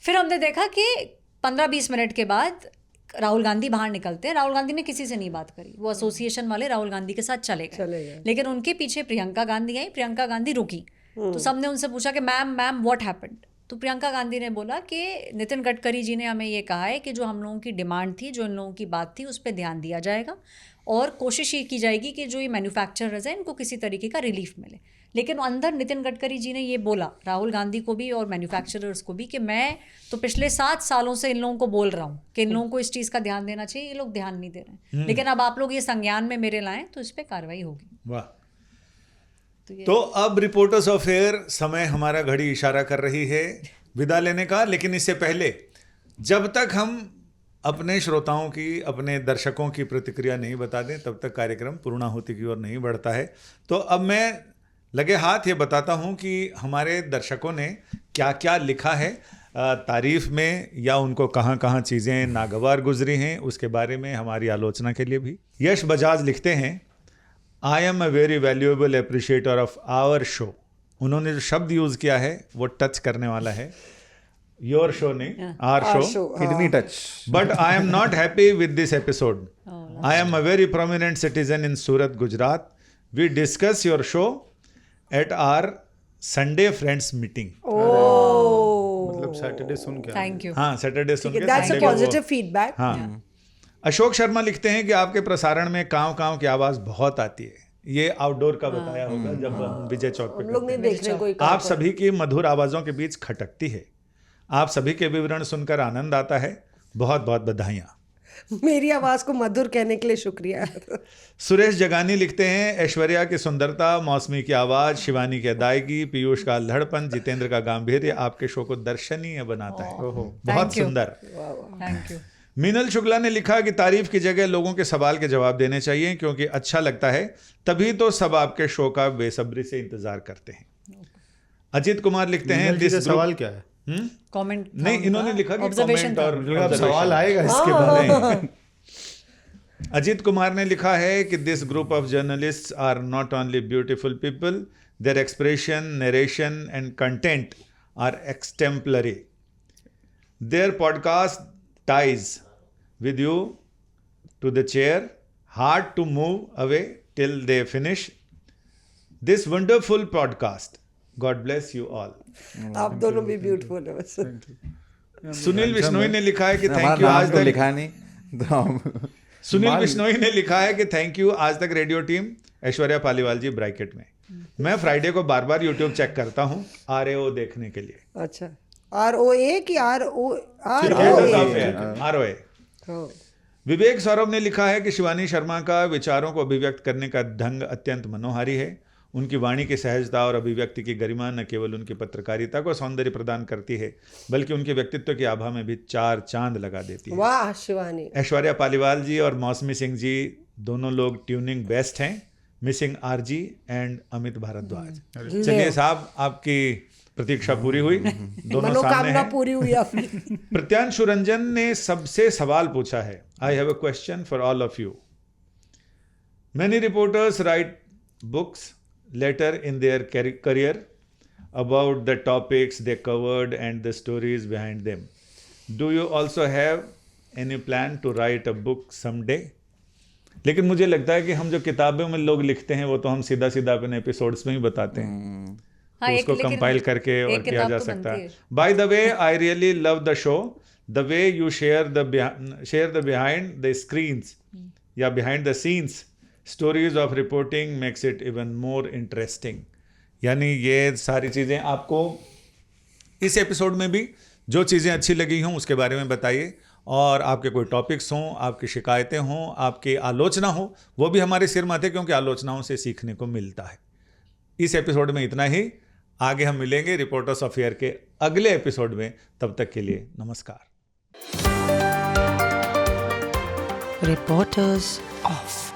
फिर हमने देखा कि 15-20 मिनट के बाद राहुल गांधी बाहर निकलते हैं। राहुल गांधी ने किसी से नहीं बात करी, वो एसोसिएशन वाले राहुल गांधी के साथ चले गए। लेकिन उनके पीछे प्रियंका गांधी आई, प्रियंका गांधी रुकी, तो सबने उनसे पूछा कि मैम व्हाट हैपेंड। तो प्रियंका गांधी ने बोला कि नितिन गडकरी जी ने हमें ये कहा है कि जो हम लोगों की डिमांड थी, जो इन लोगों की बात थी, उस पर ध्यान दिया जाएगा और कोशिश ये की जाएगी कि जो ये मैन्युफैक्चरर्स हैं इनको किसी तरीके का रिलीफ मिले। लेकिन अंदर नितिन गडकरी जी ने ये बोला राहुल गांधी को भी और मैन्युफैक्चरर्स को भी कि मैं तो पिछले 7 सालों से इन लोगों को बोल रहा हूँ कि इन लोगों को इस चीज़ का ध्यान देना चाहिए, ये लोग ध्यान नहीं दे रहे हैं, लेकिन अब आप लोग ये संज्ञान में मेरे लाएं तो इस पर कार्रवाई होगी। वाह। तो अब रिपोर्टर्स ऑफ एयर, समय हमारा घड़ी इशारा कर रही है विदा लेने का, लेकिन इससे पहले जब तक हम अपने श्रोताओं की, अपने दर्शकों की प्रतिक्रिया नहीं बता दें तब तक कार्यक्रम पूर्णाहुति की ओर नहीं बढ़ता है। तो अब मैं लगे हाथ ये बताता हूं कि हमारे दर्शकों ने क्या क्या लिखा है तारीफ में, या उनको कहाँ कहाँ चीज़ें नागवार गुजरी हैं, उसके बारे में हमारी आलोचना के लिए भी। यश बजाज लिखते हैं, I am a very valuable appreciator of our show. उन्होंने जो शब्द यूज़ किया है वो टच करने वाला है, योर शो नहीं, our show, kidney touch. But I am not happy with this episode. I am a very prominent citizen in Surat, Gujarat. We discuss your show at our Sunday friends meeting. मतलब Saturday सुन के thank you. हाँ, Saturday सुन के that's a Sunday को वो- positive feedback. हाँ। अशोक शर्मा लिखते हैं कि आपके प्रसारण में कांव कांव की आवाज़ बहुत आती है। ये आउटडोर का बताया होगा जब हम विजय चौक पे हम लोग करते नहीं देख रहे कोई हैं। आप सभी की मधुर आवाज़ों के बीच खटकती है। आप सभी के विवरण सुनकर आनंद आता है। बहुत बहुत बधाइयाँ। मेरी आवाज को मधुर कहने के लिए शुक्रिया। सुरेश जगानी लिखते हैं, ऐश्वर्या की सुंदरता, मौसमी की आवाज़, शिवानी की अदायगी, पीयूष का अल्हड़पन, जितेंद्र का गांभीर्य आपके शो को दर्शनीय बनाता है। बहुत सुंदर। Thank you. मीनल शुक्ला ने लिखा कि तारीफ की जगह लोगों के सवाल के जवाब देने चाहिए, क्योंकि अच्छा लगता है, तभी तो सब आपके शो का बेसब्री से इंतजार करते हैं। अजीत कुमार लिखते हैं, मीनल जी का सवाल क्या है? कमेंट नहीं, इन्होंने लिखा कि ऑब्जर्वेशन कमेंट और अब सवाल आएगा इसके बाद। अजीत कुमार ने लिखा है कि this group of journalists are not only beautiful people, their expression, narration and content are exemplary. Their podcast ties with you to the chair, hard to move away till they finish this wonderful podcast. God bless you all. आप दोनों भी beautiful हो वैसे। सुनील बिश्नोई ने लिखा है कि thank you नाम आज तो तक लिखा नहीं तो हम सुनील बिश्नोई ने लिखा है कि थैंक यू आज तक रेडियो टीम, ऐश्वर्या पालीवाल जी ब्रैकेट में। मैं फ्राइडे को बार बार यूट्यूब चेक करता हूँ RAO देखने के लिए। अच्छा, ROA की ROA। विवेक सौरभ ने लिखा है कि शिवानी शर्मा का विचारों को अभिव्यक्त करने का ढंग अत्यंत मनोहारी है। उनकी वाणी की सहजता और अभिव्यक्ति की गरिमा न केवल उनकी पत्रकारिता को सौंदर्य प्रदान करती है, बल्कि उनके व्यक्तित्व की आभा में भी 4 चांद लगा देती है। वाह शिवानी। ऐश्वर्या पालीवाल जी और मौसमी सिंह जी दोनों लोग ट्यूनिंग बेस्ट हैं। Missing RG and Amit Bhardwaj. चलिए साहब, आपकी प्रतीक्षा पूरी हुई, दोनों सामने मनोकामना हैं। पूरी हुई अपनी। प्रत्यांशु रंजन ने सबसे सवाल पूछा है, I have a question for all of you. Many reporters right books later in their career about the topics they covered and the stories behind them. Do you also have any plan to write a book someday? लेकिन मुझे लगता है कि हम जो किताबों में लोग लिखते हैं वो तो हम सीधा सीधा अपने एपिसोड्स में ही बताते हैं, तो उसको कंपाइल करके और किया जा सकता है। By the way, I really love the show, the way you share the behind the screens या behind the scenes stories of reporting makes it even more interesting. यानी ये सारी चीज़ें आपको इस एपिसोड में भी जो चीज़ें अच्छी लगी हों उसके बारे में बताइए, और आपके कोई टॉपिक्स हों, आपकी शिकायतें हों, आपकी आलोचना हो, वो भी हमारे सिर माथे, क्योंकि आलोचनाओं से सीखने को मिलता है। इस एपिसोड में इतना ही। आगे हम मिलेंगे रिपोर्टर्स ऑफ ईयर के अगले एपिसोड में। तब तक के लिए नमस्कार। Reporters of